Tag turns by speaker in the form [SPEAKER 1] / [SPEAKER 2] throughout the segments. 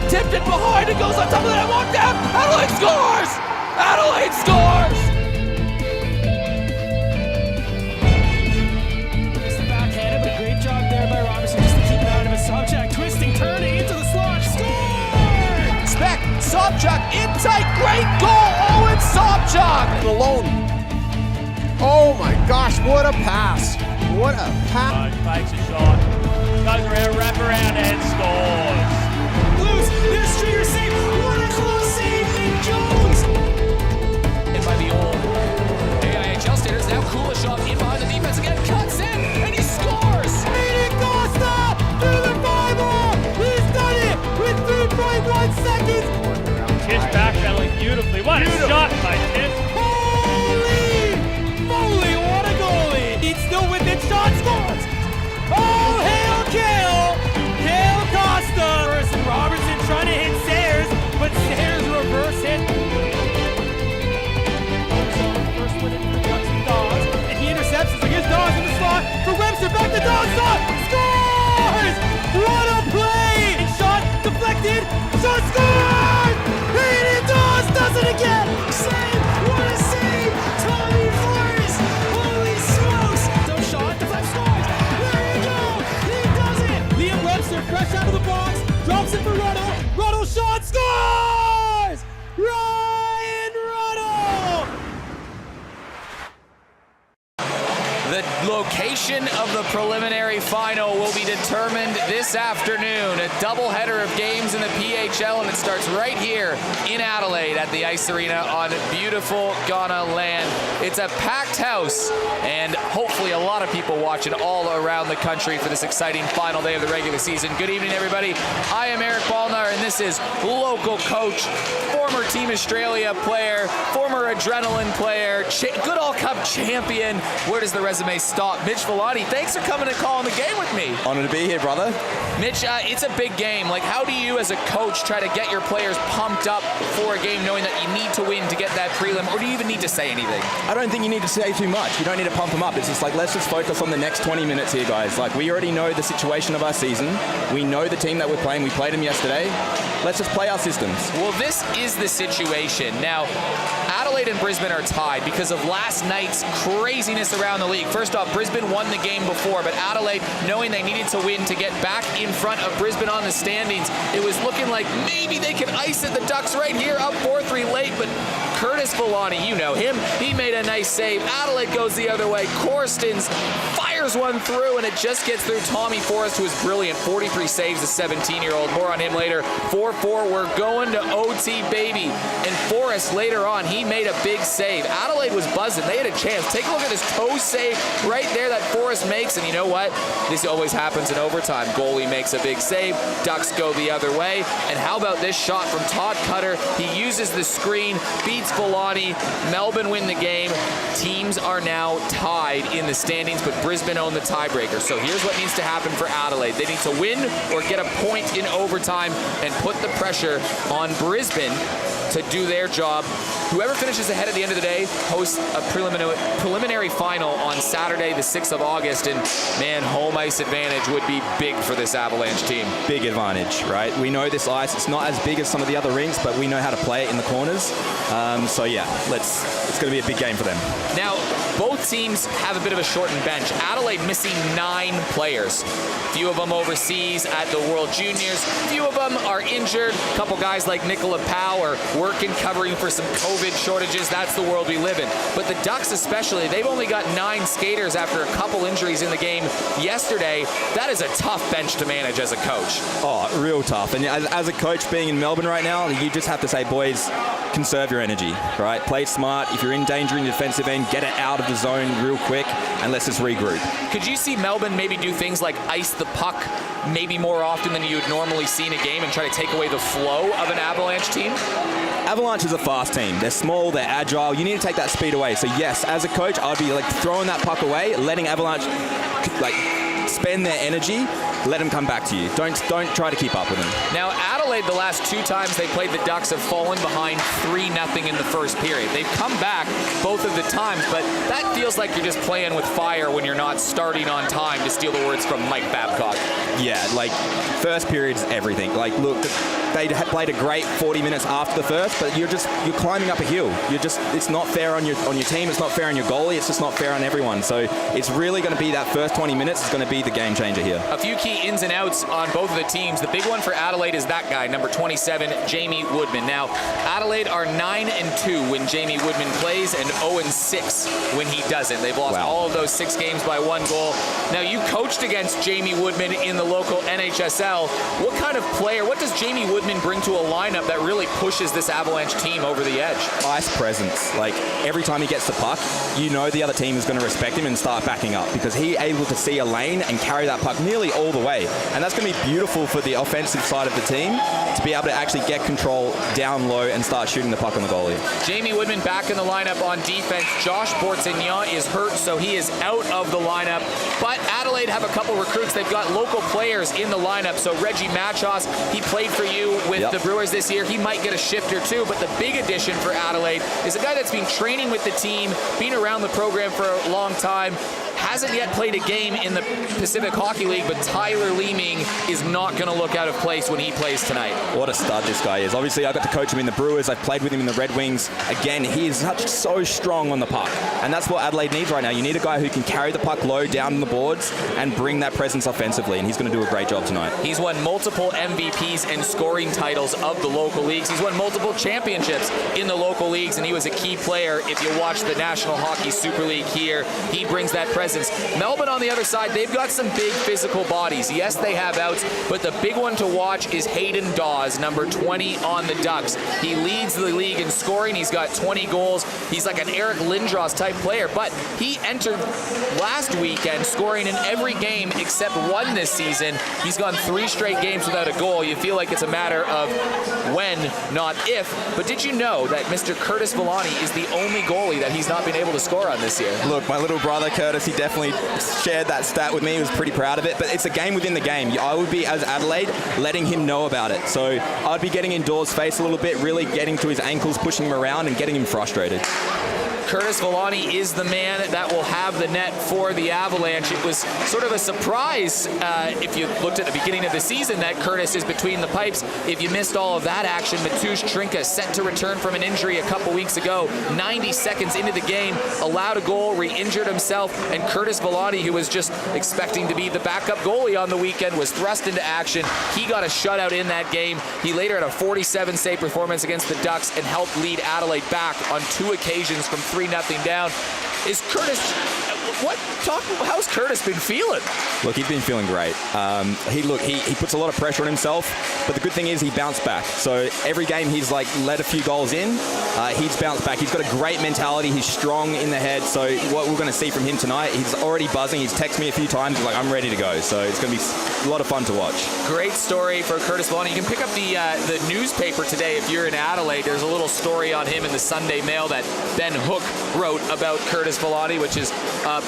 [SPEAKER 1] tipped it behind, it goes on top of that one down. Adelaide scores! Adelaide scores!
[SPEAKER 2] It's the backhanded, but a great job there by Robinson just to keep it out of it. Sobchak twisting, turning into the slot. Score!
[SPEAKER 1] Speck, Sobchak in tight, great goal! Owen Sobchak!
[SPEAKER 3] Alone. Oh my gosh, what a pass. What a pass.
[SPEAKER 4] Takes a shot, goes around, wrap around and scores.
[SPEAKER 2] Blues, there's Stringer save. What a close save, Nick Jones.
[SPEAKER 1] In by the old PHL standards, now Kuleshov in behind the defense again, cuts in, and he scores!
[SPEAKER 2] Costa through the five-hole. He's done it with 3.1 seconds.
[SPEAKER 4] Tish backpedaling beautifully. What a shot by Tish.
[SPEAKER 2] Holy moly, what a goalie. He's still with it, shot scores. Oh, hail Kale. Kale Costa. And Robertson trying to hit Sayers, but Sayers reverse hit. First win into the Ducks and Dogs, and he intercepts it against Dogs in the slot for Webster, back to Dogs, shot, scores! What a play! And shot deflected, shot scored! Hayden Dogs does it again! Save! What a save! Tommy Flores! Holy smokes! No shot, deflect, scores! There you go! He does it! Liam Webster fresh out of the box, drops it for Ruddle, Ruddle shot, scores! Ryan Ruddle!
[SPEAKER 1] The location of the preliminary final will be determined this afternoon. A doubleheader of games in the PHL, and it starts right here in Adelaide at the Ice Arena on beautiful Ghana land. It's a packed house, and hopefully a lot of people watching all around the country for this exciting final day of the regular season. Good evening, everybody. I am Eric Ballnar, and this is local coach, former Team Australia player, former Adrenaline player, Goodall Cup champion. Where does the resume stop? Mitch Villani, thanks for coming and calling the game with me.
[SPEAKER 3] Honored to be here, brother.
[SPEAKER 1] Mitch, it's a big game. Like, how do you as a coach try to get your players pumped up for a game knowing that you need to win to get that prelim, or do you even need to say anything?
[SPEAKER 3] I don't think you need to say too much. You don't need to pump them up. It's just like, let's just focus on the next 20 minutes here, guys. Like, we already know the situation of our season. We know the team that we're playing. We played them yesterday. Let's just play our systems.
[SPEAKER 1] Well, this is the situation. Now, Adelaide and Brisbane are tied because of last night's craziness around the league. First off, Brisbane won the game before, but Adelaide, knowing they needed to win to get back in front of Brisbane on the standings, it was looking like maybe they could ice it. The Ducks right here up 4-3 late, but Curtis Villani, you know him, he made a nice save. Adelaide goes the other way. Korstens fires one through, and it just gets through Tommy Forrest, who is brilliant. 43 saves, the 17-year-old. More on him later. 4-4, we're going to OT, baby. And Forrest, later on, he made a big save. Adelaide was buzzing. They had a chance. Take a look at this toe save right there that Forrest makes, and you know what? This always happens in overtime. Goalie makes a big save. Ducks go the other way. And how about this shot from Todd Cutter? He uses the screen, beats Villani. Melbourne win the game. Teams are now tied in the standings, but Brisbane own the tiebreaker. So here's what needs to happen for Adelaide. They need to win or get a point in overtime and put the pressure on Brisbane to do their job. Whoever finishes ahead at the end of the day hosts a preliminary final on Saturday, the 6th of August, and man, home ice advantage would be big for this Avalanche team.
[SPEAKER 3] Big advantage, right? We know this ice, it's not as big as some of the other rinks, but we know how to play it in the corners. So yeah, it's going to be a big game for them.
[SPEAKER 1] Now, both teams have a bit of a shortened bench. Adelaide missing 9 players. Few of them overseas at the World Juniors. Few of them are injured. A couple guys like Nicola Powell are working, covering for some COVID shortages. That's the world we live in. But the Ducks especially, they've only got 9 skaters after a couple injuries in the game yesterday. That is a tough bench to manage as a coach.
[SPEAKER 3] Oh, real tough. And as a coach being in Melbourne right now, you just have to say, boys, conserve your energy, right? Play smart. If you're in danger in the defensive end, get it out of the zone real quick, and let's just regroup.
[SPEAKER 1] Could you see Melbourne maybe do things like ice the puck maybe more often than you would normally see in a game and try to take away the flow of an Avalanche team?
[SPEAKER 3] Avalanche is a fast team. They're small, they're agile. You need to take that speed away. So yes, as a coach, I'd be like throwing that puck away, letting Avalanche like spend their energy, let him come back to you. Don't try to keep up with him.
[SPEAKER 1] Now, Adelaide, the last 2 times they played the Ducks, have fallen behind 3-0 in the first period. They've come back both of the times, but that feels like you're just playing with fire when you're not starting on time, to steal the words from Mike Babcock.
[SPEAKER 3] Yeah, like, first period's everything. Like, look, they played a great 40 minutes after the first, but you're climbing up a hill. It's not fair on your team, it's not fair on your goalie, it's just not fair on everyone. So it's really going to be that first 20 minutes is going to be the game changer here.
[SPEAKER 1] A few key ins and outs on both of the teams. The big one for Adelaide is that guy, number 27, Jamie Woodman. Now, Adelaide are 9-2 when Jamie Woodman plays and 0-6 when he doesn't. They've lost all of those 6 games by 1 goal. Now, you coached against Jamie Woodman in the local NHSL. What kind of player, what does Jamie Woodman bring to a lineup that really pushes this Avalanche team over the edge?
[SPEAKER 3] Ice presence. Like, every time he gets the puck, you know the other team is going to respect him and start backing up, because he's able to see a lane and carry that puck nearly all the way. And that's going to be beautiful for the offensive side of the team, to be able to actually get control down low and start shooting the puck on the goalie.
[SPEAKER 1] Jamie Woodman back in the lineup on defense. Josh Bortignon is hurt, so he is out of the lineup. But Adelaide have a couple recruits. They've got local players in the lineup. So Reggie Machos, he played for you with the Brewers this year. He might get a shift or two, but the big addition for Adelaide is a guy that's been training with the team, been around the program for a long time, hasn't yet played a game in the Pacific Hockey League, but Tyler Leeming is not going to look out of place when he plays tonight.
[SPEAKER 3] What a stud this guy is. Obviously, I got to coach him in the Brewers. I've played with him in the Red Wings. Again, he is so strong on the puck. And that's what Adelaide needs right now. You need a guy who can carry the puck low down on the boards and bring that presence offensively, and he's going to do a great job tonight. He's
[SPEAKER 1] won multiple MVPs and scoring titles of the local leagues. He's won multiple championships in the local leagues, and he was a key player. If you watch the National Hockey Super League here, he brings that presence. Melbourne on the other side, they've got some big physical bodies. Yes, they have outs, but the big one to watch is Hayden Dawes, number 20 on the Ducks. He leads the league in scoring. He's got 20 goals. He's like an Eric Lindros type player, but he entered last weekend scoring in every game except 1 this season. He's gone 3 straight games without a goal. You feel like it's a matter of when, not if. But did you know that Mr. Curtis Villani is the only goalie that he's not been able to score on this year?
[SPEAKER 3] Look, my little brother Curtis, he definitely shared that stat with me. He was pretty proud of it, but it's a game within the game. I would be, as Adelaide, letting him know about it. So I'd be getting in Dawes' face a little bit, really getting to his ankles, pushing him around and getting him frustrated.
[SPEAKER 1] Curtis Villani is the man that will have the net for the Avalanche. It was sort of a surprise if you looked at the beginning of the season that Curtis is between the pipes. If you missed all of that action, Matusz Trinka, set to return from an injury a couple weeks ago, 90 seconds into the game, allowed a goal, re-injured himself, and Curtis Villani, who was just expecting to be the backup goalie on the weekend, was thrust into action. He got a shutout in that game. He later had a 47-save performance against the Ducks and helped lead Adelaide back on 2 occasions from 3-0 down. Is Curtis, how's Curtis been feeling?
[SPEAKER 3] Look, he's been feeling great. He puts a lot of pressure on himself, but the good thing is he bounced back. So every game he's like let a few goals in, he's bounced back. He's got a great mentality. He's strong in the head. So what we're going to see from him tonight, he's already buzzing. He's texted me a few times. He's like, I'm ready to go. So it's going to be a lot of fun to watch.
[SPEAKER 1] Great story for Curtis Villani. You can pick up the newspaper today if you're in Adelaide. There's a little story on him in the Sunday Mail that Ben Hook wrote about Curtis Villani, which is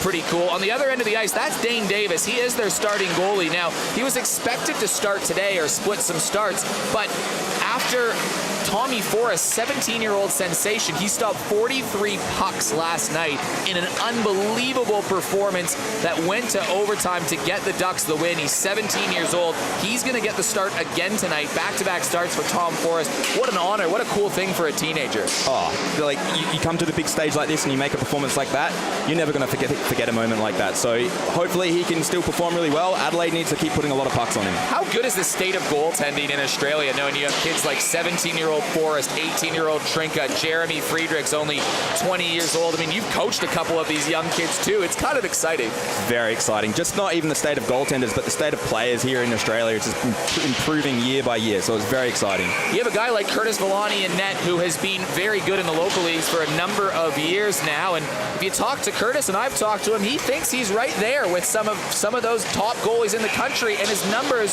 [SPEAKER 1] pretty cool. On the other end of the ice, that's Dane Davis. He is their starting goalie. Now, he was expected to start today or split some starts, but after Tommy Forrest, 17-year-old sensation, he stopped 43 pucks last night in an unbelievable performance that went to overtime to get the Ducks the win. He's 17 years old. He's going to get the start again tonight. Back-to-back starts for Tom Forrest. What an honor. What a cool thing for a teenager.
[SPEAKER 3] Oh, like you come to the big stage like this and you make a performance like that, you're never going to forget a moment like that. So hopefully he can still perform really well. Adelaide needs to keep putting a lot of pucks on him.
[SPEAKER 1] How good is the state of goaltending in Australia, knowing you have kids like 17-year-old Forrest, 18-year-old Trinka, Jeremy Friedrich's only 20 years old. I mean, you've coached a couple of these young kids too. It's kind of exciting.
[SPEAKER 3] Very exciting. Just not even the state of goaltenders, but the state of players here in Australia. It's just improving year by year, so it's very exciting.
[SPEAKER 1] You have a guy like Curtis Villani in net who has been very good in the local leagues for a number of years now, and if you talk to Curtis, and I've talked talked to him, he thinks he's right there with some of those top goalies in the country, and his numbers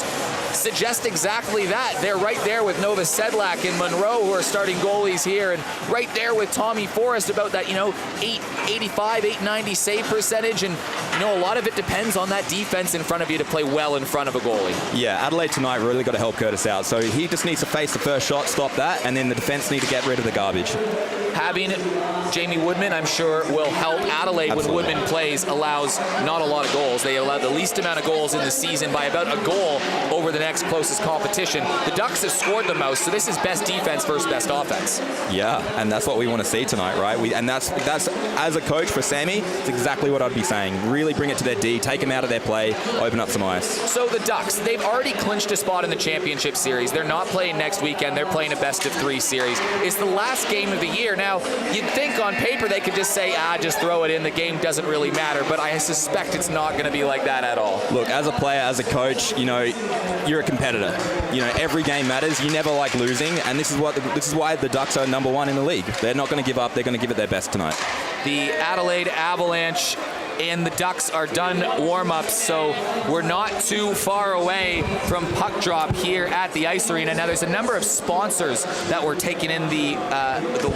[SPEAKER 1] suggest exactly that. They're right there with Nova Sedlak and Monroe, who are starting goalies here, and right there with Tommy Forrest, about that, 885, 890 save percentage, and a lot of it depends on that defense in front of you to play well in front of a goalie.
[SPEAKER 3] Yeah, Adelaide tonight really got to help Curtis out. So he just needs to face the first shot, stop that, and then the defense need to get rid of the garbage.
[SPEAKER 1] Having Jamie Woodman, I'm sure, will help. Adelaide,
[SPEAKER 3] Absolutely.
[SPEAKER 1] when Woodman plays, allows not a lot of goals. They allow the least amount of goals in the season by about a goal over the next closest competition. The Ducks have scored the most, so this is best defense versus best offense.
[SPEAKER 3] Yeah, and that's what we want to see tonight, right? And that's as a coach for Sammy, it's exactly what I'd be saying. Really bring it to their D, take them out of their play, open up some ice.
[SPEAKER 1] So the Ducks, they've already clinched a spot in the championship series. They're not playing next weekend. They're playing a best-of-3 series. It's the last game of the year. Now, you'd think on paper they could just say, just throw it in. The game doesn't really matter. But I suspect it's not going to be like that at all.
[SPEAKER 3] Look, as a player, as a coach, you're a competitor. Every game matters. You never like losing, and this is why the Ducks are number one in the league. They're not going to give up. They're going to give it their best tonight.
[SPEAKER 1] The Adelaide Avalanche and the Ducks are done warm-ups, so we're not too far away from puck drop here at the ice arena. Now, there's a number of sponsors that were taking in the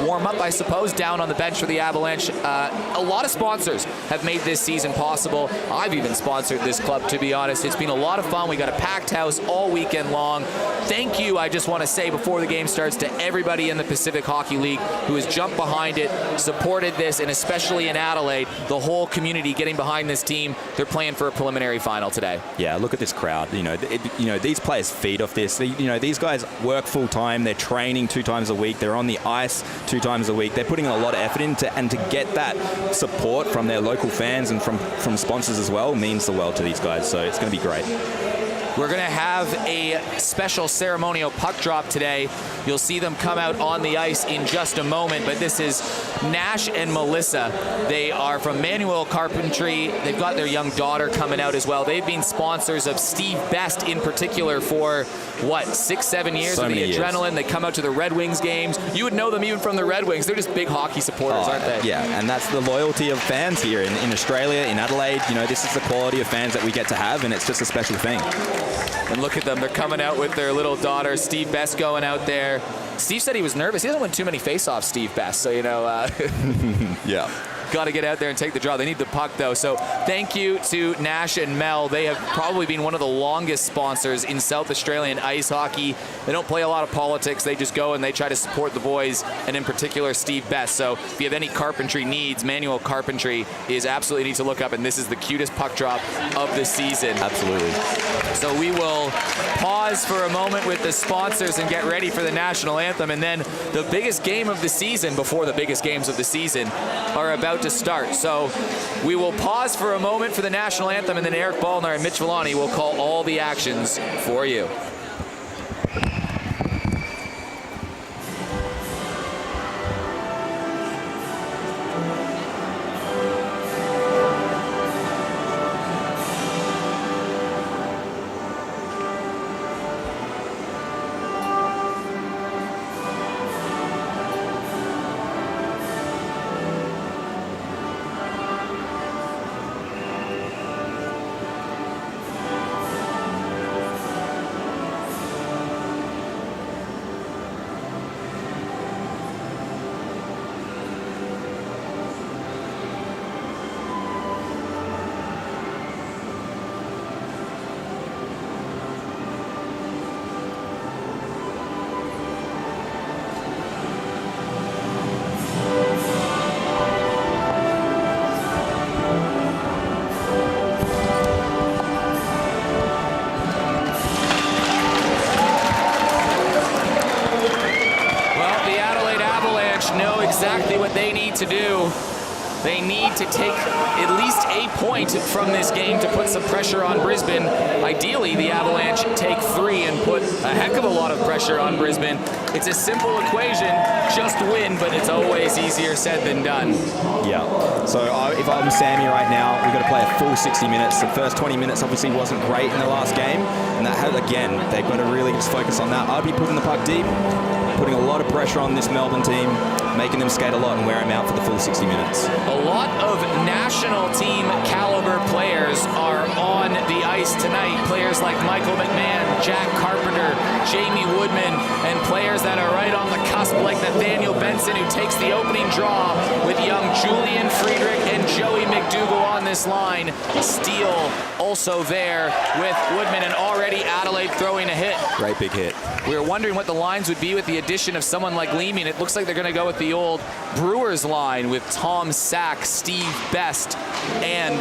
[SPEAKER 1] warm-up, I suppose, down on the bench for the Avalanche. A lot of sponsors have made this season possible. I've even sponsored this club, to be honest. It's been a lot of fun. We got a packed house all weekend long. Thank you, I just want to say before the game starts, to everybody in the Pacific Hockey League who has jumped behind it, supported this, and especially in Adelaide, the whole community getting behind this team. They're playing for a preliminary final today.
[SPEAKER 3] Yeah, look at this crowd. These players feed off this. These guys work full time. They're training 2 times a week. They're on the ice 2 times a week. They're putting a lot of effort into, and to get that support from their local fans and from sponsors as well means the world to these guys. So it's going to be great.
[SPEAKER 1] We're going to have a special ceremonial puck drop today. You'll see them come out on the ice in just a moment, but this is Nash and Melissa. They are from Manuel Carpentry. They've got their young daughter coming out as well. They've been sponsors of Steve Best in particular for, 6-7 years
[SPEAKER 3] so
[SPEAKER 1] of the
[SPEAKER 3] many
[SPEAKER 1] Adrenaline.
[SPEAKER 3] Years.
[SPEAKER 1] They come out to the Red Wings games. You would know them even from the Red Wings. They're just big hockey supporters, aren't they?
[SPEAKER 3] Yeah, and that's the loyalty of fans here in Australia, in Adelaide. This is the quality of fans that we get to have, and it's just a special thing.
[SPEAKER 1] And look at them. They're coming out with their little daughter. Steve Best going out there. Steve said he was nervous. He doesn't win too many face-offs, Steve Best. So,
[SPEAKER 3] Yeah.
[SPEAKER 1] got to get out there and take the draw. They need the puck, though. So thank you to Nash and Mel. They have probably been one of the longest sponsors in South Australian ice hockey. They don't play a lot of politics. They just go and they try to support the boys, and in particular, Steve Best. So if you have any carpentry needs, Manual Carpentry is absolutely need to look up, and this is the cutest puck drop of the season.
[SPEAKER 3] Absolutely.
[SPEAKER 1] So we will pause for a moment with the sponsors and get ready for the national anthem, and then the biggest game of the season, before the biggest games of the season, are about to start. So we will pause for a moment for the national anthem, and then Eric Ballnar and Mitch Villani will call all the actions for you. Exactly what they need to do. They need to take at least a point from this game to put some pressure on Brisbane. Ideally, the Avalanche take 3 and put a heck of a lot of pressure on Brisbane. It's a simple equation, just win, but it's always easier said than done.
[SPEAKER 3] Yeah. So if I'm Sammy right now, we've got to play a full 60 minutes. The first 20 minutes obviously wasn't great in the last game, and that had, again, they've got to really just focus on that. I'd be putting the puck deep, putting a lot of pressure on this Melbourne team. making them skate a lot and wear them out for the full 60 minutes.
[SPEAKER 1] A lot of national team caliber players are on the ice tonight. Players like Michael McMahon, Jack Carpenter, Jamie Woodman, and players that are right on the cusp like Nathaniel Benson, who takes the opening draw with young Julian Friedrich and Joey McDougall on this line. Steele also there with Woodman, and already Adelaide throwing a hit.
[SPEAKER 3] Great big hit.
[SPEAKER 1] We were wondering what the lines would be with the addition of someone like Leaming. It looks like they're going to go with the old Brewers line with Tom Sack, Steve Best, and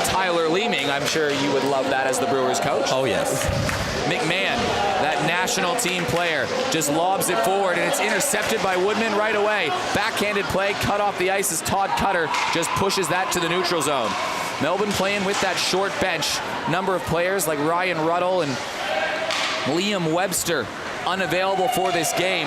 [SPEAKER 1] Tyler Leaming. I'm sure you would love that as the Brewers coach.
[SPEAKER 3] Oh, yes.
[SPEAKER 1] McMahon, that national team player, just lobs it forward, and it's intercepted by Woodman right away. Backhanded play, cut off the ice as Todd Cutter just pushes that to the neutral zone. Melbourne playing with that short bench. Number of players like Ryan Ruddle and Liam Webster unavailable for this game.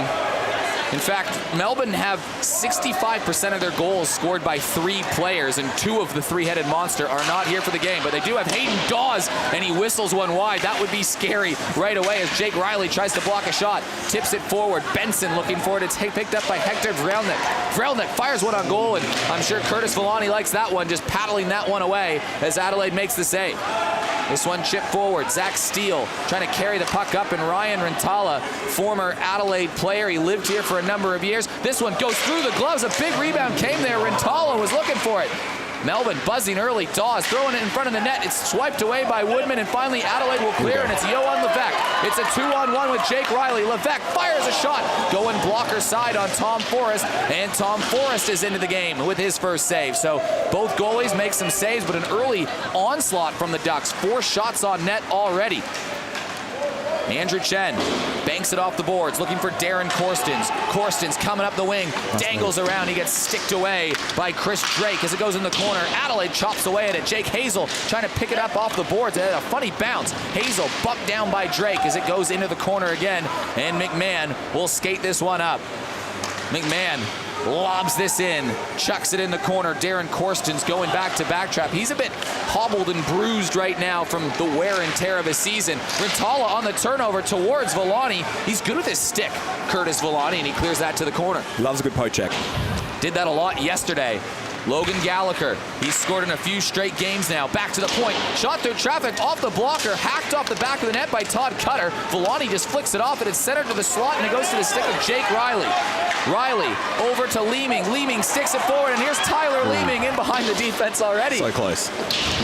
[SPEAKER 1] In fact, Melbourne have 65% of their goals scored by 3 players, and 2 of the three-headed monster are not here for the game. But they do have Hayden Dawes, and he whistles one wide. That would be scary right away as Jake Riley tries to block a shot. Tips it forward. Benson looking for it. It's picked up by Hector Vrelnik. Vrelnik fires one on goal, and I'm sure Curtis Villani likes that one, just paddling that one away as Adelaide makes the save. This one chipped forward. Zach Steele trying to carry the puck up, and Ryan Rintala, former Adelaide player. He lived here for a number of years. This one goes through the gloves. A big rebound came there. Rintala was looking for it. Melbourne buzzing early. Dawes throwing it in front of the net. It's swiped away by Woodman, and finally Adelaide will clear, and it's Johan Levesque. It's a 2-on-1 with Jake Riley. Levesque fires a shot, going blocker side on Tom Forrest, and Tom Forrest is into the game with his first save. So both goalies make some saves, but an early onslaught from the Ducks. 4 shots on net already. Andrew Chen banks it off the boards, looking for Darren Corstens. Corstens coming up the wing, dangles around. He gets sticked away by Chris Drake as it goes in the corner. Adelaide chops away at it. Jake Hazel trying to pick it up off the boards. It had a funny bounce. Hazel bucked down by Drake as it goes into the corner again, and McMahon will skate this one up. McMahon lobs this in, chucks it in the corner. Darren Corstens going back to backtrap. He's a bit hobbled and bruised right now from the wear and tear of his season. Rintala on the turnover towards Villani. He's good with his stick, Curtis Villani, and he clears that to the corner.
[SPEAKER 3] Loves a good poke check.
[SPEAKER 1] Did that a lot yesterday. Logan Gallagher, he's scored in a few straight games now. Back to the point, shot through traffic, off the blocker, hacked off the back of the net by Todd Cutter. Villani just flicks it off, and it's centered to the slot, and it goes to the stick of Jake Riley. Riley over to Leaming. Leaming sticks it forward, and here's Tyler Leaming in behind the defense already.
[SPEAKER 3] So close.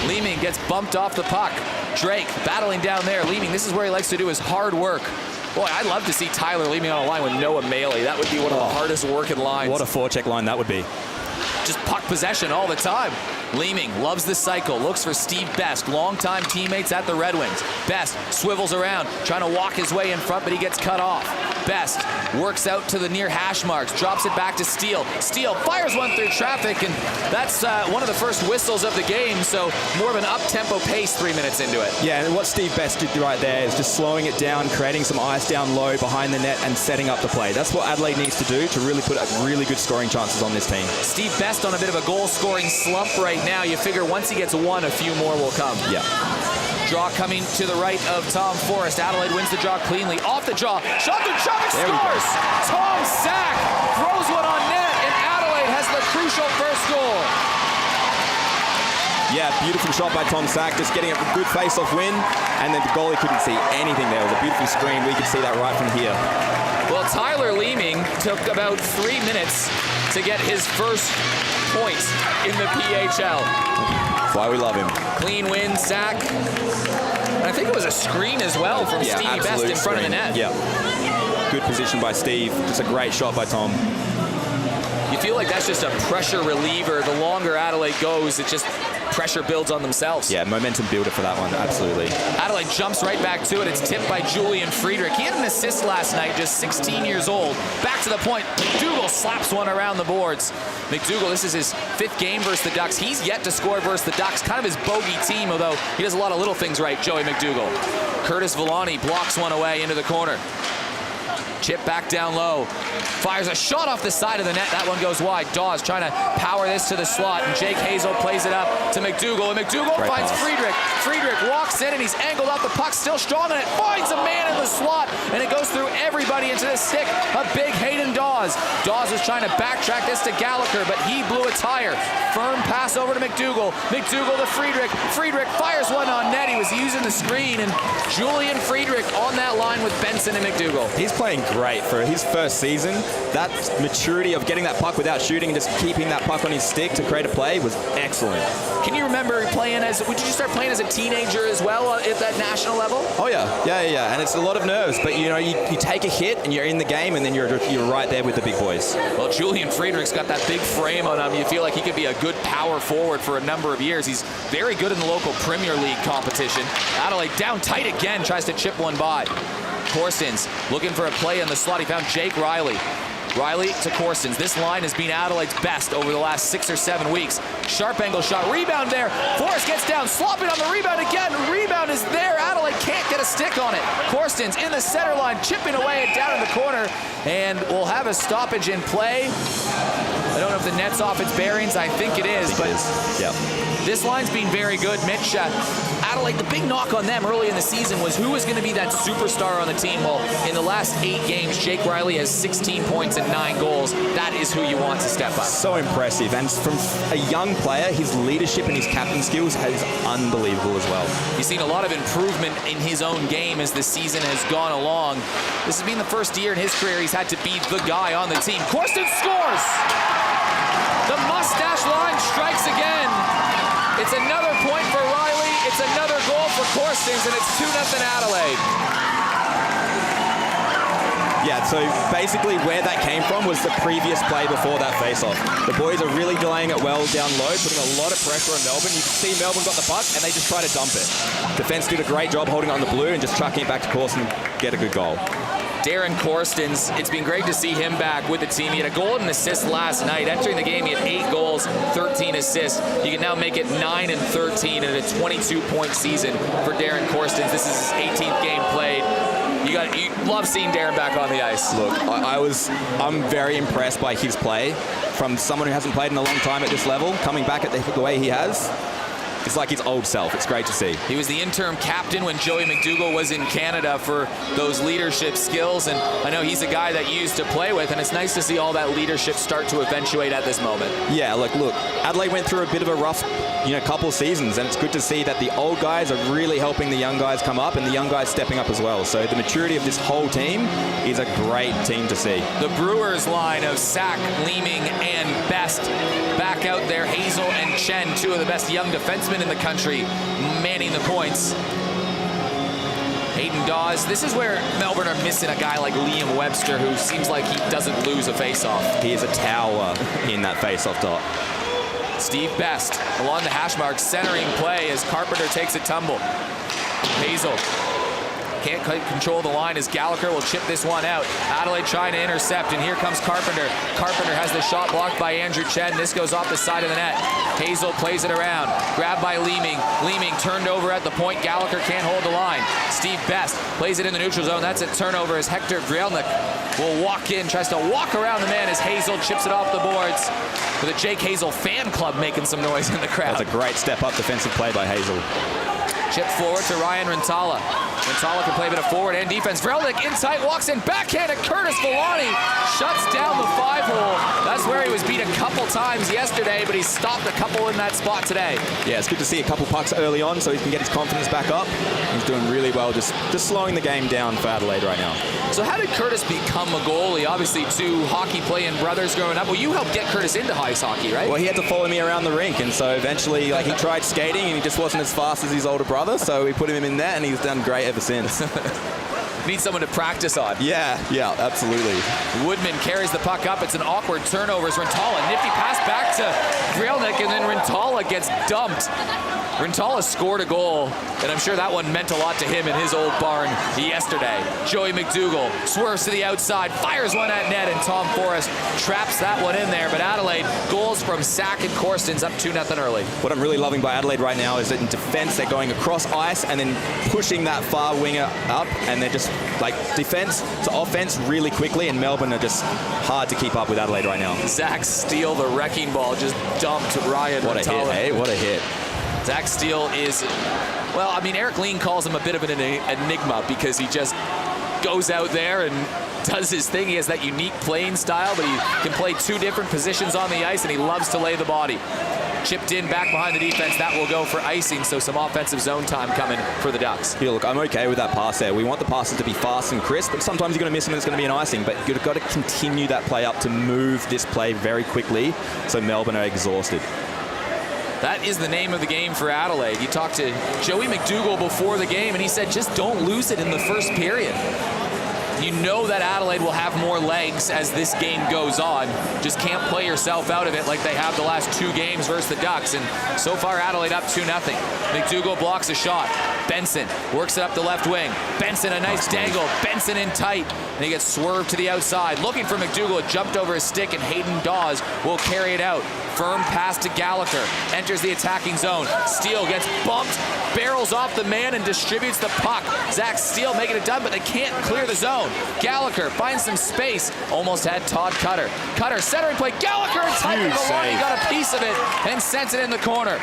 [SPEAKER 1] Leaming gets bumped off the puck. Drake battling down there. Leaming, this is where he likes to do his hard work. Boy, I'd love to see Tyler Leaming on a line with Noah Maley. That would be one of the hardest working lines.
[SPEAKER 3] What a forecheck line that would be.
[SPEAKER 1] Just puck possession all the time. Leaming loves the cycle, looks for Steve Best, longtime teammates at the Red Wings. Best swivels around, trying to walk his way in front, but he gets cut off. Best works out to the near hash marks, drops it back to Steele. Steele fires one through traffic, and that's one of the first whistles of the game, so more of an up-tempo pace 3 minutes into it.
[SPEAKER 3] Yeah, and what Steve Best did right there is just slowing it down, creating some ice down low behind the net, and setting up the play. That's what Adelaide needs to do to really put up really good scoring chances on this team.
[SPEAKER 1] Steve Best on a bit of a goal-scoring slump right now. You figure once he gets one, a few more will come.
[SPEAKER 3] Yeah.
[SPEAKER 1] Draw coming to the right of Tom Forrest. Adelaide wins the draw cleanly. Off the draw, shot through traffic, scores! Tom Sack throws one on net, and Adelaide has the crucial first goal.
[SPEAKER 3] Yeah, beautiful shot by Tom Sack, just getting a good face-off win, and then the goalie couldn't see anything there. It was a beautiful screen. We could see that right from here.
[SPEAKER 1] Well, Tyler Leaming took about 3 minutes to get his first point in the PHL.
[SPEAKER 3] That's why we love him.
[SPEAKER 1] Clean win, Sack. And I think it was a screen as well from Stevie Best in front of the net.
[SPEAKER 3] Yeah. Good position by Steve. Just a great shot by Tom.
[SPEAKER 1] You feel like that's just a pressure reliever. The longer Adelaide goes, it just pressure builds on themselves.
[SPEAKER 3] Yeah, momentum builder for that one, absolutely.
[SPEAKER 1] Adelaide jumps right back to it. It's tipped by Julian Friedrich. He had an assist last night, just 16 years old. Back to the point. McDougall slaps one around the boards. McDougall, this is his 5th game versus the Ducks. He's yet to score versus the Ducks. Kind of his bogey team, although he does a lot of little things right, Joey McDougall. Curtis Villani blocks one away into the corner. Chip back down low. Fires a shot off the side of the net. That one goes wide. Dawes trying to power this to the slot, and Jake Hazel plays it up to McDougall, and McDougall finds Friedrich. Friedrich walks in, and he's angled out. The puck still strong, and it finds a man in the slot, and it goes through everybody into the stick of big Hayden Dawes. Dawes was trying to backtrack this to Gallagher, but he blew a tire. Firm pass over to McDougall. McDougall to Friedrich. Friedrich fires one on net. He was using the screen, and Julian Friedrich on that line with Benson and McDougall.
[SPEAKER 3] He's playing great for his first season. That maturity of getting that puck without shooting and just keeping that puck on his stick to create a play was excellent.
[SPEAKER 1] Can you remember playing would you start playing as a teenager as well at that national level?
[SPEAKER 3] Oh yeah. And it's a lot of nerves, but you know, you take a hit and you're in the game, and then you're right there with the big boys.
[SPEAKER 1] Well, Julian Friedrich's got that big frame on him. You feel like he could be a good power forward for a number of years. He's very good in the local Premier League competition. Adelaide down tight again, tries to chip one by. Corstens looking for a play in the slot. He found Jake Riley. Riley to Corstens. This line has been Adelaide's best over the last 6 or 7 weeks. Sharp angle shot. Rebound there. Forrest gets down. Slopping on the rebound again. Rebound is there. Adelaide can't get a stick on it. Corstens in the center line, chipping away it down in the corner. And we'll have a stoppage in play. I don't know if the net's off its bearings. I think it is. This line's been very good. Mitch, Adelaide, the big knock on them early in the season was who was going to be that superstar on the team. Well, in the last 8 games, Jake Riley has 16 points and 9 goals. That is who you want to step up.
[SPEAKER 3] So impressive. And from a young player, his leadership and his captain skills is unbelievable as well.
[SPEAKER 1] He's seen a lot of improvement in his own game as the season has gone along. This has been the first year in his career he's had to be the guy on the team. Corstens scores! The mustache line strikes again. It's another point for Riley. It's another goal for Corstens, and it's 2-0 Adelaide.
[SPEAKER 3] Yeah, so basically where that came from was the previous play before that face-off. The boys are really delaying it well down low, putting a lot of pressure on Melbourne. You can see Melbourne got the puck, and they just try to dump it. Defense did a great job holding it on the blue and just chucking it back to Corstens and get a good goal.
[SPEAKER 1] Darren Corstens, it's been great to see him back with the team. He had a goal and an assist last night. Entering the game, he had 8 goals, 13 assists. You can now make it 9 and 13 in a 22-point season for Darren Corstens. This is his 18th game played. You love seeing Darren back on the ice.
[SPEAKER 3] Look, I'm very impressed by his play from someone who hasn't played in a long time at this level, coming back at the way he has. It's like his old self. It's great to see.
[SPEAKER 1] He was the interim captain when Joey McDougall was in Canada for those leadership skills, and I know he's a guy that you used to play with, and it's nice to see all that leadership start to eventuate at this moment.
[SPEAKER 3] Yeah, look, Adelaide went through a bit of a rough, couple seasons, and it's good to see that the old guys are really helping the young guys come up, and the young guys stepping up as well. So the maturity of this whole team is a great team to see.
[SPEAKER 1] The Brewers line of Sack, Leeming, and Best back out there. Hazel and Chen, 2 of the best young defensemen in the country, manning the points. Hayden Dawes. This is where Melbourne are missing a guy like Liam Webster, who seems like he doesn't lose a face-off.
[SPEAKER 3] He is a tower in that face-off dot.
[SPEAKER 1] Steve Best along the hash mark, centering play as Carpenter takes a tumble. Hazel can't control the line as Gallagher will chip this one out. Adelaide trying to intercept, and here comes Carpenter. Carpenter has the shot blocked by Andrew Chen. This goes off the side of the net. Hazel plays it around. Grabbed by Leeming. Leeming turned over at the point. Gallagher can't hold the line. Steve Best plays it in the neutral zone. That's a turnover as Hector Grielnik will walk in, tries to walk around the man as Hazel chips it off the boards. With a Jake Hazel fan club making some noise in the crowd.
[SPEAKER 3] That's a great step-up defensive play by Hazel.
[SPEAKER 1] Chip forward to Ryan Rintala. Rintala can play a bit of forward and defense. Vrelnik inside, walks in, backhand at Curtis Villani. Shuts down the 5-hole. That's where he was beat a couple times yesterday, but he stopped a couple in that spot today.
[SPEAKER 3] Yeah, it's good to see a couple pucks early on so he can get his confidence back up. He's doing really well, just slowing the game down for Adelaide right now.
[SPEAKER 1] So how did Curtis become a goalie? Obviously 2 hockey-playing brothers growing up. Well, you helped get Curtis into ice hockey, right?
[SPEAKER 3] Well, he had to follow me around the rink, and so eventually he tried skating and he just wasn't as fast as his older brother, so we put him in there and he's done great ever since.
[SPEAKER 1] Need someone to practice on.
[SPEAKER 3] Yeah, absolutely.
[SPEAKER 1] Woodman carries the puck up. It's an awkward turnover as Rintala. Nifty pass back to Grielnik, and then Rintala gets dumped. Rintala scored a goal, and I'm sure that one meant a lot to him in his old barn yesterday. Joey McDougall swerves to the outside, fires one at net, and Tom Forrest traps that one in there. But Adelaide, goals from Sack and Corstens, up 2-0 early.
[SPEAKER 3] What I'm really loving by Adelaide right now is that in defense, they're going across ice and then pushing that far winger up, and they're just like defense to offense really quickly, and Melbourne are just hard to keep up with Adelaide right now.
[SPEAKER 1] Zach Steele, the wrecking ball, just dumped Ryan.
[SPEAKER 3] What a hit, hey? What a hit.
[SPEAKER 1] Zach Steele is, well, I mean, Eric Lean calls him a bit of an enigma because he just goes out there and does his thing. He has that unique playing style, but he can play two different positions on the ice, and he loves to lay the body. Chipped in back behind the defense. That will go for icing, so some offensive zone time coming for the Ducks.
[SPEAKER 3] Yeah, look, I'm okay with that pass there. We want the passes to be fast and crisp, but sometimes you're going to miss them and it's going to be an icing. But you've got to continue that play up to move this play very quickly, so Melbourne are exhausted.
[SPEAKER 1] That is the name of the game for Adelaide. You talked to Joey McDougall before the game, and he said, just don't lose it in the first period. You know that Adelaide will have more legs as this game goes on. Just can't play yourself out of it like they have the last two games versus the Ducks. And so far, Adelaide up 2-0. McDougall blocks a shot. Benson works it up the left wing. Benson, a nice dangle. Benson in tight. And he gets swerved to the outside. Looking for McDougall. It jumped over his stick, and Hayden Dawes will carry it out. Firm pass to Gallagher. Enters the attacking zone. Steele gets bumped, barrels off the man, and distributes the puck. Zach Steele making it done, but they can't clear the zone. Gallagher finds some space. Almost had Todd Cutter. Cutter centering play. Gallagher in tight with the line. He got a piece of it and sends it in the corner.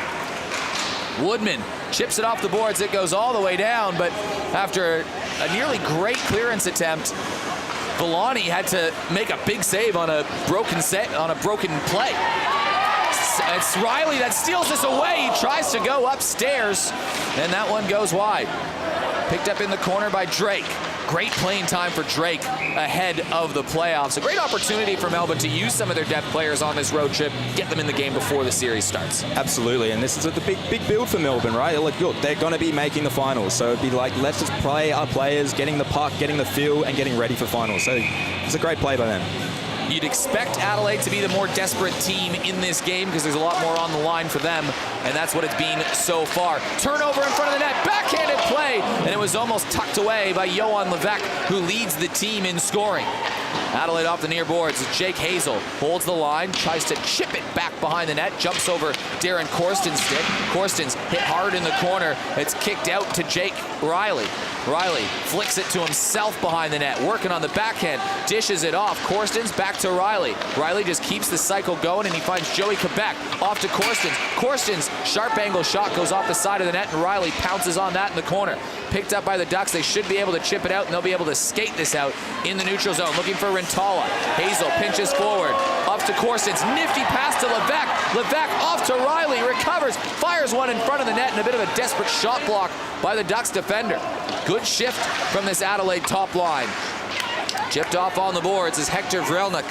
[SPEAKER 1] Woodman chips it off the boards. It goes all the way down, but after a nearly great clearance attempt, Villani had to make a big save on a broken play. It's Riley that steals this away. He tries to go upstairs, and that one goes wide. Picked up in the corner by Drake. Great playing time for Drake ahead of the playoffs. A great opportunity for Melbourne to use some of their depth players on this road trip, get them in the game before the series starts.
[SPEAKER 3] Absolutely, and this is a big build for Melbourne, right? Look, they're going to be making the finals, so it'd be like, let's just play our players, getting the puck, getting the feel, and getting ready for finals. So it's a great play by them.
[SPEAKER 1] You'd expect Adelaide to be the more desperate team in this game because there's a lot more on the line for them, and that's what it's been so far. Turnover in front of the net, backhanded play, and it was almost tucked away by Johan Levesque, who leads the team in scoring. Adelaide off the near boards. Jake Hazel holds the line, tries to chip it back behind the net, jumps over Darren Corstens' stick. Corstens hit hard in the corner. It's kicked out to Jake Riley. Riley flicks it to himself behind the net, working on the backhand, dishes it off. Corstens back to Riley. Riley just keeps the cycle going, and he finds Joey Quebec off to Corstens. Corstens' sharp angle shot goes off the side of the net, and Riley pounces on that in the corner. Picked up by the Ducks. They should be able to chip it out, and they'll be able to skate this out in the neutral zone. Looking for Rintala. Hazel pinches forward. Up to Corstens. Nifty pass to Levesque. Levesque off to Riley. Recovers. Fires one in front of the net, and a bit of a desperate shot block by the Ducks defender. Good shift from this Adelaide top line. Chipped off on the boards is Hector Vrelnik.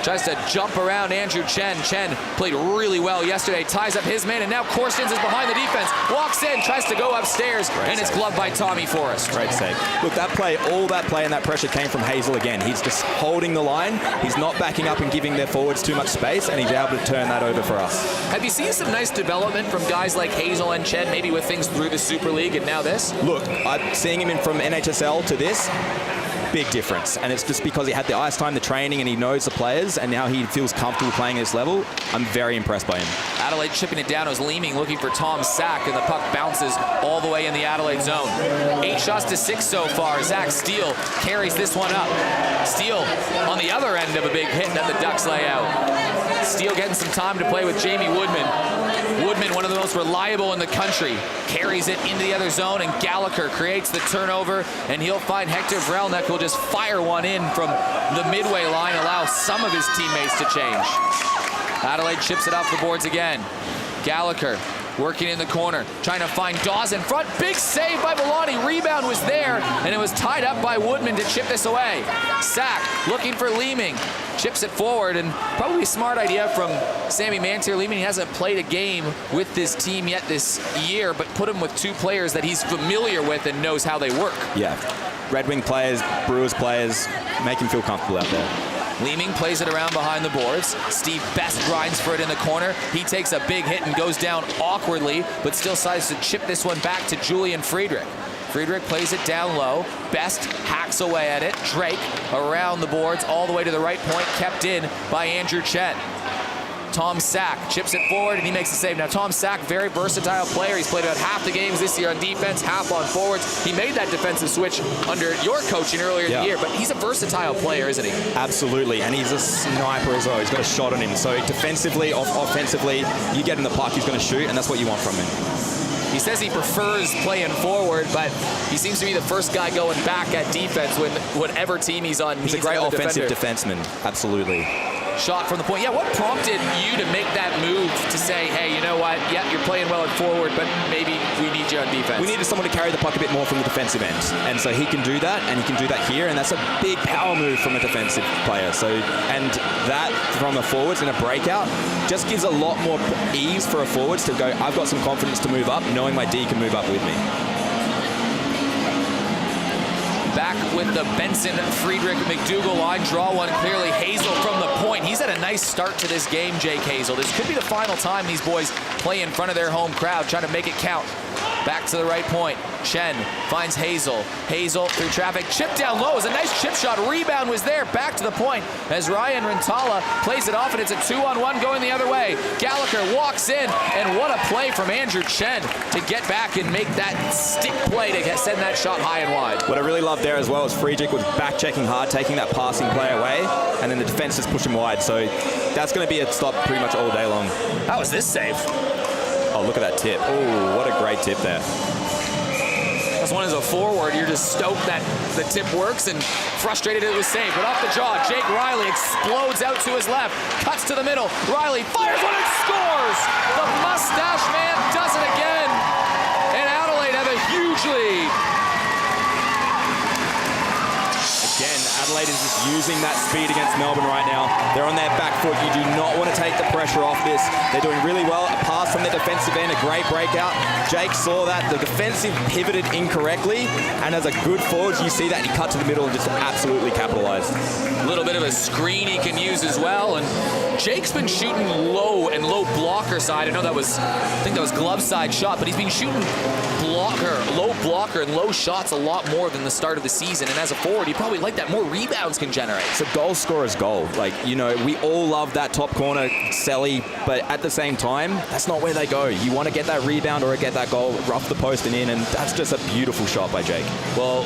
[SPEAKER 1] Tries to jump around Andrew Chen. Chen played really well yesterday, ties up his man, and now Corstens is behind the defense. Walks in, tries to go upstairs, and it's gloved by Tommy Forrest.
[SPEAKER 3] Great save. Look, that play, all that play and that pressure came from Hazel again. He's just holding the line. He's not backing up and giving their forwards too much space, and he's able to turn that over for us.
[SPEAKER 1] Have you seen some nice development from guys like Hazel and Chen, maybe with things through the Super League and now this?
[SPEAKER 3] Look, I'm seeing him in from NHSL to this. Big difference, and it's just because he had the ice time, the training, and he knows the players, and now he feels comfortable playing at this level. I'm very impressed by him. Adelaide
[SPEAKER 1] chipping it down. It was Leeming looking for Tom Sack, and the puck bounces all the way in the Adelaide zone. 8 shots to 6 so far. Zach Steele carries this one up. Steele on the other end of a big hit that the Ducks lay out. Steele getting some time to play with Jamie Woodman. Woodman, one of the most reliable in the country, carries it into the other zone, and Gallagher creates the turnover, and he'll find Hector Vrelnik, who'll just fire one in from the midway line, allow some of his teammates to change. Adelaide chips it off the boards again. Gallagher working in the corner, trying to find Dawes in front. Big save by Villani. Rebound was there, and it was tied up by Woodman to chip this away. Sack looking for Leeming. Chips it forward, and probably a smart idea from Sammy Mantier. Leeming hasn't played a game with this team yet this year, but put him with 2 players that he's familiar with and knows how they work.
[SPEAKER 3] Yeah. Red Wing players, Brewers players, make him feel comfortable out there.
[SPEAKER 1] Leeming plays it around behind the boards. Steve Best grinds for it in the corner. He takes a big hit and goes down awkwardly, but still decides to chip this one back to Julian Friedrich. Friedrich plays it down low. Best hacks away at it. Drake around the boards all the way to the right point, kept in by Andrew Chen. Tom Sack chips it forward and he makes the save. Now Tom Sack, very versatile player. He's played about half the games this year on defense, half on forwards. He made that defensive switch under your coaching earlier in the year, but he's a versatile player, isn't he?
[SPEAKER 3] Absolutely, and he's a sniper as well. He's got a shot on him. So defensively, offensively, you get in the puck, he's going to shoot, and that's what you want from him.
[SPEAKER 1] He says he prefers playing forward, but he seems to be the first guy going back at defense when whatever team he's on.
[SPEAKER 3] He's a great offensive defenseman, absolutely.
[SPEAKER 1] Shot from the point. Yeah, what prompted you to make that move to say, hey, you know what? Yeah, you're playing well at forward, but maybe we need you on defense.
[SPEAKER 3] We needed someone to carry the puck a bit more from the defensive end. And so he can do that, and he can do that here, and that's a big power move from a defensive player. So, and that from a forwards in a breakout just gives a lot more ease for a forwards to go, I've got some confidence to move up, knowing my D can move up with me.
[SPEAKER 1] Back with the Benson, Friedrich, McDougall line. Draw one clearly. Hazel from the point. He's had a nice start to this game, Jake Hazel. This could be the final time these boys play in front of their home crowd, trying to make it count. Back to the right point. Chen finds Hazel. Hazel through traffic. Chip down low. It was a nice chip shot. Rebound was there. Back to the point as Ryan Rintala plays it off, and it's a 2-on-1 going the other way. Gallagher walks in, and what a play from Andrew Chen to get back and make that stick play to send that shot high and wide.
[SPEAKER 3] What I really loved there as well is Friedrich was back checking hard, taking that passing play away, and then the defense just pushed him wide. So that's going to be a stop pretty much all day long.
[SPEAKER 1] How was this save?
[SPEAKER 3] Oh, look at that tip. Oh, what a great tip there.
[SPEAKER 1] As one as a forward, you're just stoked that the tip works and frustrated it was saved. But off the jaw, Jake Riley explodes out to his left, cuts to the middle. Riley fires one and scores! The mustache man does it again. And Adelaide have a huge lead.
[SPEAKER 3] Again, Adelaide is just using that speed against Melbourne right now. They're on their back foot. You do not want to take the pressure off this. They're doing really well. A pass from the defensive end, a great breakout. Jake saw that. The defensive pivoted incorrectly, and as a good forward, you see that he cut to the middle and just absolutely capitalized.
[SPEAKER 1] A little bit of a screen he can use as well, and Jake's been shooting low and low blocker side. I know that was, I think that was glove side shot, but he's been shooting low blocker and low shots a lot more than the start of the season. And as a forward, you probably like that more rebounds can generate.
[SPEAKER 3] It's a goal scorer's goal. Like, you know, we all love that top corner celly, but at the same time, that's not where they go. You want to get that rebound or get that goal, rough the post and in, and that's just a beautiful shot by Jake.
[SPEAKER 1] Well,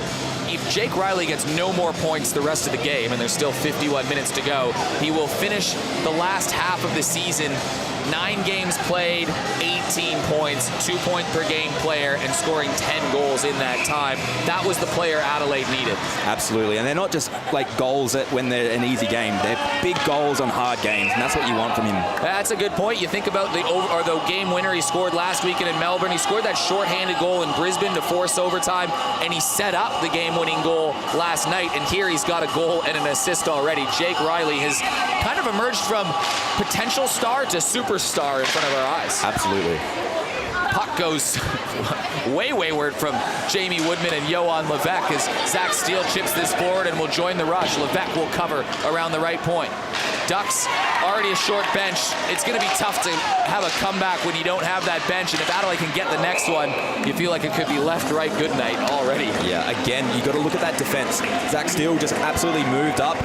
[SPEAKER 1] if Jake Riley gets no more points the rest of the game, and there's still 51 minutes to go, he will finish the last half of the season 9 games played, 18 points, 2 point per game player, and scoring 10 goals in that time. That was the player Adelaide needed.
[SPEAKER 3] Absolutely, and they're not just like goals when they're an easy game. They're big goals on hard games, and that's what you want from him.
[SPEAKER 1] That's a good point. You think about the game winner he scored last weekend in Melbourne. He scored that shorthanded goal in Brisbane to force overtime, and he set up the game-winning goal last night, and here he's got a goal and an assist already. Jake Riley has kind of emerged from potential star to superstar in front of our eyes.
[SPEAKER 3] Absolutely.
[SPEAKER 1] Puck goes way wayward from Jamie Woodman and Johan Levesque as Zach Steele chips this forward and will join the rush. Levesque will cover around the right point. Ducks already a short bench. It's going to be tough to have a comeback when you don't have that bench, and if Adelaide can get the next one, you feel like it could be left, right, good night already.
[SPEAKER 3] Yeah, again, you got to look at that defense. Zach Steele just absolutely moved up,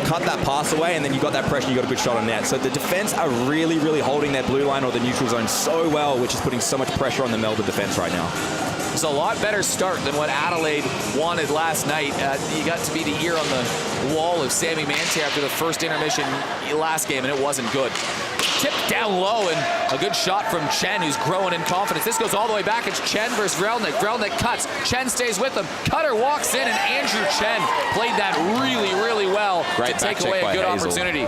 [SPEAKER 3] cut that pass away, and then you got that pressure, you got a good shot on net. So the defense are really, really holding their blue line or the neutral zone so well, which is putting so much pressure on the Melbourne defense right now.
[SPEAKER 1] It's a lot better start than what Adelaide wanted last night. You got to be the ear on the wall of Sammy Mantier after the first intermission last game, and it wasn't good. Tipped down low, and a good shot from Chen, who's growing in confidence. This goes all the way back. It's Chen versus Vrelnik. Vrelnik cuts. Chen stays with him. Cutter walks in, and Andrew Chen played that really, really well to take away a good opportunity.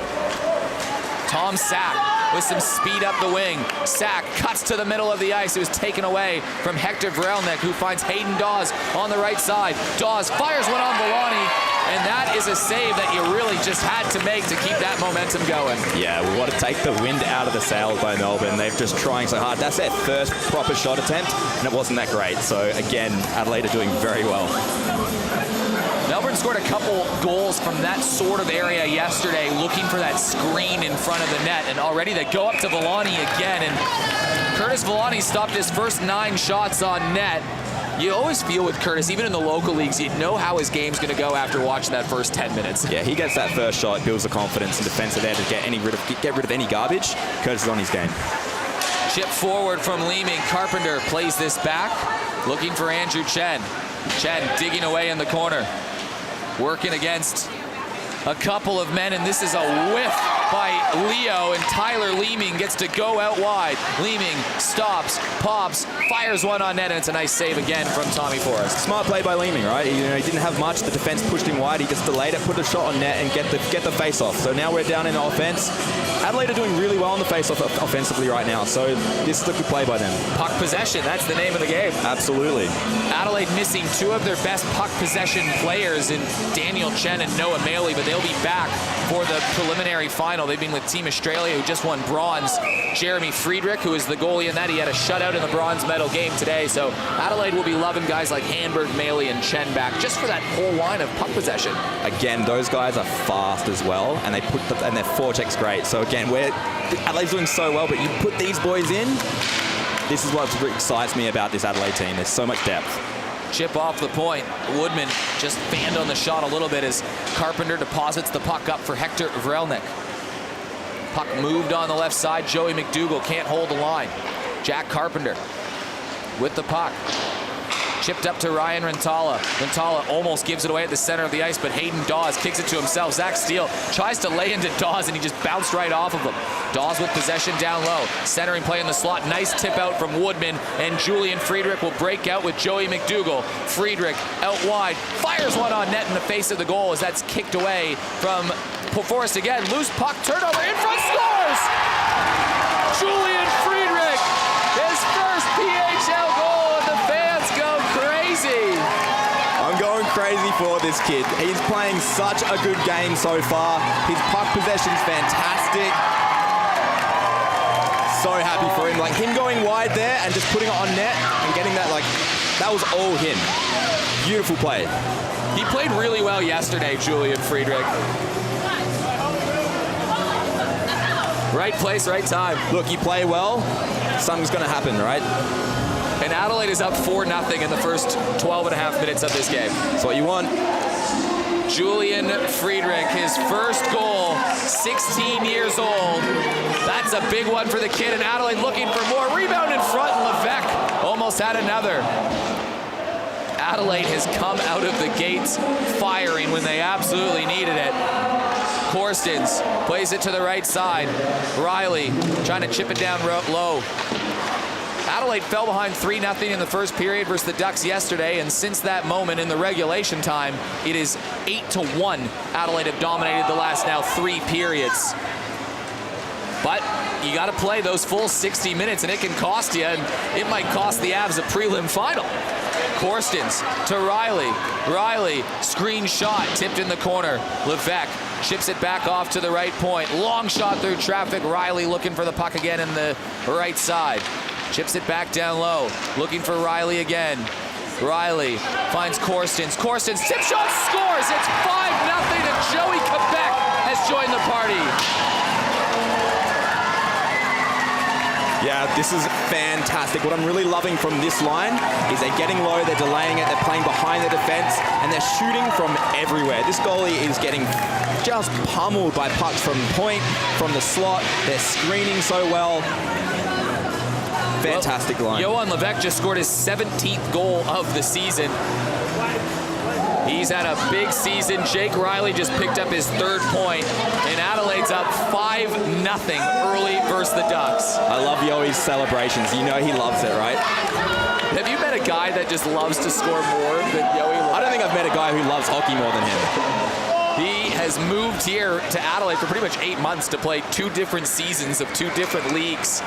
[SPEAKER 1] Tom Sack with some speed up the wing. Sack cuts to the middle of the ice. It was taken away from Hector Vrelnik, who finds Hayden Dawes on the right side. Dawes fires one on Villani, and that is a save that you really just had to make to keep that momentum going.
[SPEAKER 3] Yeah, we want to take the wind out of the sails by Melbourne. They're just trying so hard. That's their first proper shot attempt, and it wasn't that great. So again, Adelaide are doing very well.
[SPEAKER 1] Melbourne scored a couple goals from that sort of area yesterday, looking for that screen in front of the net, and already they go up to Villani again, and Curtis Villani stopped his first 9 shots on net. You always feel with Curtis, even in the local leagues, you know how his game's going to go after watching that first 10 minutes.
[SPEAKER 3] Yeah, he gets that first shot, builds the confidence and defense are there to get rid of any garbage. Curtis is on his game.
[SPEAKER 1] Chip forward from Leeming. Carpenter plays this back, looking for Andrew Chen. Chen digging away in the corner, working against a couple of men, and this is a whiff by Leo, and Tyler Leeming gets to go out wide. Leeming stops, pops, fires one on net, and it's a nice save again from Tommy Forrest.
[SPEAKER 3] Smart play by Leeming, right? He didn't have much. The defense pushed him wide. He just delayed it, put a shot on net, and get the face off. So now we're down in offense. Adelaide are doing really well on the face-off offensively right now, so this is a good play by them.
[SPEAKER 1] Puck possession, that's the name of the game.
[SPEAKER 3] Absolutely.
[SPEAKER 1] Adelaide missing 2 of their best puck possession players in Daniel Chen and Noah Maley, but they'll be back for the preliminary final. They've been with Team Australia, who just won bronze. Jeremy Friedrich, who is the goalie in that, he had a shutout in the bronze medal game today, so Adelaide will be loving guys like Hamburg, Maley, and Chen back just for that whole line of puck possession. Again,
[SPEAKER 3] those guys are fast as well, and and their forecheck's great. So again, Adelaide's doing so well, but you put these boys in, this is what excites me about this Adelaide team. There's so much depth.
[SPEAKER 1] Chip off the point. Woodman just fanned on the shot a little bit as Carpenter deposits the puck up for Hector Vrelnik. Puck moved on the left side. Joey McDougall can't hold the line. Jack Carpenter with the puck. Chipped up to Ryan Rentala. Rentala almost gives it away at the center of the ice, but Hayden Dawes kicks it to himself. Zach Steele tries to lay into Dawes, and he just bounced right off of him. Dawes with possession down low. Centering play in the slot. Nice tip out from Woodman, and Julian Friedrich will break out with Joey McDougall. Friedrich out wide. Fires one on net in the face of the goal as that's kicked away from Forrest again. Loose puck, turnover, in front, scores! Julian Friedrich, his first PHL goal, and the fans go crazy.
[SPEAKER 3] I'm going crazy for this kid. He's playing such a good game so far. His puck possession's fantastic. So happy for him. Like him going wide there and just putting it on net and getting that, that was all him. Beautiful play.
[SPEAKER 1] He played really well yesterday, Julian Friedrich. Right place, right time.
[SPEAKER 3] Look, you play well, something's going to happen, right?
[SPEAKER 1] And Adelaide is up 4-0 in the first 12 and a half minutes of this game.
[SPEAKER 3] That's what you want.
[SPEAKER 1] Julian Friedrich, his first goal, 16 years old. That's a big one for the kid, and Adelaide looking for more. Rebound in front, and Levesque almost had another. Adelaide has come out of the gates firing when they absolutely needed it. Korstens plays it to the right side. Riley trying to chip it down low. Adelaide fell behind 3-0 in the first period versus the Ducks yesterday, and since that moment in the regulation time, it is 8-1. Adelaide have dominated the last now 3 periods. But you got to play those full 60 minutes, and it can cost you, and it might cost the Avs a prelim final. Korstens to Riley. Riley, screen shot, tipped in the corner. Levesque chips it back off to the right point. Long shot through traffic. Riley looking for the puck again in the right side. Chips it back down low, looking for Riley again. Riley finds Korstens. Korstens, tip shot, scores! It's 5-0, and Joey Quebec has joined the party.
[SPEAKER 3] Yeah, this is fantastic. What I'm really loving from this line is they're getting low, they're delaying it, they're playing behind the defense, and they're shooting from everywhere. This goalie is getting just pummeled by pucks from point, from the slot. They're screening so well. Fantastic line.
[SPEAKER 1] Johan Levesque just scored his 17th goal of the season. He's had a big season. Jake Riley just picked up his 3rd point, and Adelaide's up 5-0 early versus the Ducks.
[SPEAKER 3] I love Yoey's celebrations. You know he loves it, right?
[SPEAKER 1] Have you met a guy that just loves to score more than Yoey?
[SPEAKER 3] I don't think I've met a guy who loves hockey more than him.
[SPEAKER 1] He has moved here to Adelaide for pretty much 8 months to play 2 different seasons of 2 different leagues.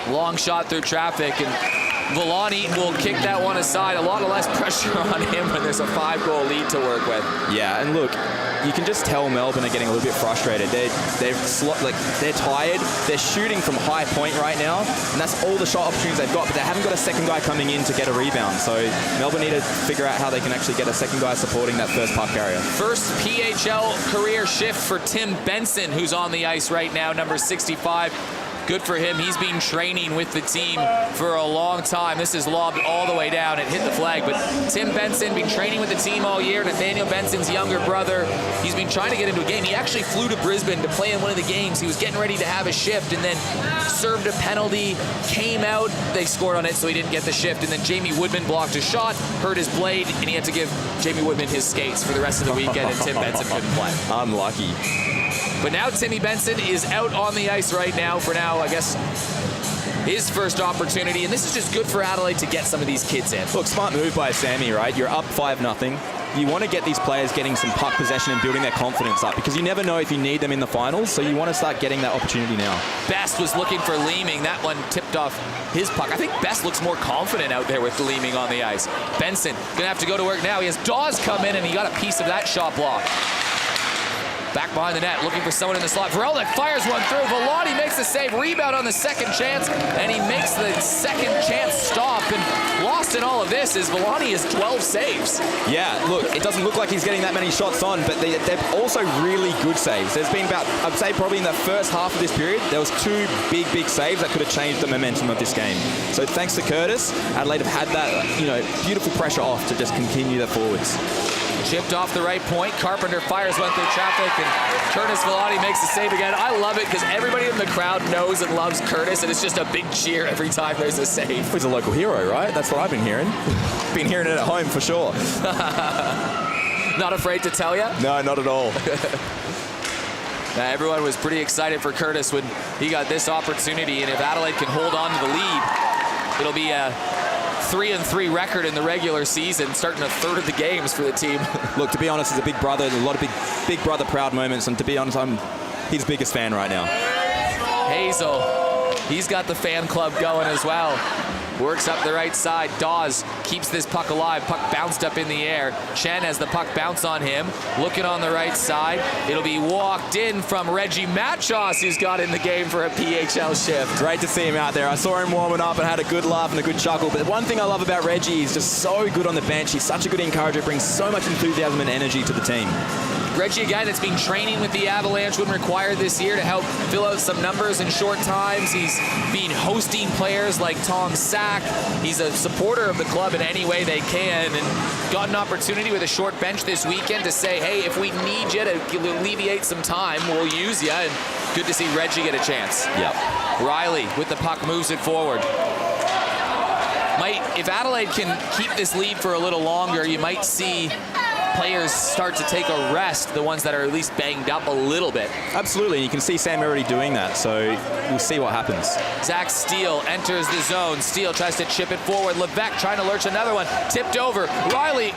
[SPEAKER 1] Long shot through traffic, and Villani will kick that one aside. A lot of less pressure on him when there's a 5-goal lead to work with.
[SPEAKER 3] Yeah, and look, you can just tell Melbourne are getting a little bit frustrated. They're tired. They're shooting from high point right now, and that's all the shot opportunities they've got, but they haven't got a second guy coming in to get a rebound. So Melbourne need to figure out how they can actually get a second guy supporting that first puck carrier.
[SPEAKER 1] First PHL career shift for Tim Benson, who's on the ice right now, number 65. Good for him. He's been training with the team for a long time. This is lobbed all the way down and hit the flag. But Tim Benson been training with the team all year. Nathaniel Benson's younger brother. He's been trying to get into a game. He actually flew to Brisbane to play in one of the games. He was getting ready to have a shift and then served a penalty, came out. They scored on it, so he didn't get the shift. And then Jamie Woodman blocked a shot, hurt his blade, and he had to give Jamie Woodman his skates for the rest of the weekend, and Tim Benson couldn't play.
[SPEAKER 3] Unlucky.
[SPEAKER 1] But now Timmy Benson is out on the ice right now for I guess, his first opportunity. And this is just good for Adelaide to get some of these kids in.
[SPEAKER 3] Look, smart move by Sammy, right? You're up 5-0. You want to get these players getting some puck possession and building their confidence up, because you never know if you need them in the finals, so you want to start getting that opportunity now.
[SPEAKER 1] Best was looking for Leeming. That one tipped off his puck. I think Best looks more confident out there with Leeming on the ice. Benson going to have to go to work now. He has Dawes come in, and he got a piece of that shot block. Back behind the net, looking for someone in the slot. Verelnik fires one through. Vellani makes the save. Rebound on the second chance, and he makes the second chance stop. And lost in all of this is Vellani has 12 saves.
[SPEAKER 3] Yeah, look, it doesn't look like he's getting that many shots on, but they're also really good saves. There's been about, I'd say probably in the first half of this period, there was 2 big saves that could have changed the momentum of this game. So thanks to Curtis, Adelaide have had that, beautiful pressure off to just continue their forwards.
[SPEAKER 1] Chipped off the right point. Carpenter fires one through traffic, and Curtis Vellani makes the save again. I love it because everybody in the crowd knows and loves Curtis, and it's just a big cheer every time there's a save.
[SPEAKER 3] He's a local hero, right? That's what I've been hearing. Been hearing it at home for sure.
[SPEAKER 1] Not afraid to tell you?
[SPEAKER 3] No, not at all.
[SPEAKER 1] Everyone was pretty excited for Curtis when he got this opportunity, and if Adelaide can hold on to the lead, it'll be a 3-3 record in the regular season, starting a third of the games for the team.
[SPEAKER 3] Look, to be honest, he's a big brother. A lot of big brother proud moments, and to be honest, I'm his biggest fan right now.
[SPEAKER 1] Hazel, he's got the fan club going as well. Works up the right side. Dawes keeps this puck alive. Puck bounced up in the air. Chen has the puck bounce on him. Looking on the right side. It'll be walked in from Reggie Machos, who's got in the game for a PHL shift.
[SPEAKER 3] Great to see him out there. I saw him warming up and had a good laugh and a good chuckle. But one thing I love about Reggie, he's just so good on the bench. He's such a good encourager. Brings so much enthusiasm and energy to the team.
[SPEAKER 1] Reggie, a guy that's been training with the Avalanche when required this year to help fill out some numbers in short times. He's been hosting players like Tom Sack. He's a supporter of the club in any way they can, and got an opportunity with a short bench this weekend to say, hey, if we need you to alleviate some time, we'll use you. And good to see Reggie get a chance.
[SPEAKER 3] Yep.
[SPEAKER 1] Riley with the puck moves it forward. If Adelaide can keep this lead for a little longer, you might see players start to take a rest, the ones that are at least banged up a little bit.
[SPEAKER 3] Absolutely, you can see Sam already doing that, so we'll see what happens.
[SPEAKER 1] Zach Steele enters the zone. Steele tries to chip it forward. Levesque trying to lurch another one. Tipped over. Riley.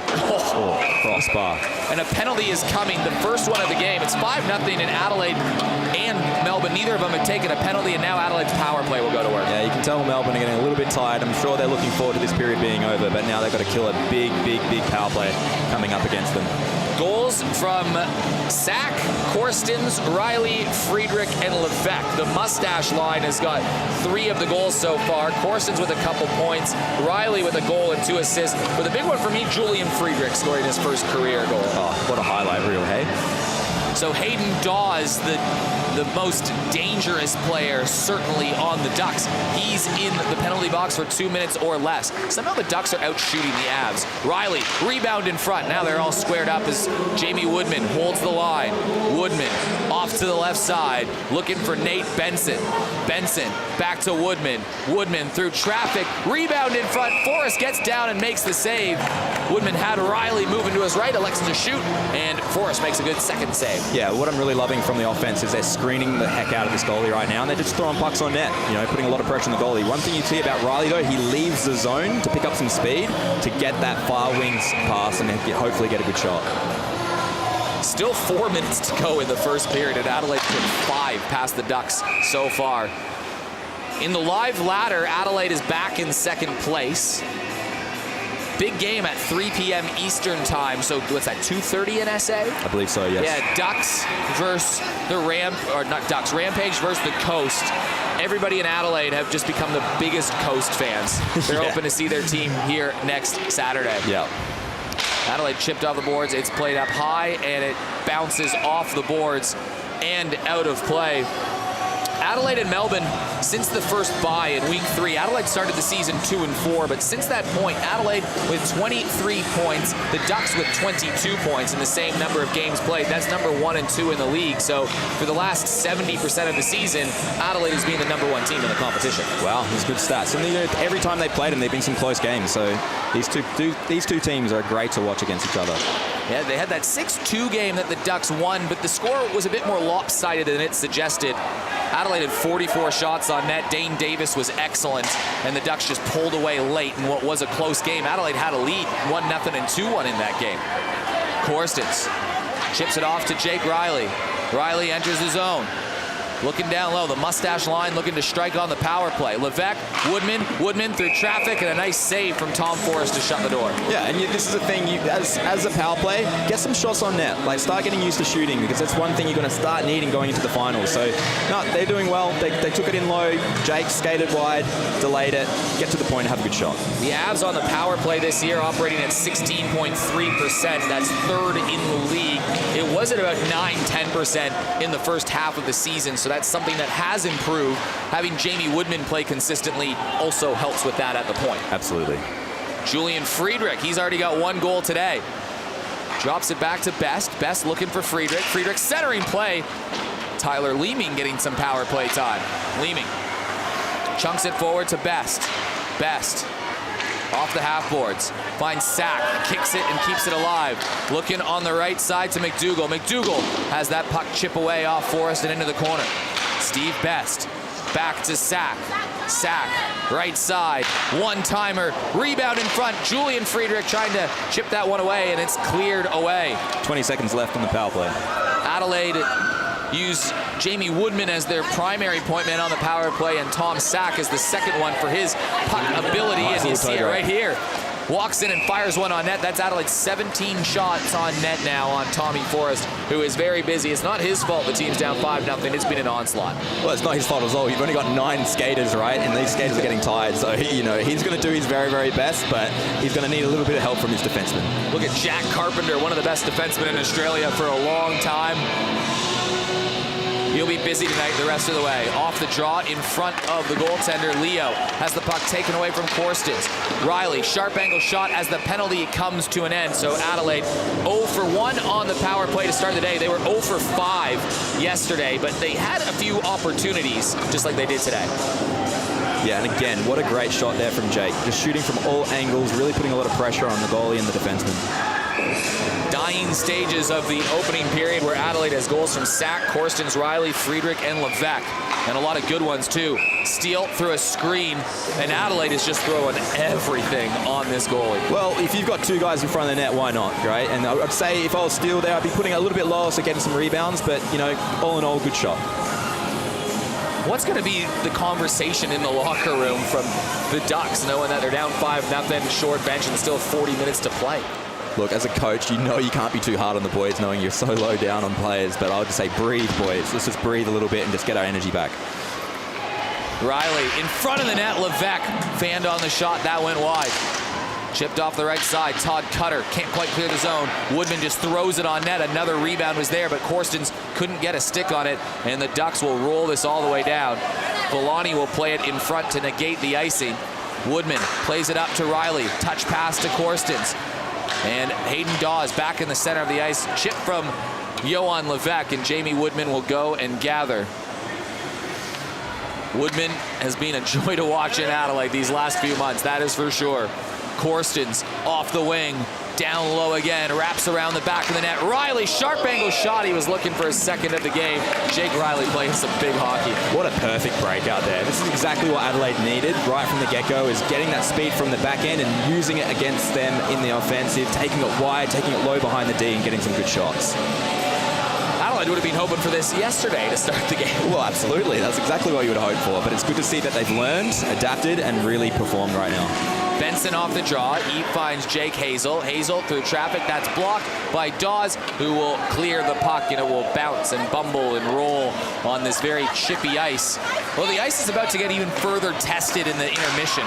[SPEAKER 3] Crossbar.
[SPEAKER 1] And a penalty is coming, the first one of the game. It's 5-0 in Adelaide and Melbourne. Neither of them have taken a penalty, and now Adelaide's power play will go to work.
[SPEAKER 3] Yeah, you can tell Melbourne are getting a little bit tired. I'm sure they're looking forward to this period being over, but now they've got to kill a big power play coming up against them.
[SPEAKER 1] Goals from Sack, Korstens, Riley, Friedrich, and Levesque. The mustache line has got 3 of the goals so far. Korstens with a couple points. Riley with a goal and 2 assists. But the big one for me, Julian Friedrich scoring his first career goal.
[SPEAKER 3] Oh, what a highlight reel, hey?
[SPEAKER 1] So Hayden Dawes, the most dangerous player certainly on the Ducks. He's in the penalty box for 2 minutes or less. Somehow the Ducks are out shooting the Avs. Riley, rebound in front. Now they're all squared up as Jamie Woodman holds the line. Woodman off to the left side, looking for Nate Benson. Benson back to Woodman. Woodman through traffic, rebound in front. Forrest gets down and makes the save. Woodman had Riley moving to his right, elects to shoot, and Forrest makes a good second save.
[SPEAKER 3] Yeah, what I'm really loving from the offense is they're screening the heck out of this goalie right now, and they're just throwing pucks on net, putting a lot of pressure on the goalie. One thing you see about Riley, though, he leaves the zone to pick up some speed to get that far wings pass and hopefully get a good shot.
[SPEAKER 1] Still 4 minutes to go in the first period, and Adelaide put 5 past the Ducks so far. In the live ladder, Adelaide is back in second place. Big game at 3 p.m. Eastern time. So what's that, 2:30 in SA?
[SPEAKER 3] I believe so, yes.
[SPEAKER 1] Yeah, Ducks versus the Rampage versus the Coast. Everybody in Adelaide have just become the biggest Coast fans. They're hoping to see their team here next Saturday.
[SPEAKER 3] Yeah.
[SPEAKER 1] Adelaide chipped off the boards. It's played up high, and it bounces off the boards and out of play. Adelaide and Melbourne, since the first bye in week 3, Adelaide started the season 2-4, but since that point, Adelaide with 23 points, the Ducks with 22 points in the same number of games played. That's number 1 and 2 in the league. So for the last 70% of the season, Adelaide has been the number 1 team in the competition.
[SPEAKER 3] Wow, these good stats. And every time they played them, they've been some close games. So these two teams are great to watch against each other.
[SPEAKER 1] Yeah, they had that 6-2 game that the Ducks won, but the score was a bit more lopsided than it suggested. Adelaide had 44 shots on net. Dane Davis was excellent, and the Ducks just pulled away late in what was a close game. Adelaide had a lead, 1-0 and 2-1 in that game. Korstens chips it off to Jake Riley. Riley enters the zone. Looking down low, the mustache line looking to strike on the power play. Levesque, Woodman through traffic, and a nice save from Tom Forrest to shut the door.
[SPEAKER 3] Yeah, and this is the thing, as a power play, get some shots on net. Like, start getting used to shooting, because that's one thing you're going to start needing going into the finals. So, no, they're doing well. They took it in low. Jake skated wide, delayed it, get to the point and have a good shot.
[SPEAKER 1] The Avs on the power play this year operating at 16.3%. That's third in the league. It was at about 9-10% in the first half of the season, so that's something that has improved. Having Jamie Woodman play consistently also helps with that at the point.
[SPEAKER 3] Absolutely.
[SPEAKER 1] Julian Friedrich, he's already got 1 goal today. Drops it back to Best. Best looking for Friedrich. Friedrich centering play. Tyler Leeming getting some power play time. Leeming chunks it forward to Best. Best off the half boards, finds Sack, kicks it and keeps it alive. Looking on the right side to McDougall. McDougall has that puck chip away off Forrest and into the corner. Steve Best, back to Sack. Sack, right side, one-timer, rebound in front. Julian Friedrich trying to chip that one away, and it's cleared away.
[SPEAKER 3] 20 seconds left in the power play.
[SPEAKER 1] Adelaide use Jamie Woodman as their primary point man on the power play, and Tom Sack as the second one for his puck ability, and you see it right here. Walks in and fires one on net. That's Adelaide's 17 shots on net now on Tommy Forrest, who is very busy. It's not his fault the team's down 5-0. It's been an onslaught.
[SPEAKER 3] Well, it's not his fault as well. You've only got 9 skaters, right? And these skaters are getting tired. So, he's going to do his very, very best, but he's going to need a little bit of help from his defenseman.
[SPEAKER 1] Look at Jack Carpenter, one of the best defensemen in Australia for a long time. He'll be busy tonight the rest of the way. Off the draw in front of the goaltender. Leo has the puck taken away from Korstens. Riley, sharp angle shot as the penalty comes to an end. So Adelaide 0 for 1 on the power play to start the day. They were 0 for 5 yesterday, but they had a few opportunities, just like they did today.
[SPEAKER 3] Yeah, and again, what a great shot there from Jake. Just shooting from all angles, really putting a lot of pressure on the goalie and the defenseman.
[SPEAKER 1] Dying stages of the opening period where Adelaide has goals from Sack, Korstens, Riley, Friedrich, and Levesque. And a lot of good ones, too. Steele through a screen, and Adelaide is just throwing everything on this goalie.
[SPEAKER 3] Well, if you've got 2 guys in front of the net, why not, right? And I'd say if I was Steele there, I'd be putting it a little bit lower, so getting some rebounds, but, all in all, good shot.
[SPEAKER 1] What's going to be the conversation in the locker room from the Ducks, knowing that they're down 5-0, short bench, and still 40 minutes to play?
[SPEAKER 3] Look, as a coach, you can't be too hard on the boys, knowing you're so low down on players, but I would just say breathe, boys. Let's just breathe a little bit and just get our energy back.
[SPEAKER 1] Riley in front of the net. Levesque fanned on the shot. That went wide. Chipped off the right side. Todd Cutter can't quite clear the zone. Woodman just throws it on net. Another rebound was there, but Korstens couldn't get a stick on it, and the Ducks will roll this all the way down. Villani will play it in front to negate the icing. Woodman plays it up to Riley. Touch pass to Korstens. And Hayden Dawes back in the center of the ice. Chip from Johan Levesque, and Jamie Woodman will go and gather. Woodman has been a joy to watch in Adelaide these last few months, that is for sure. Korstens off the wing, down low again, wraps around the back of the net. Riley, sharp angle shot. He was looking for his second of the game. Jake Riley playing some big hockey.
[SPEAKER 3] What a perfect break out there. This is exactly what Adelaide needed right from the get-go, is getting that speed from the back end and using it against them in the offensive, taking it wide, taking it low behind the D and getting some good shots.
[SPEAKER 1] Adelaide would have been hoping for this yesterday to start the game.
[SPEAKER 3] Well, absolutely. That's exactly what you would hope for. But it's good to see that they've learned, adapted, and really performed right now.
[SPEAKER 1] Benson off the draw. He finds Jake Hazel. Hazel through traffic. That's blocked by Dawes, who will clear the puck, and it will bounce and bumble and roll on this very chippy ice. Well, the ice is about to get even further tested in the intermission.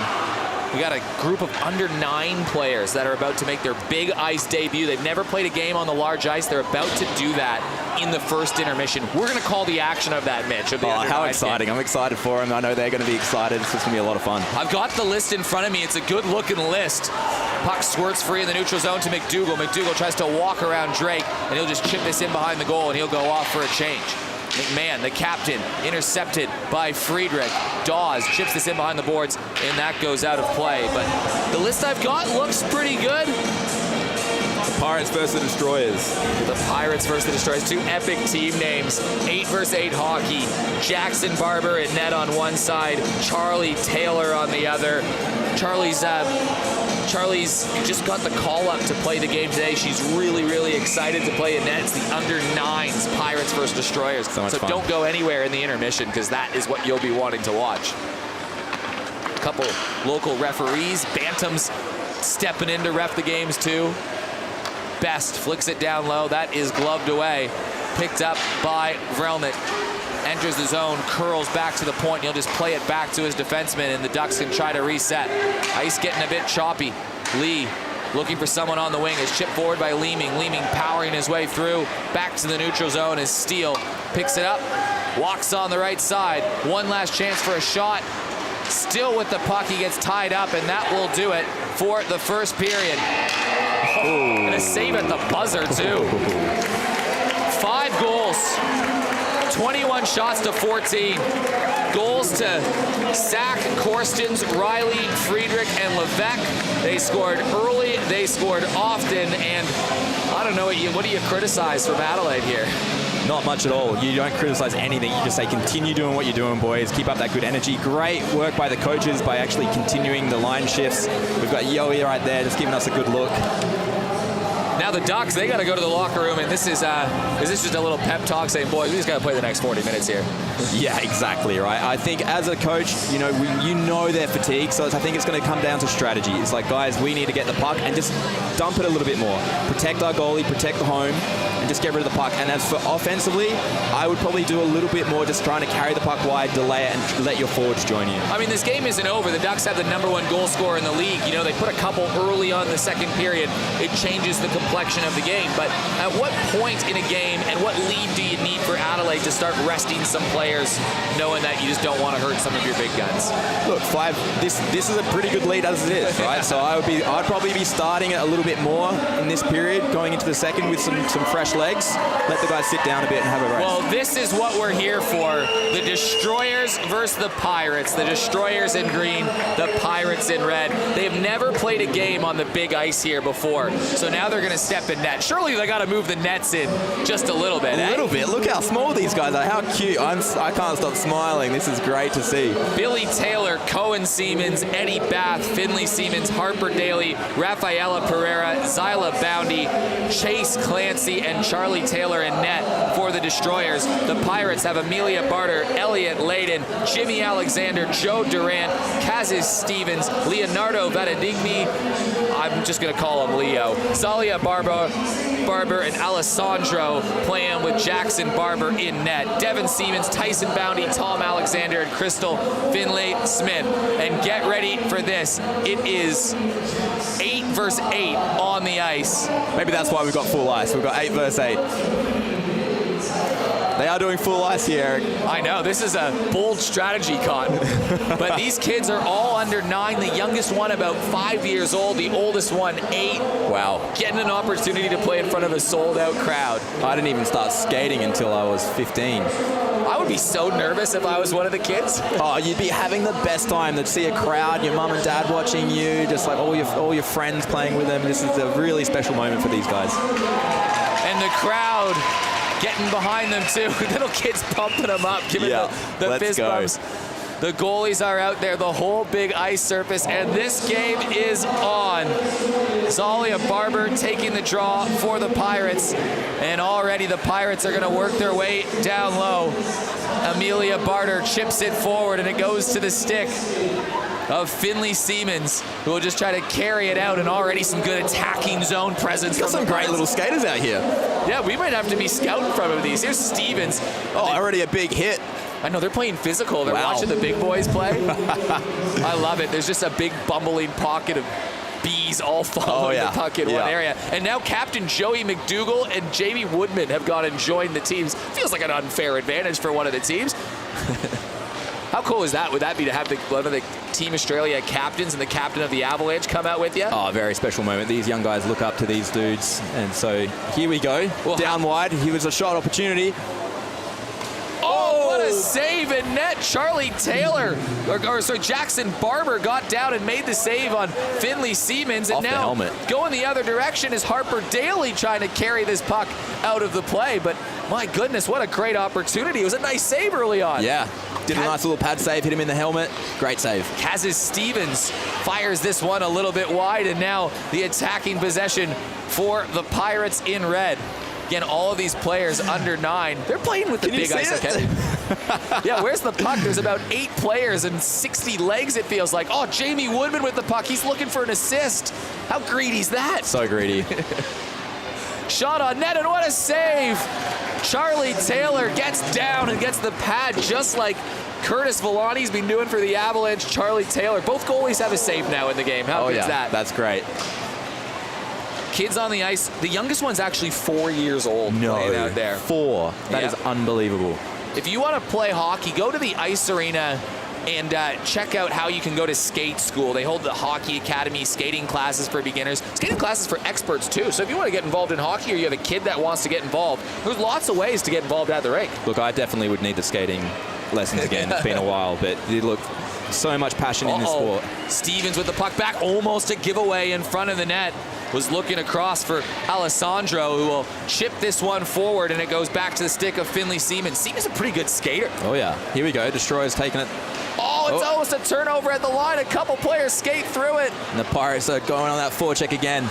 [SPEAKER 1] We got a group of under 9 players that are about to make their big ice debut. They've never played a game on the large ice. They're about to do that in the first intermission. We're going to call the action of that, Mitch. Of the
[SPEAKER 3] how exciting. I'm excited for them. I know they're going to be excited. It's just going to be a lot of fun.
[SPEAKER 1] I've got the list in front of me. It's a good-looking list. Puck squirts free in the neutral zone to McDougall. McDougall tries to walk around Drake, and he'll just chip this in behind the goal, and he'll go off for a change. McMahon, the captain, intercepted by Friedrich. Dawes chips this in behind the boards, and that goes out of play. But the list I've got looks pretty good.
[SPEAKER 3] Pirates versus the Destroyers.
[SPEAKER 1] The Pirates versus the Destroyers. 2 epic team names. 8 versus 8 hockey. Jackson Barber and net on one side. Charlie Taylor on the other. Charlie's just got the call up to play the game today. She's really excited to play in net. It's the under 9s, Pirates versus Destroyers. So
[SPEAKER 3] fun.
[SPEAKER 1] Don't go anywhere in the intermission, because that is what you'll be wanting to watch. A couple local referees. Bantams stepping in to ref the games too. Best flicks it down low. That is gloved away. Picked up by Vrelnik. Enters the zone, curls back to the point, and he'll just play it back to his defenseman, and the Ducks can try to reset. Ice getting a bit choppy. Lee looking for someone on the wing. Is chipped forward by Leeming. Leeming powering his way through. Back to the neutral zone as Steele picks it up. Walks on the right side. One last chance for a shot. Still with the puck, he gets tied up, and that will do it for the first period. And a save at the buzzer, too. 5 goals. 21 shots to 14. Goals to Sack, Korstens, Riley, Friedrich, and Levesque. They scored early, they scored often, and I don't know, what do you criticize from Adelaide here?
[SPEAKER 3] Not much at all. You don't criticize anything. You just say, continue doing what you're doing, boys. Keep up that good energy. Great work by the coaches by actually continuing the line shifts. We've got Yoey right there just giving us a good look.
[SPEAKER 1] Now the Ducks, they got to go to the locker room, and this is just a little pep talk saying, boys, we just got to play the next 40 minutes here.
[SPEAKER 3] Yeah, exactly, right? I think as a coach, you know they're fatigued, so I think it's going to come down to strategy. It's like, guys, we need to get the puck and just dump it a little bit more. Protect our goalie, protect the home, and just get rid of the puck. And as for offensively, I would probably do a little bit more just trying to carry the puck wide, delay it, and let your forwards join you.
[SPEAKER 1] I mean, this game isn't over. The Ducks have the #1 goal scorer in the league. You know, they put a couple early on the second period. It changes the complexion of the game. But at what point in a game and what lead do you need for Adelaide to start resting some players, knowing that you just don't want to hurt some of your big guns?
[SPEAKER 3] Look, 5. This is a pretty good lead as it is, right? So I'd probably be starting it a little bit more in this period, going into the second with some fresh legs. Let the guys sit down a bit and have a rest.
[SPEAKER 1] Well, this is what we're here for. The Destroyers versus the Pirates. The Destroyers in green, the Pirates in red. They've never played a game on the big ice here before, so now they're going to step in net. Surely they got to move the nets in just a little bit.
[SPEAKER 3] A little bit. Look how small these guys are. How cute. I can't stop smiling. This is great to see.
[SPEAKER 1] Billy Taylor, Cohen Siemens, Eddie Bath, Finley Siemens, Harper Daly, Rafaela Pereira, Zyla Boundy, Chase Clancy, and Charlie Taylor in net for the Destroyers. The Pirates have Amelia Barter, Elliot Layden, Jimmy Alexander, Joe Durant, Kazis Stevens, Leonardo Vadadigny, I'm just going to call him Leo, Zalia Barber, and Alessandro playing with Jackson Barber in net. Devin Siemens, Tyson Boundy, Tom Alexander, and Crystal Finlay Smith. And get ready for this. It is 8 versus 8 on the ice.
[SPEAKER 3] Maybe that's why we've got full ice. We've got 8 versus 8. They are doing full ice here, Eric.
[SPEAKER 1] I know, this is a bold strategy, Cotton. But these kids are all under 9. The youngest one about 5 years old. The oldest one 8.
[SPEAKER 3] Wow.
[SPEAKER 1] Getting an opportunity to play in front of a sold-out crowd.
[SPEAKER 3] I didn't even start skating until I was 15.
[SPEAKER 1] I would be so nervous if I was one of the kids.
[SPEAKER 3] Oh, you'd be having the best time. To see a crowd, your mum and dad watching you, just like all your friends playing with them. This is a really special moment for these guys.
[SPEAKER 1] And the crowd getting behind them too. Little kids pumping them up, giving the fist bumps. The goalies are out there, the whole big ice surface, and this game is on. Zalia Barber taking the draw for the Pirates, and already the Pirates are going to work their way down low. Amelia Barter chips it forward, and it goes to the stick. of Finley Siemens, who will just try to carry it out, and already some good attacking zone presence.
[SPEAKER 3] Got some great little skaters out here.
[SPEAKER 1] Yeah, we might have to be scouting from him these. Here's Stevens.
[SPEAKER 3] Oh, already a big hit.
[SPEAKER 1] I know, they're playing physical. They're
[SPEAKER 3] Wow.
[SPEAKER 1] watching the big boys play. I love it. There's just a big bumbling pocket of bees all following the puck in one area. And now Captain Joey McDougall and Jamie Woodman have gone and joined the teams. Feels like an unfair advantage for one of the teams. How cool is that? Would that be to have one of the Team Australia captains and the captain of the Avalanche come out with you?
[SPEAKER 3] Oh, a very special moment. These young guys look up to these dudes. And so here we go. Well, down wide. Here was a shot opportunity.
[SPEAKER 1] Oh, what a save in net. Charlie Taylor, sorry, Jackson Barber got down and made the save on Finley Siemens. And
[SPEAKER 3] Off the
[SPEAKER 1] now
[SPEAKER 3] helmet.
[SPEAKER 1] going the other direction is Harper Daly trying to carry this puck out of the play. But my goodness, what a great opportunity. It was a nice save early on.
[SPEAKER 3] Yeah. Did a nice little pad save, hit him in the helmet. Great save.
[SPEAKER 1] Kazis Stevens fires this one a little bit wide, and now the attacking possession for the Pirates in red. Again, all of these players under 9, they're playing with the big ice. Okay? Yeah, where's the puck? There's about 8 players and 60 legs, it feels like. Oh, Jamie Woodman with the puck. He's looking for an assist. How greedy is that?
[SPEAKER 3] So greedy.
[SPEAKER 1] Shot on net, and what a save! Charlie Taylor gets down and gets the pad just like Curtis Villani's been doing for the Avalanche. Charlie Taylor. Both goalies have a save now in the game. How good is that?
[SPEAKER 3] That's great.
[SPEAKER 1] Kids on the ice. The youngest one's actually 4 years old playing out there.
[SPEAKER 3] 4. That is unbelievable.
[SPEAKER 1] If you want to play hockey, go to the ice arena and check out how you can go to skate school. They hold the Hockey Academy skating classes for beginners, skating classes for experts too. So if you want to get involved in hockey, or you have a kid that wants to get involved, there's lots of ways to get involved at the rink.
[SPEAKER 3] Look, I definitely would need the skating lessons again. It's been a while, but you look, so much passion in this sport.
[SPEAKER 1] Stevens with the puck back, almost a giveaway in front of the net. Was looking across for Alessandro, who will chip this one forward, and it goes back to the stick of Finley Siemens. Siemens is a pretty good skater.
[SPEAKER 3] Oh yeah, here we go. Destroyer's taking it.
[SPEAKER 1] Oh, it's almost a turnover at the line. A couple players skate through it.
[SPEAKER 3] And the Pirates are going on that forecheck again.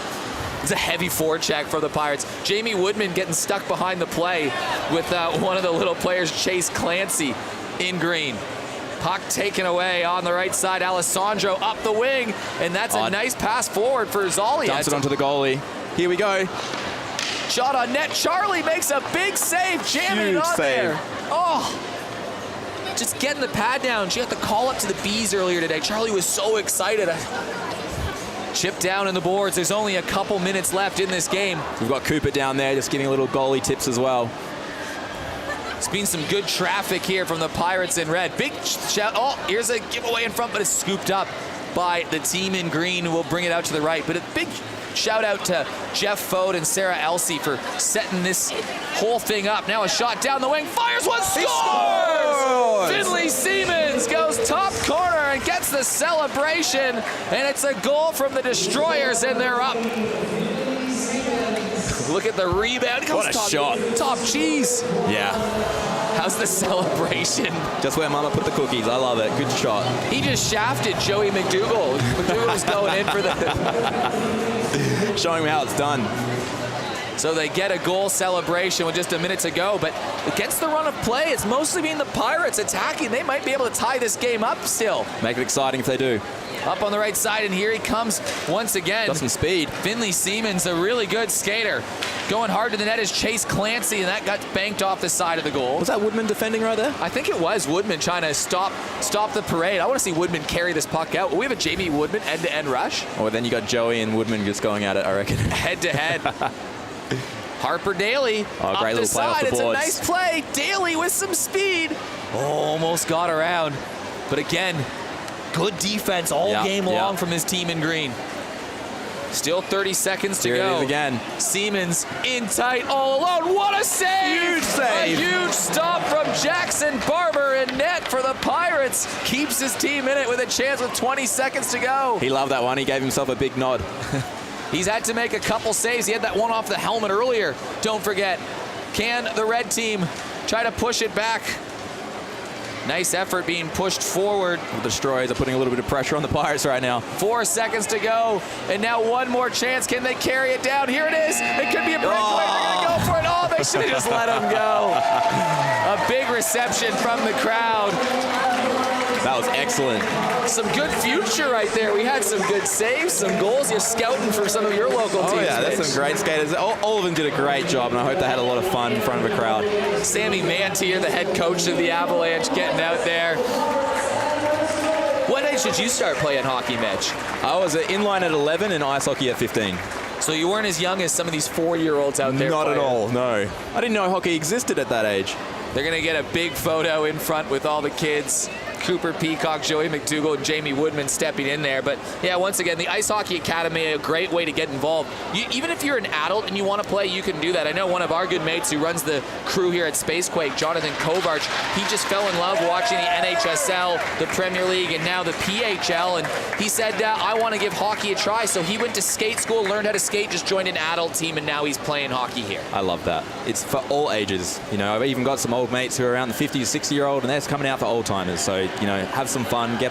[SPEAKER 1] It's a heavy forecheck for the Pirates. Jamie Woodman getting stuck behind the play with one of the little players, Chase Clancy, in green. Puck taken away on the right side. Alessandro up the wing, and that's a nice pass forward for Zolly.
[SPEAKER 3] Dumps it onto the goalie. Here we go.
[SPEAKER 1] Shot on net. Charlie makes a big save, jamming it on there. Oh, just getting the pad down. She had to call up to the Bees earlier today. Charlie was so excited. Chip down in the boards. There's only a couple minutes left in this game.
[SPEAKER 3] We've got Cooper down there just giving a little goalie tips as well.
[SPEAKER 1] It's been some good traffic here from the Pirates in red. Big shout. Oh, here's a giveaway in front, but it's scooped up by the team in green, who will bring it out to the right. But a big shout out to Jeff Fode and Sarah Elsey for setting this whole thing up. Now a shot down the wing, fires one, scores! Finley Siemens goes top corner and gets the celebration, and it's a goal from the Destroyers, and they're up. Look at the rebound.
[SPEAKER 3] What a shot.
[SPEAKER 1] Top cheese.
[SPEAKER 3] Yeah.
[SPEAKER 1] How's the celebration?
[SPEAKER 3] Just where Mama put the cookies. I love it. Good shot.
[SPEAKER 1] He just shafted Joey McDougall. McDougall's going in for the...
[SPEAKER 3] Showing me how it's done.
[SPEAKER 1] So they get a goal celebration with just a minute to go, but against the run of play, it's mostly been the Pirates attacking. They might be able to tie this game up still.
[SPEAKER 3] Make it exciting if they do.
[SPEAKER 1] Up on the right side, and here he comes once again.
[SPEAKER 3] Got some speed.
[SPEAKER 1] Finley Siemens, a really good skater. Going hard to the net is Chase Clancy, and that got banked off the side of the goal.
[SPEAKER 3] Was that Woodman defending right there?
[SPEAKER 1] I think it was Woodman trying to stop the parade. I want to see Woodman carry this puck out. We have a Jamie Woodman end-to-end rush.
[SPEAKER 3] Oh, then you got Joey and Woodman just going at it, I reckon.
[SPEAKER 1] Head-to-head. Harper Daly up
[SPEAKER 3] great
[SPEAKER 1] the
[SPEAKER 3] little play off
[SPEAKER 1] side.
[SPEAKER 3] the
[SPEAKER 1] It's a
[SPEAKER 3] boards.
[SPEAKER 1] nice play. Daly with some speed. Almost got around. But again, good defense all game long from his team in green. Still 30 seconds to go.
[SPEAKER 3] Here it is again.
[SPEAKER 1] Siemens in tight all alone. What a save!
[SPEAKER 3] Huge save.
[SPEAKER 1] A huge stop from Jackson Barber in net for the Pirates. Keeps his team in it with a chance with 20 seconds to go.
[SPEAKER 3] He loved that one. He gave himself a big nod.
[SPEAKER 1] He's had to make a couple saves. He had that one off the helmet earlier. Don't forget. Can the red team try to push it back? Nice effort being pushed forward.
[SPEAKER 3] The Destroyers are putting a little bit of pressure on the Pirates right now.
[SPEAKER 1] 4 seconds to go. And now one more chance. Can they carry it down? Here it is. It could be a breakaway. They're going to go for it. Oh, they should have just let him go. A big reception from the crowd.
[SPEAKER 3] That was excellent.
[SPEAKER 1] Some good future right there. We had some good saves, some goals. You're scouting for some of your local teams.
[SPEAKER 3] Oh yeah, that's
[SPEAKER 1] Mitch.
[SPEAKER 3] some great skaters. All of them did a great job, and I hope they had a lot of fun in front of a crowd.
[SPEAKER 1] Sammy Mantier, the head coach of the Avalanche, getting out there. What age did you start playing hockey, Mitch?
[SPEAKER 3] I was inline at 11 and ice hockey at 15.
[SPEAKER 1] So you weren't as young as some of these 4-year-olds out there.
[SPEAKER 3] Not
[SPEAKER 1] playing.
[SPEAKER 3] at all, no. I didn't know hockey existed at that age.
[SPEAKER 1] They're going to get a big photo in front with all the kids. Cooper Peacock, Joey McDougall, and Jamie Woodman stepping in there. But yeah, once again, the Ice Hockey Academy, a great way to get involved. Even if you're an adult and you want to play, you can do that. I know one of our good mates who runs the crew here at Spacequake, Jonathan Kovarch, he just fell in love watching the NHSL, the Premier League, and now the PHL. And he said, I want to give hockey a try. So he went to skate school, learned how to skate, just joined an adult team, and now he's playing hockey here.
[SPEAKER 3] I love that. It's for all ages. You know, I've even got some old mates who are around the 50 to 60-year-old, and they're coming out for old timers. So, you know, have some fun, get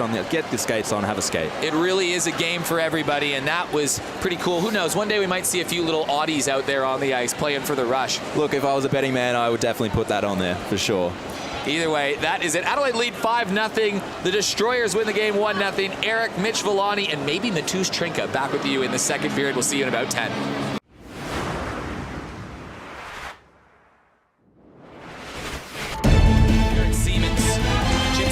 [SPEAKER 3] the skates on, have a skate.
[SPEAKER 1] It really is a game for everybody, and that was pretty cool. Who knows? One day we might see a few little Aussies out there on the ice playing for the Rush.
[SPEAKER 3] Look, if I was a betting man, I would definitely put that on there for sure.
[SPEAKER 1] Either way, that is it. Adelaide lead 5-0. The Destroyers win the game 1-0. Eric, Mitch Villani, and maybe Matusz Trinka back with you in the second period. We'll see you in about 10.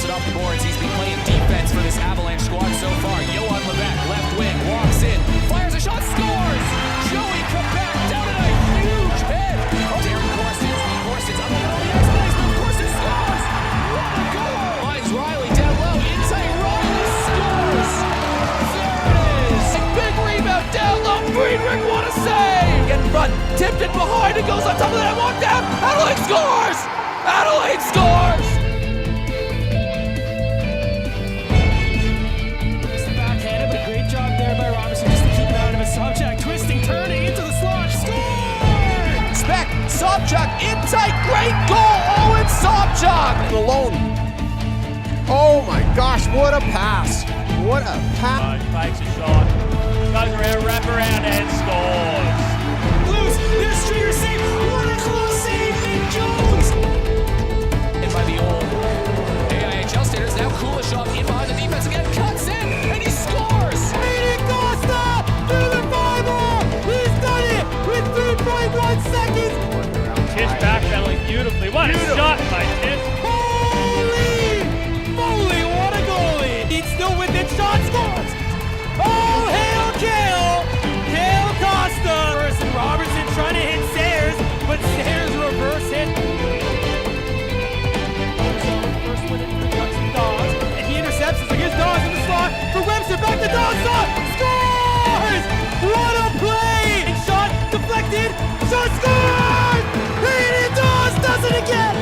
[SPEAKER 1] Off the boards. He's been playing defense for this Avalanche squad so far. Johan Levesque, left wing, walks in, fires a shot, scores! Joey Quebec down in a huge hit. Darren Corson's up the middle. Yes, nice move. Corson scores! What a goal! Finds Riley down low. Inside Riley scores! There it is! A big rebound down low. Friedrich, what a save! Get in front, tipped it behind. It goes on top of that. Walk down. Adelaide scores! Adelaide scores!
[SPEAKER 2] Sobchak twisting, turning into the slot, score!
[SPEAKER 1] Speck, Sobchak in tight, great goal, Owen Sobchak!
[SPEAKER 5] Alone. Oh my gosh, what a pass. What a pass.
[SPEAKER 4] Takes a shot, goes around, wrap around and scores.
[SPEAKER 2] Loose, this Streeter save, what a close save, Nick Jones!
[SPEAKER 1] In by the old AIHL standards, now Kuleshov in behind the defense again, cuts in, and he scores!
[SPEAKER 2] Through the fireball! He's done it with 3.1 seconds!
[SPEAKER 4] Tish backpedaling beautifully. What a shot by Tish.
[SPEAKER 2] Holy moly, what a goalie! He's still with it, shot scores! Oh, hail Kale! Kale Costa! Versus Robertson trying to hit Sayers, but Sayers reverse hit. First one into the Ducks and Dogs, and he intercepts it against Dogs in the slot for Webster, back to Dogs, shot! Score! What a play! Shot deflected, shot scored! And it does it again!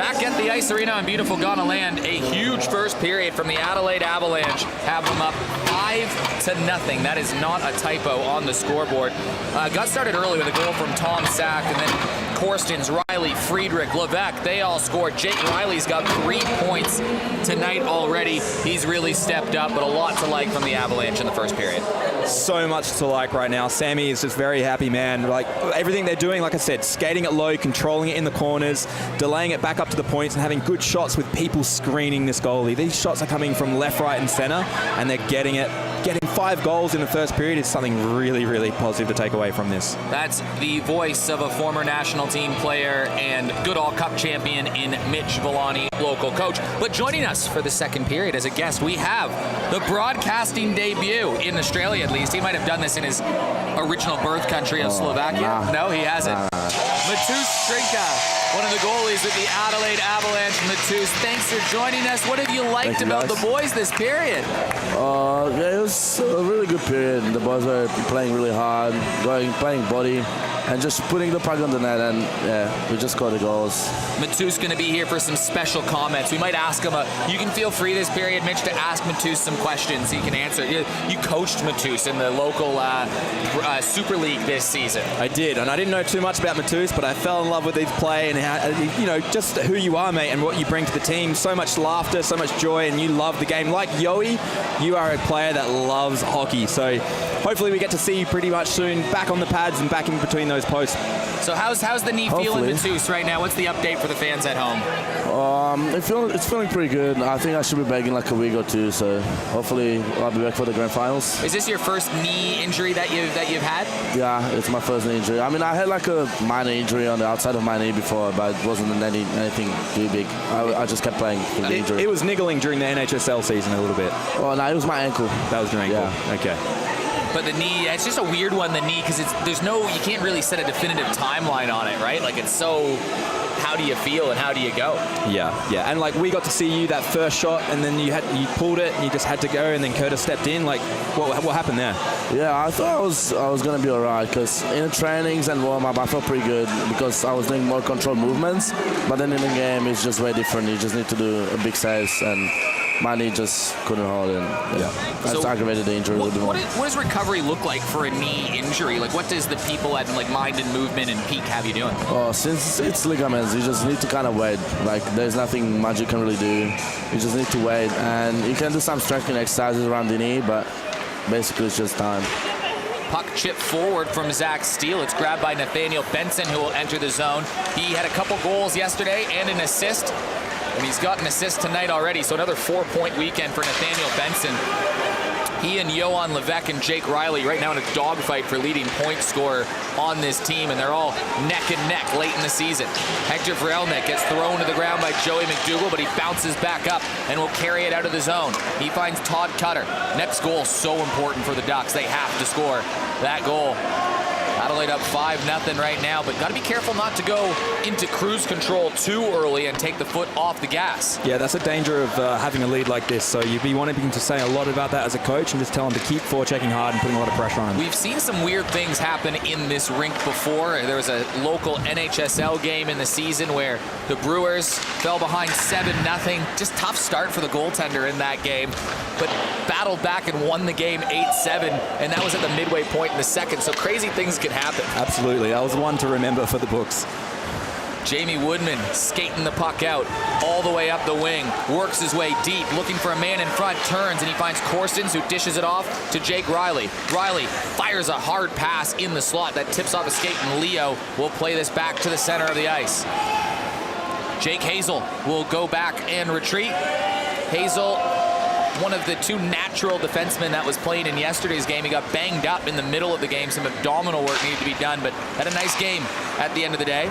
[SPEAKER 1] Back at the Ice Arena in beautiful Ghana land, a huge first period from the Adelaide Avalanche. Have them up 5-0. That is not a typo on the scoreboard. Got started early with a goal from Tom Sack, and then Korstens, Riley, Friedrich, Levesque, they all scored. Jake Riley's got 3 points tonight already. He's really stepped up, but a lot to like from the Avalanche in the first period.
[SPEAKER 3] So much to like right now. Sammy is just very happy, man. Like everything they're doing, like I said, skating it low, controlling it in the corners, delaying it back up to the points, and having good shots with people screening this goalie. These shots are coming from left, right, and center, and they're getting it. Getting 5 goals in the first period is something really, really positive to take away from this. That's
[SPEAKER 1] the voice of a former national team player and Goodall Cup champion in Mitch Villani, local coach. But joining us for the second period as a guest, we have the broadcasting debut in Australia, at least. He might have done this in his original birth country of Slovakia. No, he hasn't. Matus Strinka, one of the goalies with the Adelaide Avalanche. Matus, thanks for joining us. What have you liked about the boys this period?
[SPEAKER 6] Yeah, it was a really good period. The boys were playing really hard, playing body, and just putting the puck on the net, and yeah, we just scored the goals.
[SPEAKER 1] Matus going to be here for some special comments. We might ask him, you can feel free this period, Mitch, to ask Matus some questions. He can answer. You coached Matus in the local Super League this season.
[SPEAKER 3] I did, and I didn't know too much about Matus, but I fell in love with his play and how, just who you are, mate, and what you bring to the team. So much laughter, so much joy, and you love the game. Like Yoey, you are a player that loves hockey. So hopefully we get to see you pretty much soon back on the pads and back in between those posts.
[SPEAKER 1] So how's the knee feeling, Matus, right now? What's the update for the fans at home?
[SPEAKER 6] It's feeling pretty good. I think I should be back in like a week or two, so hopefully I'll be back for the grand finals.
[SPEAKER 1] Is this your first knee injury that you've had?
[SPEAKER 6] Yeah, it's my first knee injury. I mean, I had like a minor injury on the outside of my knee before, but it wasn't anything too big. I just kept playing with the injury.
[SPEAKER 3] It was niggling during the NHSL season a little bit.
[SPEAKER 6] Oh, no, it was my ankle.
[SPEAKER 3] That was your ankle? Yeah. Okay.
[SPEAKER 1] But the knee, it's just a weird one, the knee, because you can't really set a definitive timeline on it, right? Like, it's so, how do you feel and how do you go? Yeah.
[SPEAKER 3] And like, we got to see you that first shot, and then you pulled it and you just had to go, and then Curtis stepped in. Like, what happened there?
[SPEAKER 6] Yeah, I thought I was going to be all right, because in the trainings and warm-up, I felt pretty good because I was doing more controlled movements, but then in the game, it's just way different. You just need to do a big saves, and my knee just couldn't hold it. That's aggravated the injury a little bit more.
[SPEAKER 1] What does recovery look like for a knee injury? Like, what does the people at like Mind and Movement and Peak have you doing?
[SPEAKER 6] Oh, since it's ligaments, you just need to kind of wait. Like, there's nothing much you can really do. You just need to wait, and you can do some strengthening exercises around the knee, but basically it's just time.
[SPEAKER 1] Puck chip forward from Zach Steele. It's grabbed by Nathaniel Benson, who will enter the zone. He had a couple goals yesterday and an assist. And he's got an assist tonight already, so another 4-point weekend for Nathaniel Benson. He and Johan Levesque and Jake Riley right now in a dogfight for leading point scorer on this team, and they're all neck and neck late in the season. Hector Vrelnik gets thrown to the ground by Joey McDougall, but he bounces back up and will carry it out of the zone. He finds Todd Cutter. Next goal so important for the Ducks. They have to score that goal. Adelaide up 5-0 right now, but got to be careful not to go into cruise control too early and take the foot off the gas.
[SPEAKER 3] Yeah, that's a danger of having a lead like this. So you'd be wanting to say a lot about that as a coach and just tell them to keep forechecking hard and putting a lot of pressure on them.
[SPEAKER 1] We've seen some weird things happen in this rink before. There was a local NHSL game in the season where the Brewers fell behind 7-0. Just tough start for the goaltender in that game, but battled back and won the game 8-7, and that was at the midway point in the second. So crazy things can happen.
[SPEAKER 3] Absolutely. That was one to remember for the books.
[SPEAKER 1] Jamie Woodman skating the puck out all the way up the wing, works his way deep, looking for a man in front, turns, and he finds Korstens, who dishes it off to Jake Riley. Riley fires a hard pass in the slot that tips off a skate, and Leo will play this back to the center of the ice. Jake Hazel will go back and retreat. Hazel, one of the two natural defensemen that was playing in yesterday's game. He got banged up in the middle of the game. Some abdominal work needed to be done, but had a nice game at the end of the day.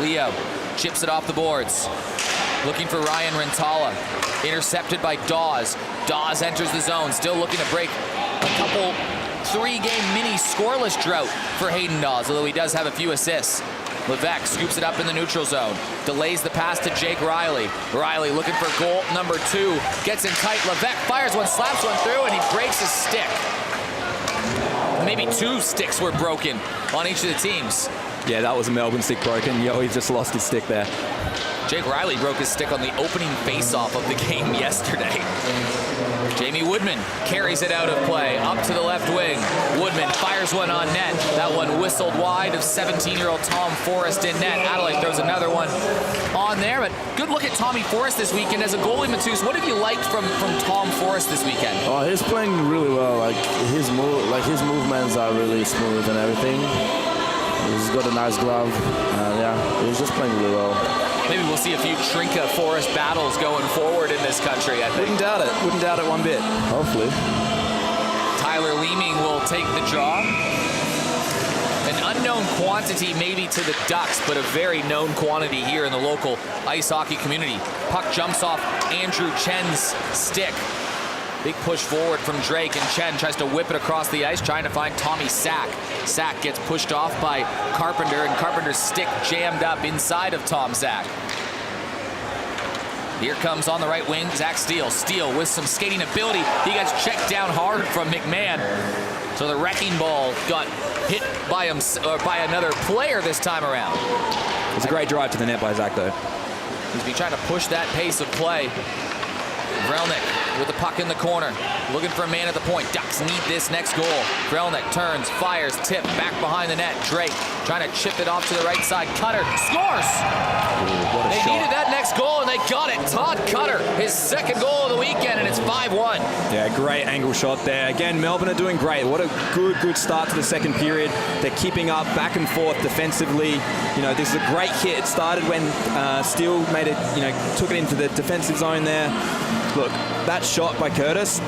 [SPEAKER 1] Leo chips it off the boards. Looking for Ryan Rintala. Intercepted by Dawes. Dawes enters the zone, still looking to break a couple 3-game mini scoreless drought for Hayden Dawes, although he does have a few assists. Levesque scoops it up in the neutral zone, delays the pass to Jake Riley. Riley looking for goal number 2, gets in tight. Levesque fires one, slaps one through, and he breaks his stick. Maybe 2 sticks were broken on each of the teams.
[SPEAKER 3] Yeah, that was a Melbourne stick broken. Yo, he just lost his stick there.
[SPEAKER 1] Jake Riley broke his stick on the opening face-off of the game yesterday. Jamie Woodman carries it out of play, up to the left wing. Woodman fires one on net. That one whistled wide of 17-year-old Tom Forrest in net. Adelaide throws another one on there, but good look at Tommy Forrest this weekend as a goalie. Matus, what have you liked from Tom Forrest this weekend?
[SPEAKER 6] Oh, he's playing really well. His movements are really smooth and everything. He's got a nice glove, and yeah, he's just playing really well.
[SPEAKER 1] Maybe we'll see a few Trinka Forrest battles going forward in this country, I think.
[SPEAKER 3] Wouldn't doubt it. Wouldn't doubt it one bit.
[SPEAKER 6] Hopefully.
[SPEAKER 1] Tyler Leeming will take the draw. An unknown quantity maybe to the Ducks, but a very known quantity here in the local ice hockey community. Puck jumps off Andrew Chen's stick. Big push forward from Drake, and Chen tries to whip it across the ice, trying to find Tommy Sack. Sack gets pushed off by Carpenter, and Carpenter's stick jammed up inside of Tom Sack. Here comes on the right wing, Zach Steele. Steele with some skating ability. He gets checked down hard from McMahon. So the wrecking ball got hit by him, or by another player this time around.
[SPEAKER 3] It's a great drive to the net by Zach, though.
[SPEAKER 1] He's been trying to push that pace of play. Vrelnik with the puck in the corner, looking for a man at the point. Ducks need this next goal. Vrelnik turns, fires, tip, back behind the net. Drake trying to chip it off to the right side. Cutter scores!
[SPEAKER 3] What a
[SPEAKER 1] They
[SPEAKER 3] shot.
[SPEAKER 1] needed that next goal, and they got it. Todd Cutter, his second goal of the weekend, and it's 5-1.
[SPEAKER 3] Yeah, great angle shot there. Again, Melbourne are doing great. What a good start to the second period. They're keeping up back and forth defensively. You know, this is a great hit. It started when Steele made it, took it into the defensive zone there. Look, that shot by Curtis,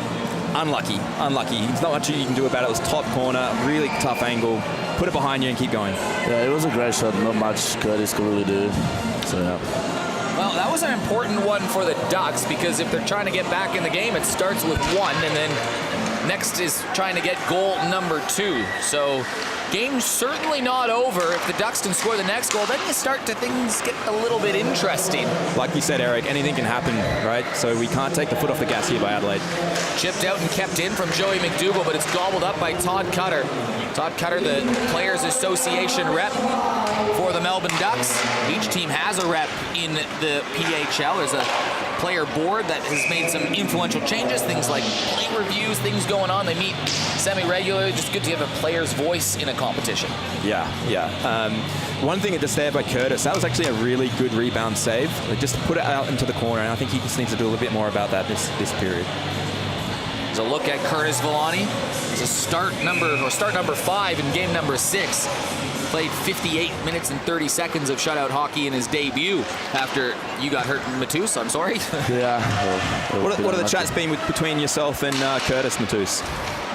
[SPEAKER 3] unlucky. There's not much you can do about it. It was top corner, really tough angle. Put it behind you and keep going.
[SPEAKER 6] Yeah, it was a great shot. Not much Curtis could really do. So, yeah.
[SPEAKER 1] Well, that was an important one for the Ducks, because if they're trying to get back in the game, it starts with one, and then next is trying to get goal number 2. So game's certainly not over. If the Ducks can score the next goal, then things get a little bit interesting.
[SPEAKER 3] Like you said, Eric, anything can happen, right? So we can't take the foot off the gas here by Adelaide.
[SPEAKER 1] Chipped out and kept in from Joey McDougall, but it's gobbled up by Todd Cutter. Todd Cutter, the Players Association rep for the Melbourne Ducks. Each team has a rep in the PHL. There's a player board that has made some influential changes, things like play reviews, things going on. They meet semi-regularly. Just good to have a player's voice in a competition.
[SPEAKER 3] Yeah. One thing just there by Curtis, that was actually a really good rebound save. They just put it out into the corner, and I think he just needs to do a little bit more about that this period.
[SPEAKER 1] There's a look at Curtis Villani. It's a start number 5 in game number 6. Played 58 minutes and 30 seconds of shutout hockey in his debut after you got hurt, Matus. I'm sorry.
[SPEAKER 6] Yeah.
[SPEAKER 3] What are the chats been between yourself and Curtis, Matus?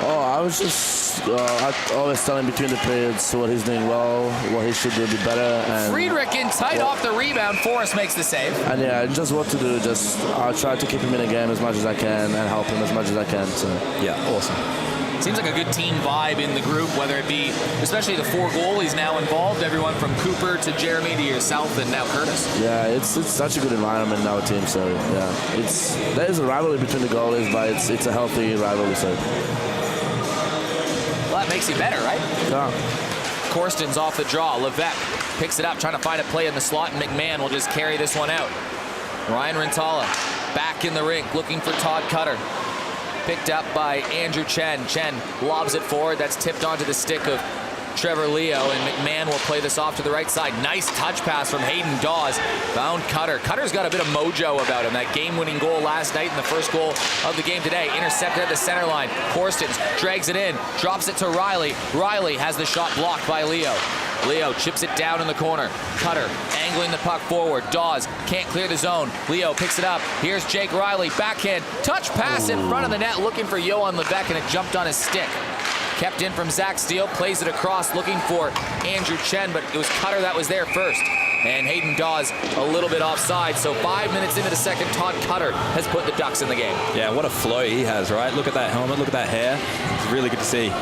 [SPEAKER 6] Oh, I was just I always telling between the periods what he's doing well, what he should do a bit better. And
[SPEAKER 1] Friedrich in tight off the rebound. Forrest makes the save.
[SPEAKER 6] And yeah, just what to do. Just I'll try to keep him in the game as much as I can and help him as much as I can. So
[SPEAKER 3] Yeah, awesome.
[SPEAKER 1] Seems like a good team vibe in the group, whether it be, especially the 4 goalies now involved, everyone from Cooper to Jeremy to yourself and now Curtis.
[SPEAKER 6] yeah, it's such a good environment in our team. So yeah, there is a rivalry between the goalies, but it's a healthy rivalry. So
[SPEAKER 1] Well, that makes you better, right?
[SPEAKER 6] yeah.
[SPEAKER 1] Corsten's off the draw. Levesque picks it up, trying to find a play in the slot, and McMahon will just carry this one out. Ryan Rintala back in the rink, looking for Todd Cutter. Picked up by Andrew Chen. Chen lobs it forward. That's tipped onto the stick of Trevor Leo, and McMahon will play this off to the right side. Nice touch pass from Hayden Dawes. Found Cutter. Cutter's got a bit of mojo about him. That game-winning goal last night and the first goal of the game today. Intercepted at the center line. Corstens drags it in, drops it to Riley. Riley has the shot blocked by Leo. Leo chips it down in the corner. Cutter angling the puck forward. Dawes can't clear the zone. Leo picks it up. Here's Jake Riley. Backhand touch pass in front of the net, looking for Johan Levesque, and it jumped on his stick. Kept in from Zach Steele, plays it across, looking for Andrew Chen, but it was Cutter that was there first. And Hayden Dawes a little bit offside. So 5 minutes into the second, Todd Cutter has put the Ducks in the game.
[SPEAKER 3] Yeah, what a flow he has, right? Look at that helmet, look at that hair. It's really good to see.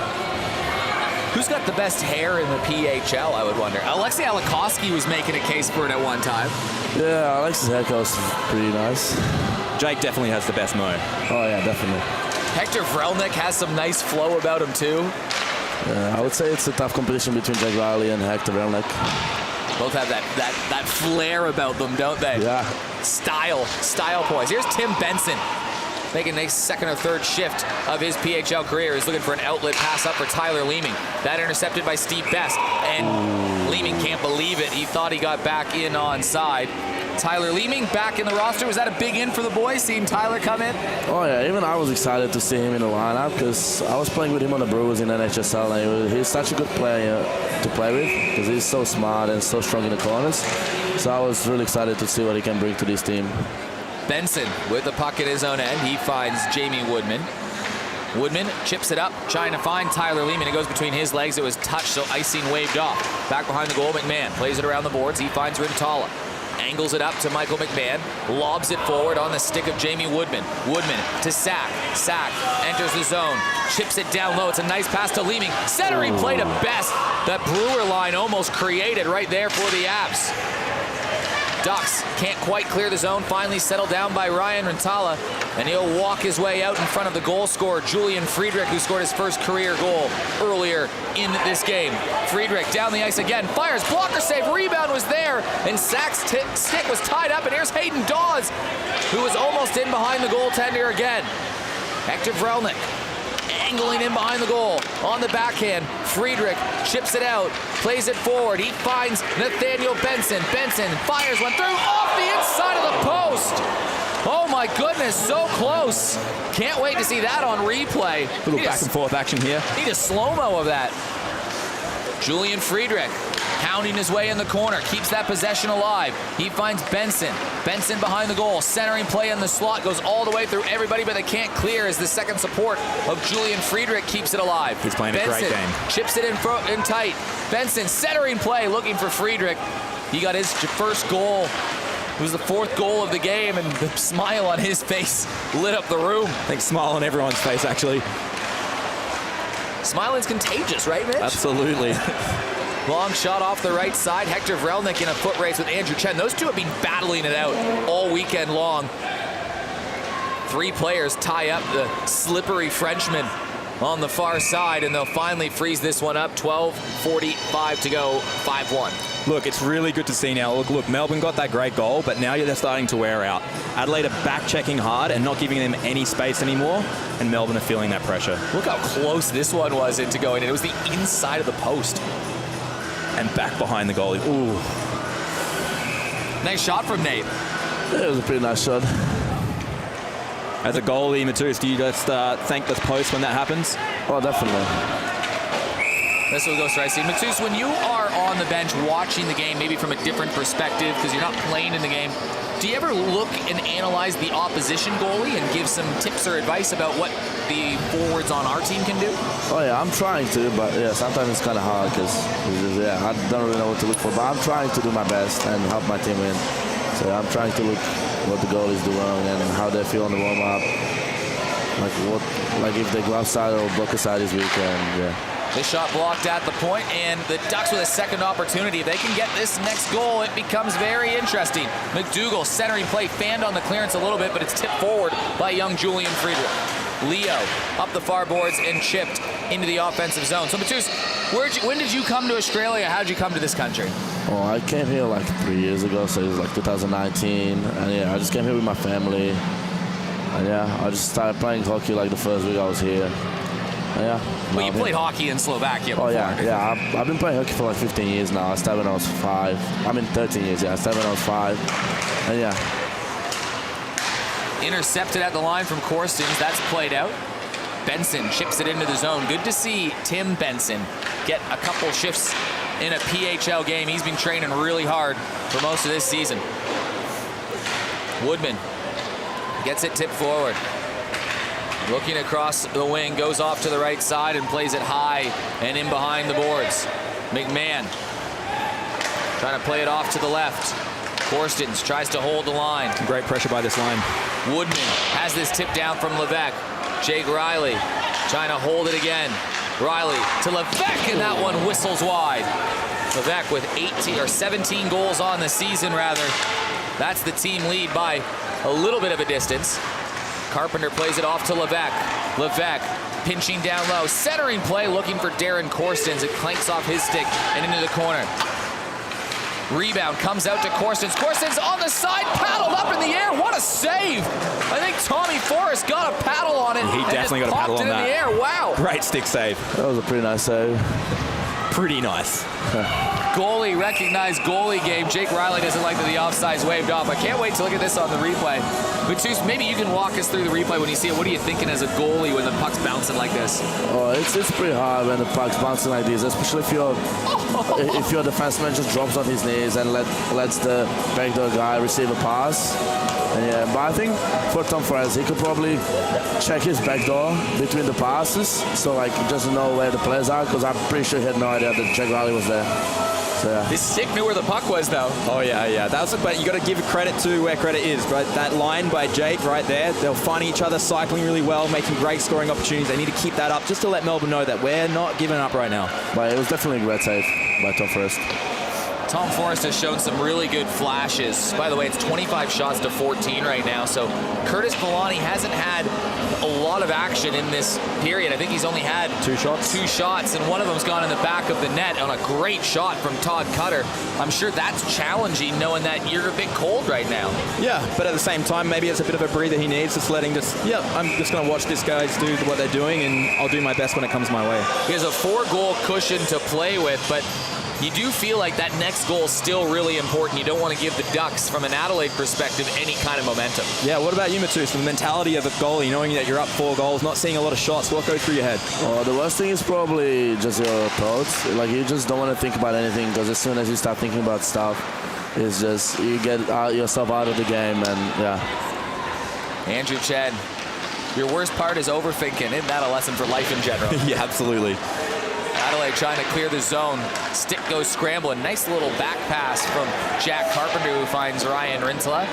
[SPEAKER 1] Who's got the best hair in the PHL, I would wonder? Alexei Alakowski was making a case for it at one time.
[SPEAKER 6] Yeah, Alex's haircut's pretty nice.
[SPEAKER 3] Jake definitely has the best mo.
[SPEAKER 6] Oh yeah, definitely.
[SPEAKER 1] Hector Vrelnik has some nice flow about him too.
[SPEAKER 6] I would say it's a tough competition between Jake Riley and Hector Vrelnik.
[SPEAKER 1] Both have that flair about them, don't they?
[SPEAKER 6] Yeah.
[SPEAKER 1] Style poise. Here's Tim Benson making a second or third shift of his PHL career. He's looking for an outlet pass up for Tyler Leeming. That intercepted by Steve Best. And Leeming can't believe it. He thought he got back in onside. Tyler Leeming back in the roster. Was that a big in for the boys, seeing Tyler come in?
[SPEAKER 6] Oh yeah, even I was excited to see him in the lineup because I was playing with him on the Brewers in NHSL, and he's such a good player to play with because he's so smart and so strong in the corners. So I was really excited to see what he can bring to this team.
[SPEAKER 1] Benson with the puck at his own end. He finds Jamie Woodman. Woodman chips it up, trying to find Tyler Leeming. It goes between his legs. It was touched, so icing waved off. Back behind the goal, McMahon plays it around the boards. He finds Rintala. Angles it up to Michael McMahon. Lobs it forward on the stick of Jamie Woodman. Woodman to Sack. Sack enters the zone. Chips it down low. It's a nice pass to Leeming. Centering play to Best. That Brewer line almost created right there for the Abs. Ducks can't quite clear the zone. Finally settled down by Ryan Rintala, and he'll walk his way out in front of the goal scorer, Julian Friedrich, who scored his first career goal earlier in this game. Friedrich down the ice again, fires, blocker save, rebound was there, and Sack's stick was tied up, and here's Hayden Dawes, who was almost in behind the goaltender again. Hector Vrelnik angling in behind the goal. On the backhand, Friedrich chips it out, plays it forward. He finds Nathaniel Benson. Benson fires one through off the inside of the post. Oh my goodness, so close. Can't wait to see that on replay.
[SPEAKER 3] A little back and forth action here.
[SPEAKER 1] Need a slow-mo of that. Julian Friedrich pounding his way in the corner, keeps that possession alive. He finds Benson. Benson behind the goal, centering play in the slot, goes all the way through everybody, but they can't clear as the second support of Julian Friedrich keeps it alive.
[SPEAKER 3] He's playing
[SPEAKER 1] Benson
[SPEAKER 3] a great game.
[SPEAKER 1] Chips it in tight. Benson centering play, looking for Friedrich. He got his first goal. It was the fourth goal of the game, and the smile on his face lit up the room.
[SPEAKER 3] I think smile on everyone's face, actually.
[SPEAKER 1] Smiling's contagious, right, Mitch?
[SPEAKER 3] Absolutely.
[SPEAKER 1] Long shot off the right side. Hector Vrelnik in a foot race with Andrew Chen. Those two have been battling it out all weekend long. Three players tie up the slippery Frenchman on the far side, and they'll finally freeze this one up. 12:45 to go, 5-1.
[SPEAKER 3] Look, it's really good to see now. Look, Melbourne got that great goal, but now they're starting to wear out. Adelaide are back-checking hard and not giving them any space anymore, and Melbourne are feeling that pressure.
[SPEAKER 1] Look how close this one was into going in. It was the inside of the post.
[SPEAKER 3] And back behind the goalie. Ooh.
[SPEAKER 1] Nice shot from Nate.
[SPEAKER 6] It was a pretty nice shot.
[SPEAKER 3] As a goalie, Matus, do you just thank the post when that happens?
[SPEAKER 6] Oh, definitely.
[SPEAKER 1] This will go straight. Matus, when you are on the bench watching the game, maybe from a different perspective, because you're not playing in the game, do you ever look and analyze the opposition goalie and give some tips or advice about what the forwards on our team can do?
[SPEAKER 6] Oh yeah, I'm trying to, but yeah, sometimes it's kind of hard because yeah, I don't really know what to look for. But I'm trying to do my best and help my team win. So I'm trying to look what the goalies do wrong and how they feel on the warm up, like if they glove side or blocker side is weak, and yeah.
[SPEAKER 1] This shot blocked at the point, and the Ducks with a second opportunity. If they can get this next goal, it becomes very interesting. McDougall centering play, fanned on the clearance a little bit, but it's tipped forward by young Julian Friedrich. Leo up the far boards and chipped into the offensive zone. So Matus, when did you come to Australia? How did you come to this country?
[SPEAKER 6] Oh, I came here like 3 years ago, so it was like 2019, and yeah, I just came here with my family, and yeah, I just started playing hockey like the first week I was here. Yeah.
[SPEAKER 1] Well, you played hockey in Slovakia before.
[SPEAKER 6] Oh, yeah. I've been playing hockey for like 15 years now. I started when I was 5. I mean, 13 years, yeah. I started when I was 5. And yeah.
[SPEAKER 1] Intercepted at the line from Corstens. That's played out. Benson chips it into the zone. Good to see Tim Benson get a couple shifts in a PHL game. He's been training really hard for most of this season. Woodman gets it tipped forward. Looking across the wing, goes off to the right side and plays it high and in behind the boards. McMahon trying to play it off to the left. Corstens tries to hold the line.
[SPEAKER 3] Great pressure by this line.
[SPEAKER 1] Woodman has this tip down from Levesque. Jake Riley trying to hold it again. Riley to Levesque, and that one whistles wide. Levesque with 17 goals on the season, rather. That's the team lead by a little bit of a distance. Carpenter plays it off to Levesque. Levesque pinching down low. Centering play looking for Darren Corstens. It clanks off his stick and into the corner. Rebound comes out to Corstens. Corstens on the side, paddled up in the air. What a save! I think Tommy Forrest got a paddle on it.
[SPEAKER 3] He definitely got a paddle on that.
[SPEAKER 1] In the air. Wow.
[SPEAKER 3] Great stick save.
[SPEAKER 6] That was a pretty nice save.
[SPEAKER 3] Pretty nice.
[SPEAKER 1] Goalie, recognized goalie game. Jake Riley doesn't like that the offside's waved off. I can't wait to look at this on the replay. Batus, maybe you can walk us through the replay when you see it. What are you thinking as a goalie when the puck's bouncing like this?
[SPEAKER 6] Oh, it's pretty hard when the puck's bouncing like this, especially if your defenseman just drops on his knees and lets the backdoor guy receive a pass. And yeah, but I think for Tom Forrest, he could probably check his backdoor between the passes, so like he doesn't know where the players are, because I'm pretty sure he had no idea that Jake Riley was there. So, yeah.
[SPEAKER 1] His stick knew where the puck was, though.
[SPEAKER 3] Oh, yeah. But you got to give credit to where credit is, right? That line by Jake right there, they're finding each other, cycling really well, making great scoring opportunities. They need to keep that up just to let Melbourne know that we're not giving up right now.
[SPEAKER 6] But it was definitely a great save by Tom Forrest.
[SPEAKER 1] Tom Forrest has shown some really good flashes. By the way, it's 25 shots to 14 right now, so Curtis Villani hasn't had a lot of action in this period. I think he's only had two shots, and one of them's gone in the back of the net on a great shot from Todd Cutter. I'm sure that's challenging, knowing that you're a bit cold right now.
[SPEAKER 3] Yeah, but at the same time, maybe it's a bit of a breather he needs, I'm just going to watch these guys do what they're doing, and I'll do my best when it comes my way.
[SPEAKER 1] He has a 4-goal cushion to play with, but you do feel like that next goal is still really important. You don't want to give the Ducks, from an Adelaide perspective, any kind of momentum.
[SPEAKER 3] Yeah, what about you, Matus? The mentality of a goalie, knowing that you're up 4 goals, not seeing a lot of shots, what goes through your head?
[SPEAKER 6] Oh, the worst thing is probably just your thoughts. Like, you just don't want to think about anything, because as soon as you start thinking about stuff, it's just, you get yourself out of the game, and yeah.
[SPEAKER 1] Andrew Chen, your worst part is overthinking. Isn't that a lesson for life in general?
[SPEAKER 3] Yeah, absolutely.
[SPEAKER 1] Adelaide trying to clear the zone. Stick goes scrambling. Nice little back pass from Jack Carpenter, who finds Ryan Rintala.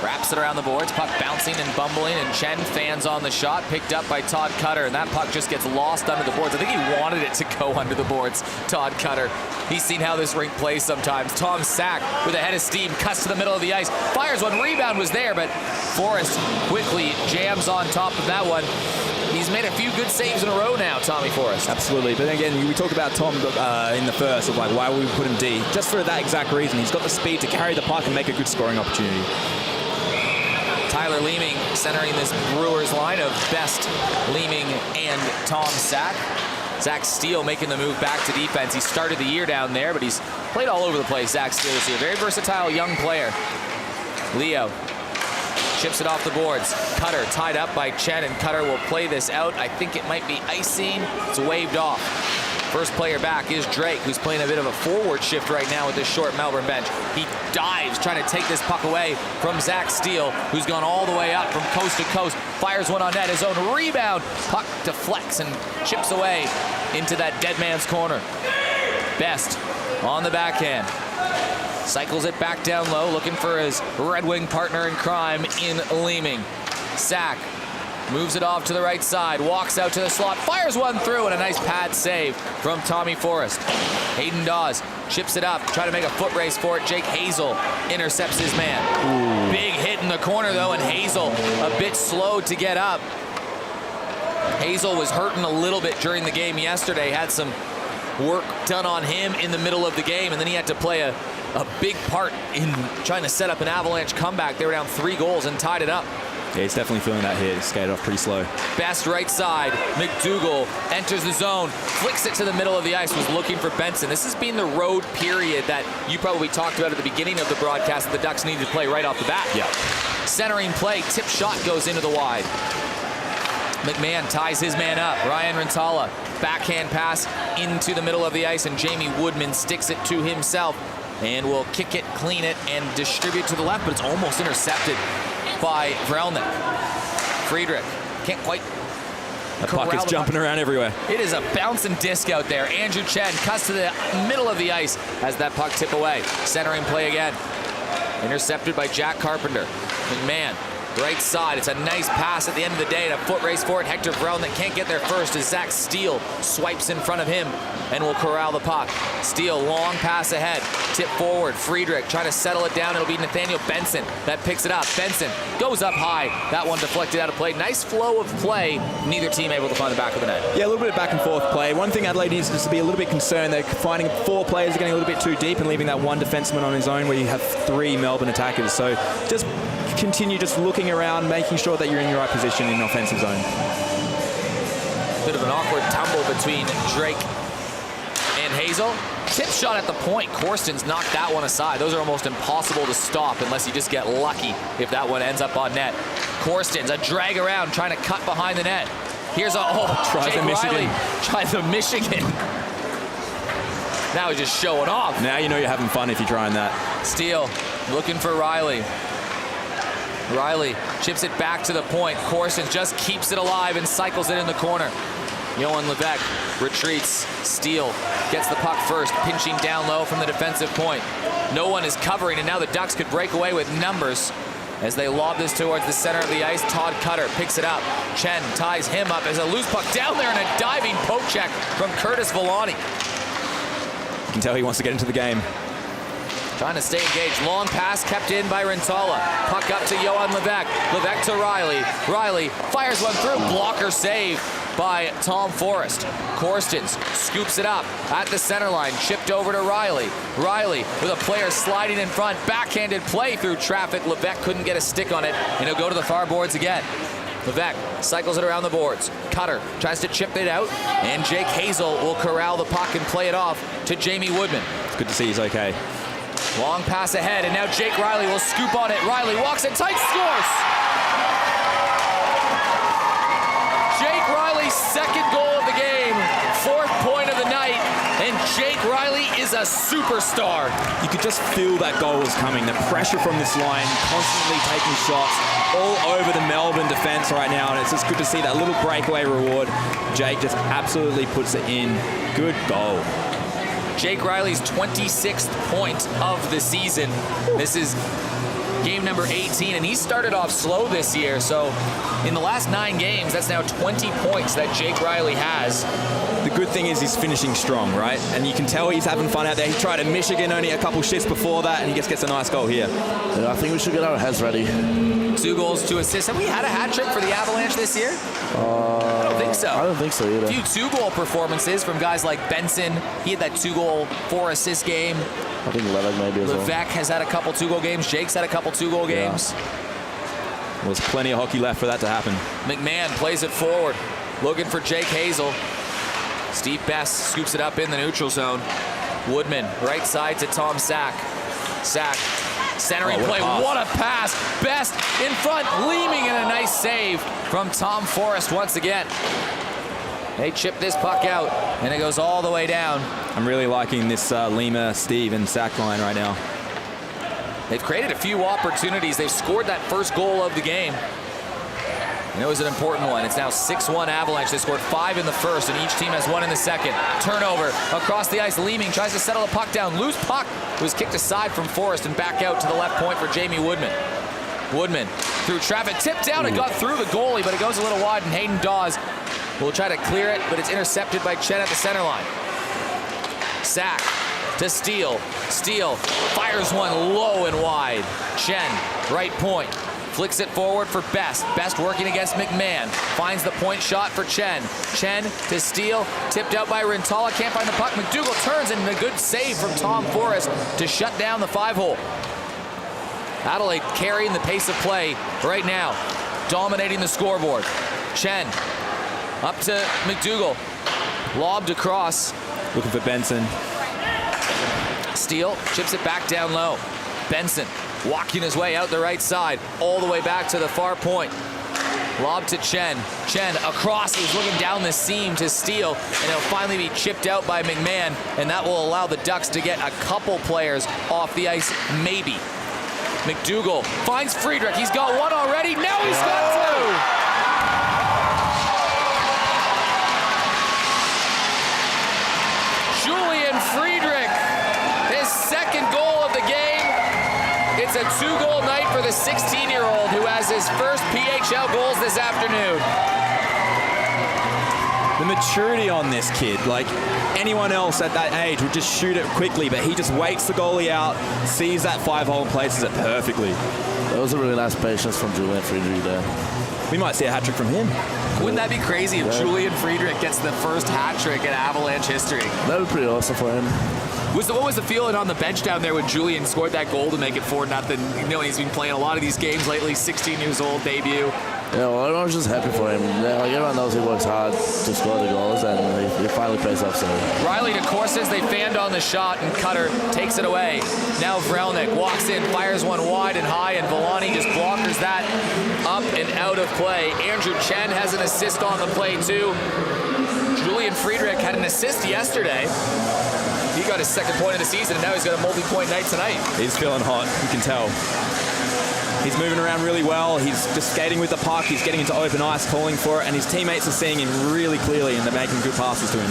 [SPEAKER 1] Wraps it around the boards. Puck bouncing and bumbling, and Chen fans on the shot. Picked up by Todd Cutter, and that puck just gets lost under the boards. I think he wanted it to go under the boards, Todd Cutter. He's seen how this rink plays sometimes. Tom Sack with a head of steam, cuts to the middle of the ice. Fires one. Rebound was there, but Forrest quickly jams on top of that one. He's made a few good saves in a row now, Tommy Forrest.
[SPEAKER 3] Absolutely, but again, we talked about Tom in the first, of like why would we put him D? Just for that exact reason. He's got the speed to carry the puck and make a good scoring opportunity.
[SPEAKER 1] Tyler Leeming centering this Brewers line of Best, Leeming, and Tom Sack. Zach Steele making the move back to defense. He started the year down there, but he's played all over the place, Zach Steele this year. Very versatile young player. Leo chips it off the boards. Cutter tied up by Chen, and Cutter will play this out. I think it might be icing. It's waved off. First player back is Drake, who's playing a bit of a forward shift right now with this short Melbourne bench. He dives, trying to take this puck away from Zach Steele, who's gone all the way up from coast to coast. Fires one on net, his own rebound. Puck deflects and chips away into that dead man's corner. Best on the backhand. Cycles it back down low, looking for his Red Wing partner in crime in Leeming. Sack moves it off to the right side, walks out to the slot, fires one through, and a nice pad save from Tommy Forrest. Hayden Dawes chips it up, trying to make a foot race for it. Jake Hazel intercepts his man. Ooh. Big hit in the corner, though, and Hazel a bit slow to get up. Hazel was hurting a little bit during the game yesterday, had some work done on him in the middle of the game, and then he had to play a big part in trying to set up an Avalanche comeback. They were down 3 goals and tied it up.
[SPEAKER 3] Yeah, he's definitely feeling that hit. He skated off pretty slow.
[SPEAKER 1] Best right side. McDougall enters the zone, flicks it to the middle of the ice, was looking for Benson. This has been the road period that you probably talked about at the beginning of the broadcast that the Ducks needed to play right off the bat.
[SPEAKER 3] Yeah.
[SPEAKER 1] Centering play, tip shot goes into the wide. McMahon ties his man up. Ryan Rintala, backhand pass into the middle of the ice, and Jamie Woodman sticks it to himself and will kick it, clean it, and distribute to the left, but it's almost intercepted by Vrelnik. Friedrich can't quite.
[SPEAKER 3] The puck is jumping around everywhere.
[SPEAKER 1] It is a bouncing disc out there. Andrew Chen cuts to the middle of the ice as that puck tip away. Centering play again. Intercepted by Jack Carpenter. McMahon, right side. It's a nice pass at the end of the day, and a foot race for it. Hector Vrelnik can't get there first as Zach Steele swipes in front of him and will corral the puck. Steele, long pass ahead. Tip forward, Friedrich trying to settle it down. It'll be Nathaniel Benson that picks it up. Benson goes up high. That one deflected out of play. Nice flow of play. Neither team able to find the back of the net.
[SPEAKER 3] Yeah, a little bit of back and forth play. One thing Adelaide needs is to be a little bit concerned. They're finding 4 players are getting a little bit too deep and leaving that one defenseman on his own where you have 3 Melbourne attackers. So just continue just looking around, making sure that you're in your right position in offensive zone.
[SPEAKER 1] Bit of an awkward tumble between Drake and Hazel. Tip shot at the point. Corstens knocked that one aside. Those are almost impossible to stop unless you just get lucky if that one ends up on net. Corstens, a drag around, trying to cut behind the net. Here's a,
[SPEAKER 3] tries
[SPEAKER 1] Jake
[SPEAKER 3] the Michigan.
[SPEAKER 1] Riley tries the Michigan. Now he's just showing off.
[SPEAKER 3] Now you know you're having fun if you're trying that.
[SPEAKER 1] Steele looking for Riley. Riley chips it back to the point. Corstens just keeps it alive and cycles it in the corner. Johan Levesque retreats. Steele gets the puck first, pinching down low from the defensive point. No one is covering, and now the Ducks could break away with numbers as they lob this towards the center of the ice. Todd Cutter picks it up. Chen ties him up as a loose puck down there and a diving poke check from Curtis Villani.
[SPEAKER 3] You can tell he wants to get into the game.
[SPEAKER 1] Trying to stay engaged. Long pass kept in by Rintala. Puck up to Johan Levesque. Levesque to Riley. Riley fires one through. Blocker save by Tom Forrest. Corstens scoops it up at the center line. Chipped over to Riley. Riley with a player sliding in front. Backhanded play through traffic. Levesque couldn't get a stick on it, and he'll go to the far boards again. Levesque cycles it around the boards. Cutter tries to chip it out, and Jake Hazel will corral the puck and play it off to Jamie Woodman.
[SPEAKER 3] It's good to see he's okay.
[SPEAKER 1] Long pass ahead, and now Jake Riley will scoop on it. Riley walks it tight, scores! Jake Riley's second goal of the game, 4th point of the night, and Jake Riley is a superstar.
[SPEAKER 3] You could just feel that goal was coming. The pressure from this line, constantly taking shots all over the Melbourne defense right now, and it's just good to see that little breakaway reward. Jake just absolutely puts it in. Good goal.
[SPEAKER 1] Jake Riley's 26th point of the season. This is game number 18, and he started off slow this year, so in the last 9 games, that's now 20 points that Jake Riley has.
[SPEAKER 3] The good thing is he's finishing strong, right? And you can tell he's having fun out there. He tried at Michigan only a couple shifts before that, and he just gets a nice goal here.
[SPEAKER 6] Yeah, I think we should get our heads ready.
[SPEAKER 1] 2 goals, 2 assists. Have we had a hat trick for the Avalanche this year? I don't think so.
[SPEAKER 6] I don't think so either.
[SPEAKER 1] A few 2-goal performances from guys like Benson. He had that 2-goal, 4-assist game.
[SPEAKER 6] I think Levesque maybe as well.
[SPEAKER 1] Levesque has had a couple 2-goal games. Jake's had a couple 2-goal games.
[SPEAKER 3] Well, there's plenty of hockey left for that to happen.
[SPEAKER 1] McMahon plays it forward, looking for Jake Hazel. Steve Best scoops it up in the neutral zone. Woodman, right side to Tom Sack. Sack, centering play. What a pass. Best in front, Leeming, and a nice save from Tom Forrest once again. They chip this puck out, and it goes all the way down.
[SPEAKER 3] I'm really liking this Lima, Steve, and Sack line right now.
[SPEAKER 1] They've created a few opportunities. They've scored that first goal of the game. And it was an important one. It's now 6-1 Avalanche. They scored 5 in the first, and each team has 1 in the second. Turnover across the ice. Leeming tries to settle the puck down. Loose puck was kicked aside from Forrest and back out to the left point for Jamie Woodman. Woodman through traffic. Tipped down. It got through the goalie, but it goes a little wide, and Hayden Dawes will try to clear it, but it's intercepted by Chen at the center line. Sack to Steele. Steele fires one low and wide. Chen, right point. Flicks it forward for Best. Best working against McMahon. Finds the point shot for Chen. Chen to Steele. Tipped out by Rintala. Can't find the puck. McDougall turns, and a good save from Tom Forrest to shut down the 5-hole. Adelaide carrying the pace of play right now. Dominating the scoreboard. Chen up to McDougall. Lobbed across.
[SPEAKER 3] Looking for Benson.
[SPEAKER 1] Steele chips it back down low. Benson walking his way out the right side, all the way back to the far point. Lob to Chen. Chen across. He's looking down the seam to Steele, and it'll finally be chipped out by McMahon, and that will allow the Ducks to get a couple players off the ice, maybe. McDougall finds Friedrich. He's got 1 already. Now he's got 2. Friedrich, his second goal of the game. It's a 2-goal night for the 16-year-old who has his first PHL goals this afternoon.
[SPEAKER 3] The maturity on this kid, like anyone else at that age would just shoot it quickly, but he just waits the goalie out, sees that 5-hole and places it perfectly.
[SPEAKER 6] That was a really nice patience from Julian Friedrich there.
[SPEAKER 3] We might see a hat-trick from him.
[SPEAKER 1] Wouldn't that be crazy if Julian Friedrich gets the first hat trick in Avalanche history?
[SPEAKER 6] That would be pretty awesome for him.
[SPEAKER 1] What was the feeling on the bench down there when Julian scored that goal to make it 4-0? You know, he's been playing a lot of these games lately, 16 years old, debut.
[SPEAKER 6] Yeah, well, everyone's just happy for him. Yeah, like everyone knows he works hard to score the goals, and he finally pays off. So
[SPEAKER 1] Riley to Corsons, they fanned on the shot, and Cutter takes it away. Now Vrelnik walks in, fires one wide and high, and Villani just blockers that up and out of play. Andrew Chen has an assist on the play too. Julian Friedrich had an assist yesterday. He got his second point of the season, and now he's got a multi-point night tonight.
[SPEAKER 3] He's feeling hot, you can tell. He's moving around really well. He's just skating with the puck. He's getting into open ice, calling for it, and his teammates are seeing him really clearly, and they're making good passes to him.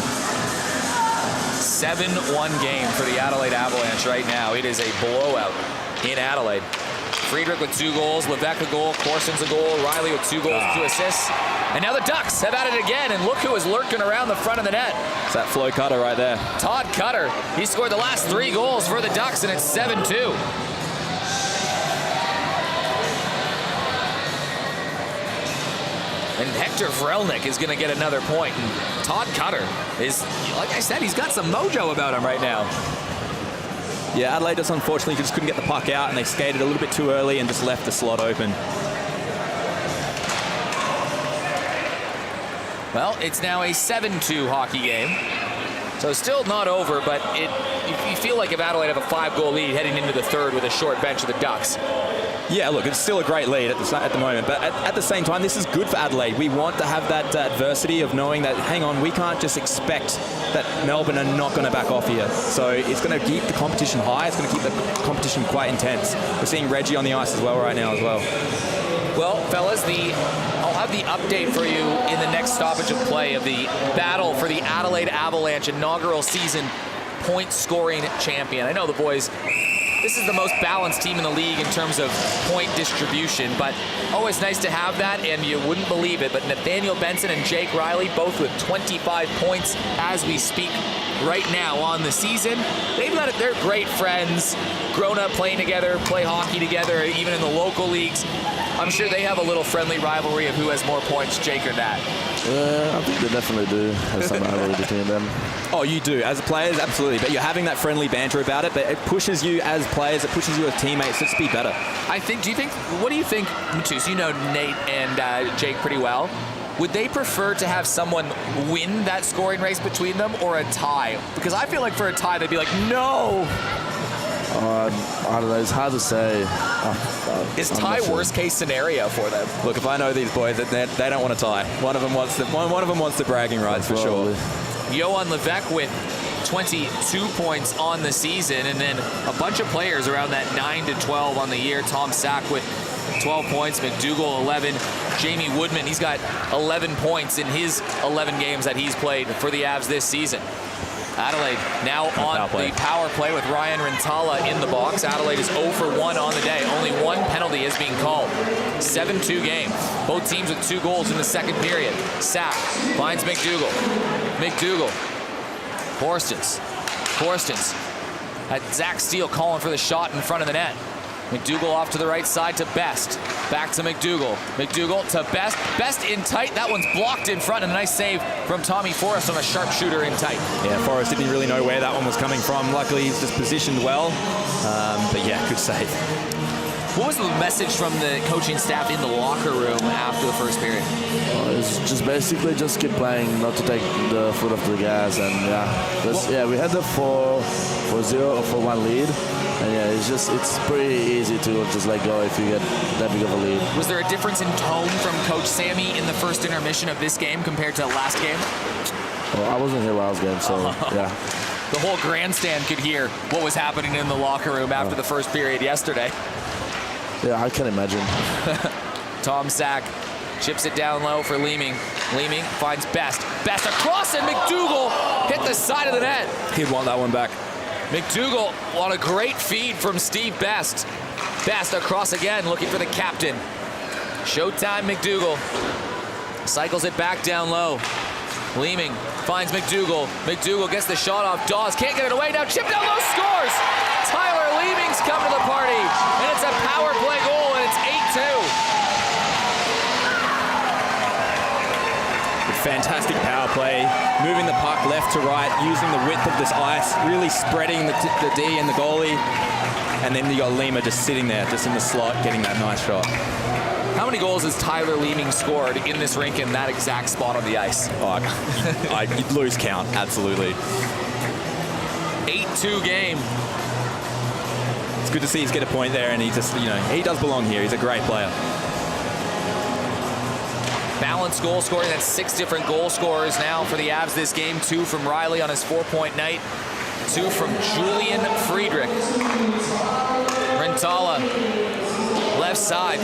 [SPEAKER 1] 7-1 game for the Adelaide Avalanche right now. It is a blowout in Adelaide. Friedrich with 2 goals, Levesque a goal, Corsons a goal, Riley with 2 goals, 2 assists. And now the Ducks have at it again, and look who is lurking around the front of the net.
[SPEAKER 3] It's that Flo Cutter right there.
[SPEAKER 1] Todd Cutter. He scored the last 3 goals for the Ducks, and it's 7-2. And Hector Vrelnik is going to get another point. And Todd Cutter is, like I said, he's got some mojo about him right now.
[SPEAKER 3] Yeah, Adelaide just unfortunately just couldn't get the puck out, and they skated a little bit too early and just left the slot open.
[SPEAKER 1] Well, it's now a 7-2 hockey game. So still not over, but you feel like if Adelaide have a 5-goal lead heading into the third with a short bench of the Ducks.
[SPEAKER 3] Yeah, look, it's still a great lead at the moment, but at the same time, this is good for Adelaide. We want to have that adversity of knowing that, hang on, we can't just expect that Melbourne are not going to back off here. So it's going to keep the competition high. It's going to keep the competition quite intense. We're seeing Reggie on the ice as well right now as well.
[SPEAKER 1] Well, fellas, I'll have the update for you in the next stoppage of play of the battle for the Adelaide Avalanche inaugural season point-scoring champion. I know the boys, this is the most balanced team in the league in terms of point distribution, but always nice to have that, and you wouldn't believe it, but Nathaniel Benson and Jake Riley both with 25 points as we speak right now on the season. They're great friends, grown up playing together, play hockey together, even in the local leagues. I'm sure they have a little friendly rivalry of who has more points, Jake or Nat.
[SPEAKER 6] I think they definitely do have some rivalry between them.
[SPEAKER 3] Oh, you do. As players, absolutely. But you're having that friendly banter about it, but it pushes you as players, it pushes you as teammates to just be better.
[SPEAKER 1] What do you think, Matus, you know Nate and Jake pretty well. Would they prefer to have someone win that scoring race between them or a tie? Because I feel like for a tie, they'd be like, no!
[SPEAKER 6] I don't know, it's hard to say.
[SPEAKER 1] Is tie worst case scenario for them?
[SPEAKER 3] Look, if I know these boys, they don't want to tie. One of them wants the bragging rights for sure.
[SPEAKER 1] Johan Levesque with 22 points on the season, and then a bunch of players around that 9 to 12 on the year. Tom Sack with 12 points, McDougall 11, Jamie Woodman, he's got 11 points in his 11 games that he's played for the Avs this season. Adelaide now on the power play with Ryan Rintala in the box. Adelaide is 0 for 1 on the day. Only 1 penalty is being called. 7-2 game. Both teams with 2 goals in the second period. Sack finds McDougall. McDougall. Horstens. Had Zach Steele calling for the shot in front of the net. McDougall off to the right side to Best. Back to McDougall. McDougall to Best. Best in tight. That one's blocked in front, and a nice save from Tommy Forrest on a sharpshooter in tight.
[SPEAKER 3] Yeah, Forrest didn't really know where that one was coming from. Luckily, he's just positioned well. But yeah, good save.
[SPEAKER 1] What was the message from the coaching staff in the locker room after the first period?
[SPEAKER 6] It's just basically just keep playing, not to take the foot off the gas, and we had the 4-0 or 4-1 lead, and yeah, it's pretty easy to just let go if you get that big of a lead.
[SPEAKER 1] Was there a difference in tone from Coach Sammy in the first intermission of this game compared to last game?
[SPEAKER 6] Well, I wasn't here last game, so yeah.
[SPEAKER 1] The whole grandstand could hear what was happening in the locker room after the first period yesterday.
[SPEAKER 6] Yeah, I can imagine.
[SPEAKER 1] Tom Sack chips it down low for Leeming. Leeming finds Best. Best across, and McDougall hit the side of the net.
[SPEAKER 3] He'd want that one back.
[SPEAKER 1] McDougall on a great feed from Steve Best. Best across again, looking for the captain. Showtime McDougall. Cycles it back down low. Leeming finds McDougall. McDougall gets the shot off. Dawes can't get it away. Now chip down low, scores! Tyler Leeming's come to the party, and it's a power play goal, and it's 8-2.
[SPEAKER 3] Fantastic power play, moving the puck left to right, using the width of this ice, really spreading the D and the goalie. And then you got Lima just sitting there, just in the slot, getting that nice shot.
[SPEAKER 1] How many goals has Tyler Leeming scored in this rink in that exact spot on the ice?
[SPEAKER 3] Oh, you'd lose count, absolutely.
[SPEAKER 1] 8-2 game.
[SPEAKER 3] It's good to see he's get a point there, and he just, he does belong here. He's a great player.
[SPEAKER 1] Balanced goal scoring. That's 6 different goal scorers now for the Avs this game. 2 from Riley on his 4-point night. 2 from Julian Friedrich. Rintala, left side,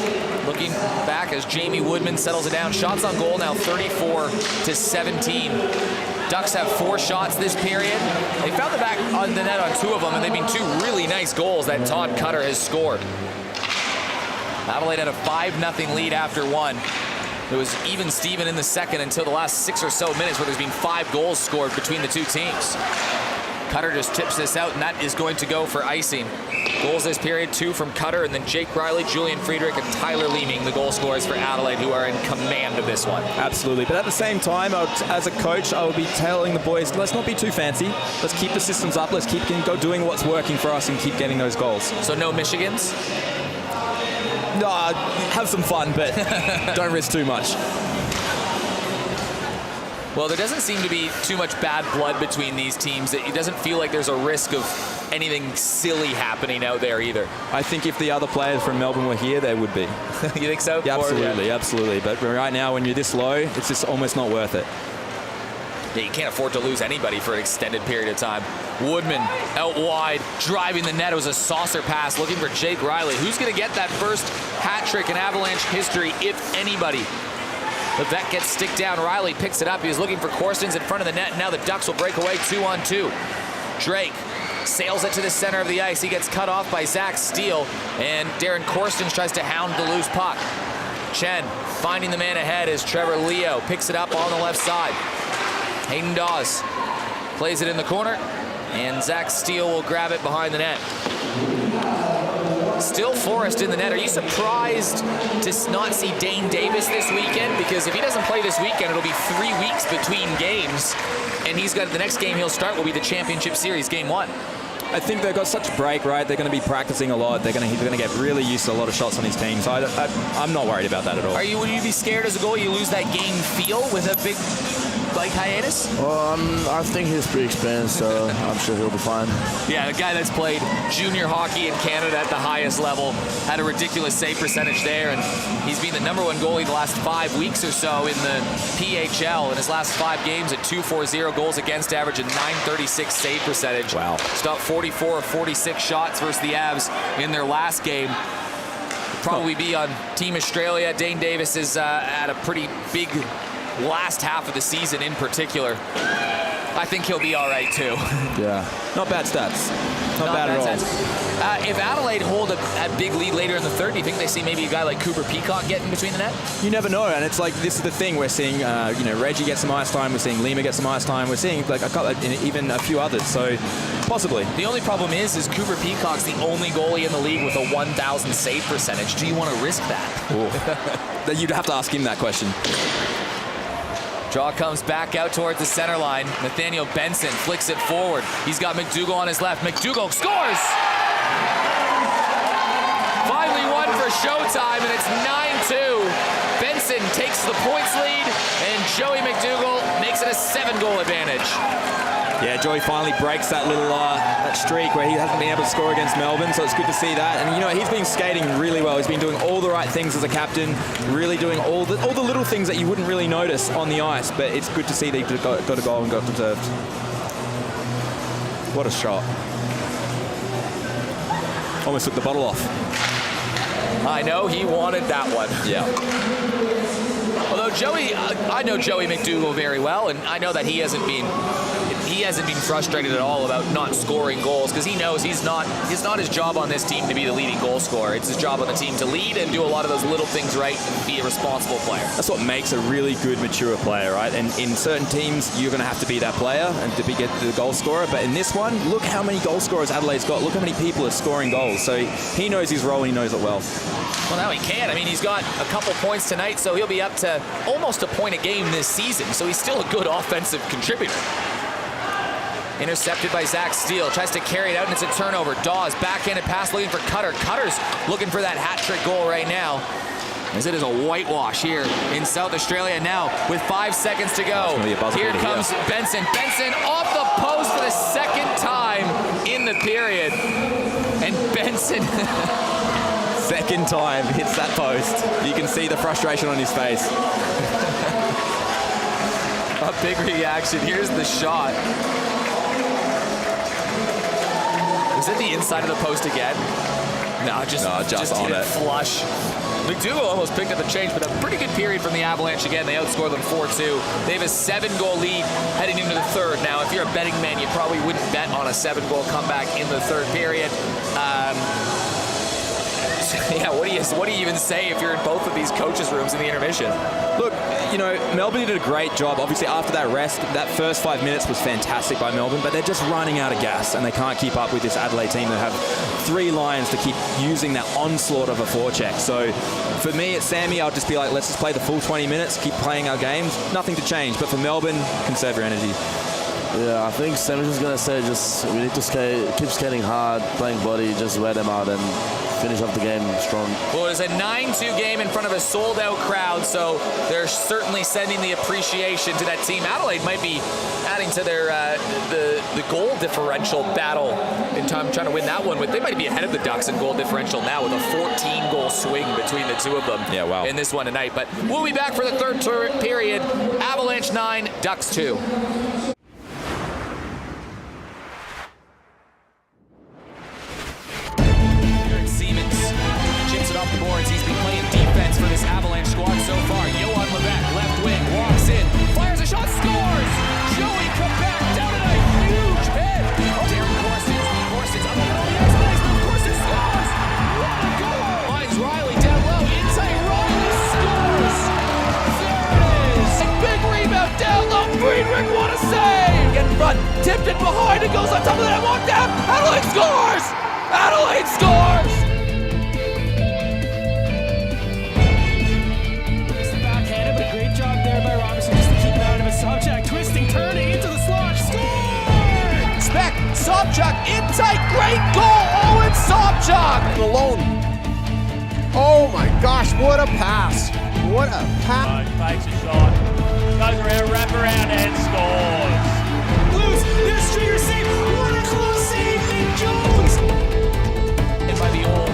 [SPEAKER 1] looking back as Jamie Woodman settles it down. Shots on goal now 34-17. Ducks have 4 shots this period. They found the back on the net on 2 of them, and they've been 2 really nice goals that Todd Cutter has scored. Adelaide had a 5-0 lead after 1. It was even Steven in the second until the last 6 or so minutes where there's been 5 goals scored between the 2 teams. Cutter just tips this out, and that is going to go for icing. Goals this period, 2 from Cutter, and then Jake Riley, Julian Friedrich, and Tyler Leeming, the goal scorers for Adelaide, who are in command of this one.
[SPEAKER 3] Absolutely, but at the same time, as a coach, I would be telling the boys, let's not be too fancy. Let's keep the systems up. Let's keep doing what's working for us and keep getting those goals.
[SPEAKER 1] So no Michigans?
[SPEAKER 3] No, have some fun, but don't risk too much.
[SPEAKER 1] Well, there doesn't seem to be too much bad blood between these teams. It doesn't feel like there's a risk of anything silly happening out there either.
[SPEAKER 3] I think if the other players from Melbourne were here, there would be.
[SPEAKER 1] You think so?
[SPEAKER 3] Yeah, absolutely, absolutely. But right now, when you're this low, it's just almost not worth it.
[SPEAKER 1] Yeah, you can't afford to lose anybody for an extended period of time. Woodman out wide, driving the net. It was a saucer pass, looking for Jake Riley. Who's going to get that first hat trick in Avalanche history, if anybody? The vet gets stick down. Riley picks it up. He was looking for Corstens in front of the net. Now the Ducks will break away 2-on-2. Drake sails it to the center of the ice. He gets cut off by Zach Steele, and Darren Corstens tries to hound the loose puck. Chen finding the man ahead as Trevor Leo picks it up on the left side. Hayden Dawes plays it in the corner, and Zach Steele will grab it behind the net. Still Forrest in the net. Are you surprised to not see Dane Davis this weekend? Because if he doesn't play this weekend, it'll be 3 weeks between games, and he's got the next game he'll start will be the Championship Series, Game 1.
[SPEAKER 3] I think they've got such a break, right? They're going to be practicing a lot. He's going to get really used to a lot of shots on his team. So I'm not worried about that at all.
[SPEAKER 1] Would you be scared as a goalie you lose that game feel with a big hiatus?
[SPEAKER 6] I think he's pretty experienced, so I'm sure he'll be fine.
[SPEAKER 1] Yeah, the guy that's played junior hockey in Canada at the highest level had a ridiculous save percentage there, and he's been the #1 goalie the last 5 weeks or so in the PHL. In his last 5 games at .240 goals against average and .936 save percentage.
[SPEAKER 3] Wow.
[SPEAKER 1] Stopped 44 of 46 shots versus the Avs in their last game. Probably be on Team Australia. Dane Davis is at a pretty big last half of the season in particular. I think he'll be all right too.
[SPEAKER 3] Yeah, not bad stats. Not bad at all.
[SPEAKER 1] If Adelaide hold a big lead later in the third, do you think they see maybe a guy like Cooper Peacock getting between the net?
[SPEAKER 3] You never know, and it's like this is the thing. We're seeing, Reggie get some ice time. We're seeing Lima get some ice time. We're seeing like even a few others. So possibly.
[SPEAKER 1] The only problem is Cooper Peacock's the only goalie in the league with a 1,000 save percentage. Do you want to risk that?
[SPEAKER 3] You'd have to ask him that question.
[SPEAKER 1] Draw comes back out towards the center line. Nathaniel Benson flicks it forward. He's got McDougall on his left. McDougall scores! Finally won for showtime, and it's 9-2. Benson takes the points lead, and Joey McDougall makes it a 7-goal advantage.
[SPEAKER 3] Yeah, Joey finally breaks that little that streak where he hasn't been able to score against Melbourne, so it's good to see that. And he's been skating really well. He's been doing all the right things as a captain, really doing all the little things that you wouldn't really notice on the ice. But it's good to see that he got a goal and got deserved. What a shot! Almost took the bottle off.
[SPEAKER 1] I know he wanted that one.
[SPEAKER 3] Yeah.
[SPEAKER 1] Although I know Joey McDougall very well, and I know that he hasn't been. he hasn't been frustrated at all about not scoring goals because he knows it's not his job on this team to be the leading goal scorer. It's his job on the team to lead and do a lot of those little things right and be a responsible player.
[SPEAKER 3] That's what makes a really good, mature player, right? And in certain teams, you're going to have to be that player and to get the goal scorer. But in this one, look how many goal scorers Adelaide's got. Look how many people are scoring goals. So he knows his role and he knows it well.
[SPEAKER 1] Well, now he can. I mean, he's got a couple points tonight, so he'll be up to almost a point a game this season. So he's still a good offensive contributor. Intercepted by Zach Steele. Tries to carry it out, and it's a turnover. Dawes, backhanded pass looking for Cutter. Cutter's looking for that hat-trick goal right now, as it is a whitewash here in South Australia now with 5 seconds to go. Here comes Benson. Benson off the post for the second time in the period. And Benson...
[SPEAKER 3] second time hits that post. You can see the frustration on his face.
[SPEAKER 1] A big reaction. Here's the shot. Was it the inside of the post again? No, just
[SPEAKER 3] on
[SPEAKER 1] hit it flush. McDougall almost picked up the change, but a pretty good period from the Avalanche again. They outscored them 4-2. They have a 7-goal lead heading into the third. Now, if you're a betting man, you probably wouldn't bet on a 7-goal comeback in the third period. Yeah, what do you even say if you're in both of these coaches' rooms in the intermission?
[SPEAKER 3] Look, you know, Melbourne did a great job. Obviously, after that rest, that first 5 minutes was fantastic by Melbourne, but they're just running out of gas, and they can't keep up with this Adelaide team that have 3 lines to keep using that onslaught of a forecheck. So, for me at Sammy, I'll just be like, let's just play the full 20 minutes, keep playing our games. Nothing to change, but for Melbourne, conserve your energy.
[SPEAKER 6] Yeah, I think Sammy's just going to say we need to keep skating hard, playing body, just wear them out and finish off the game strong. Well,
[SPEAKER 1] it was a 9-2 game in front of a sold-out crowd, so they're certainly sending the appreciation to that team. Adelaide might be adding to their the goal differential battle in time trying to win that one. They might be ahead of the Ducks in goal differential now with a 14-goal swing between the two of them in this one tonight. But we'll be back for the third period. Avalanche 9, Ducks 2. He's been playing defense for this Avalanche squad so far. Johan Levesque, left wing, walks in, fires a shot, scores! Joey Quebec down in a huge hit. Darren Corson's up the middle of the ice, but Corson scores! What a goal! Finds Riley down low, inside Riley scores! There it is! A big rebound down low, Friedrich, what a save! Get in front, tipped it behind, it goes on top of that, walk down, Adelaide scores! Adelaide scores!
[SPEAKER 2] Sobchak twisting, turning into the slot, score!
[SPEAKER 1] Speck, Sobchak in tight, great goal, Owen Sobchak!
[SPEAKER 5] Alone. Oh my gosh, what a pass. What a pass.
[SPEAKER 4] Takes a shot, goes around, wrap around and scores.
[SPEAKER 2] Blues, there's Stringer save, what a close save, Nick Jones!
[SPEAKER 1] And by the old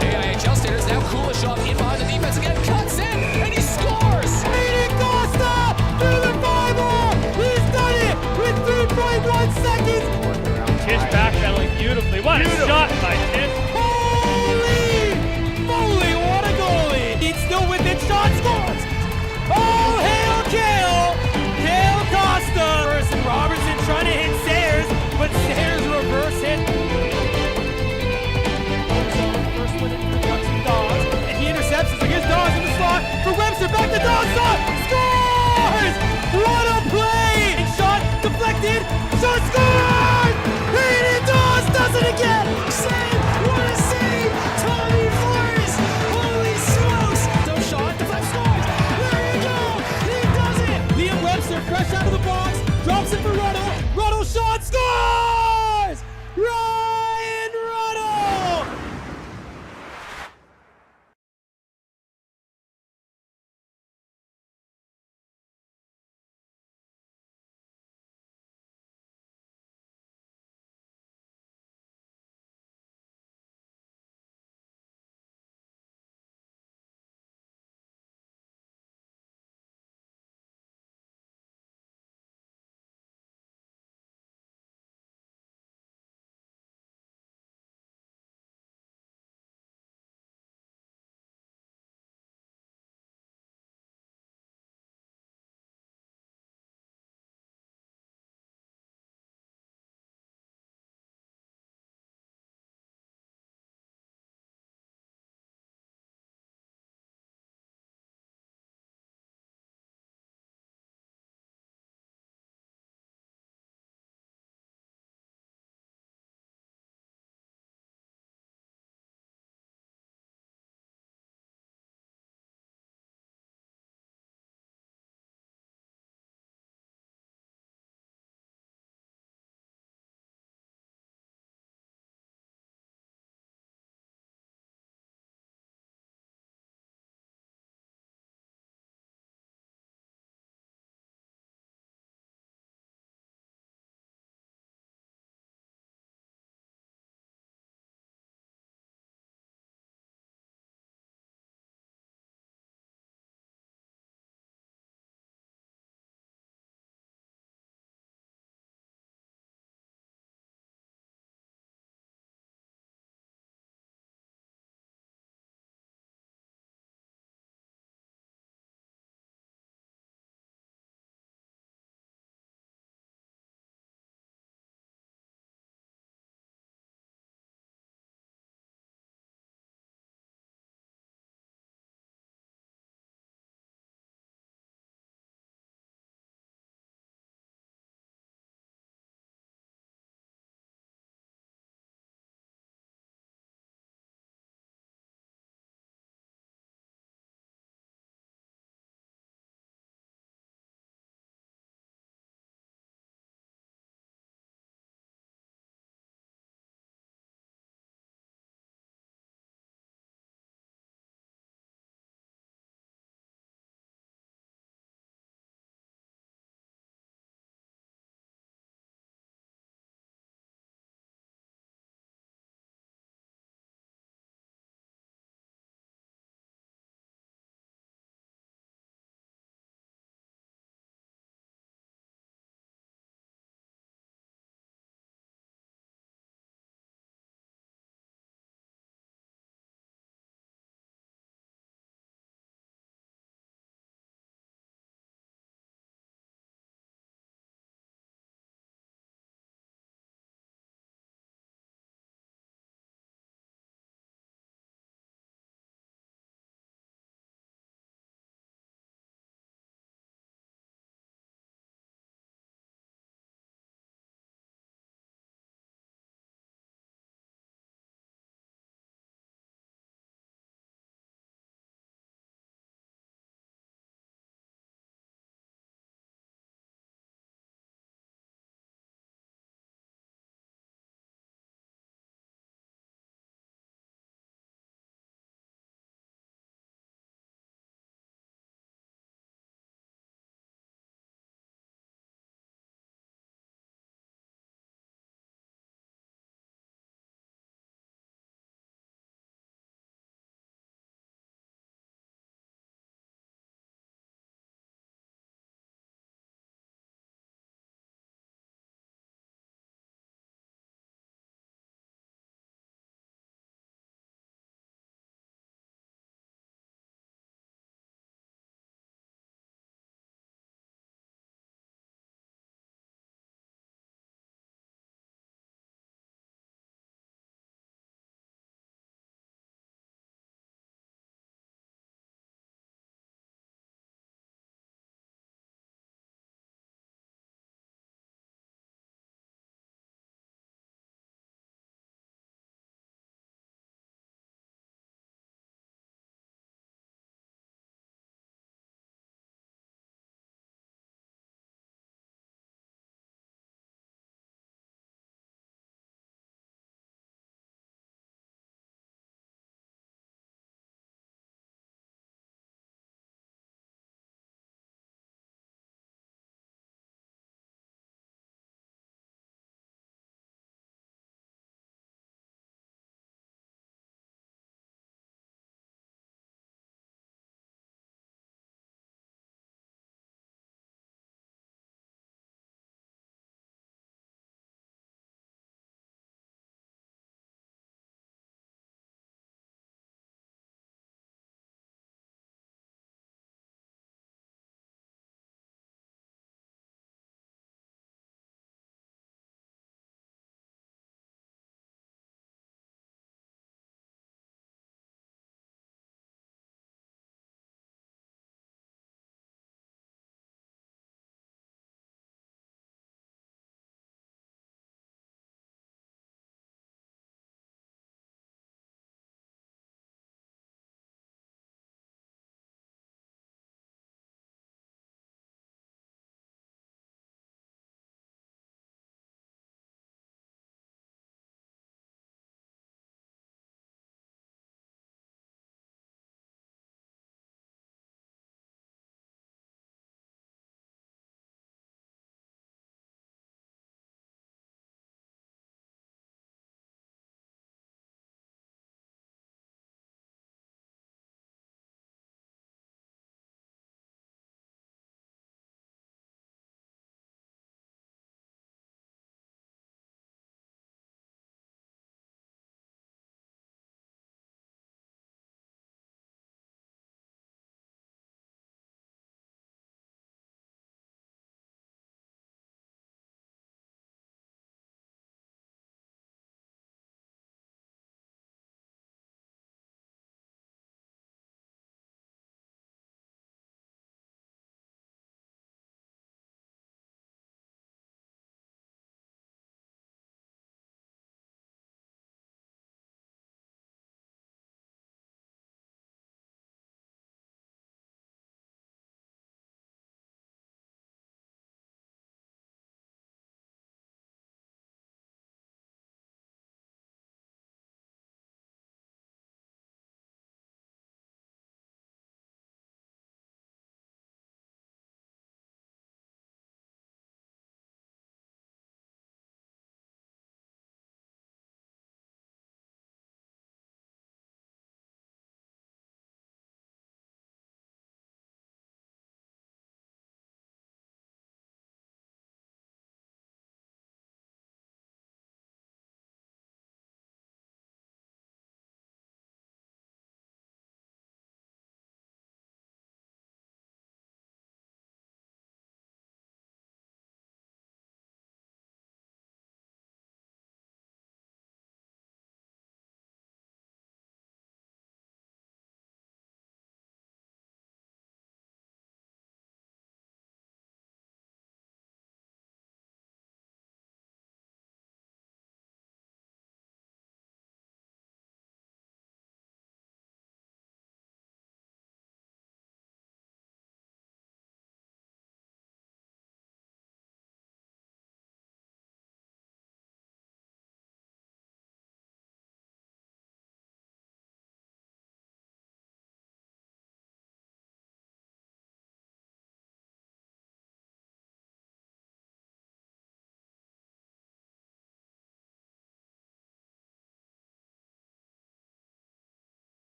[SPEAKER 1] AIHL standards, now Kuleshov in behind the defense again, cuts in, and he scores!
[SPEAKER 2] Through the five-ball! He's done it with 3.1 seconds!
[SPEAKER 4] Tish backpedaling beautifully. What a shot by Tish!
[SPEAKER 2] Holy moly, what a goalie! He's still within shot, scores! Oh, hail Kale! Kale Costa! First and Robertson trying to hit Sayers, but Sayers reverse hit.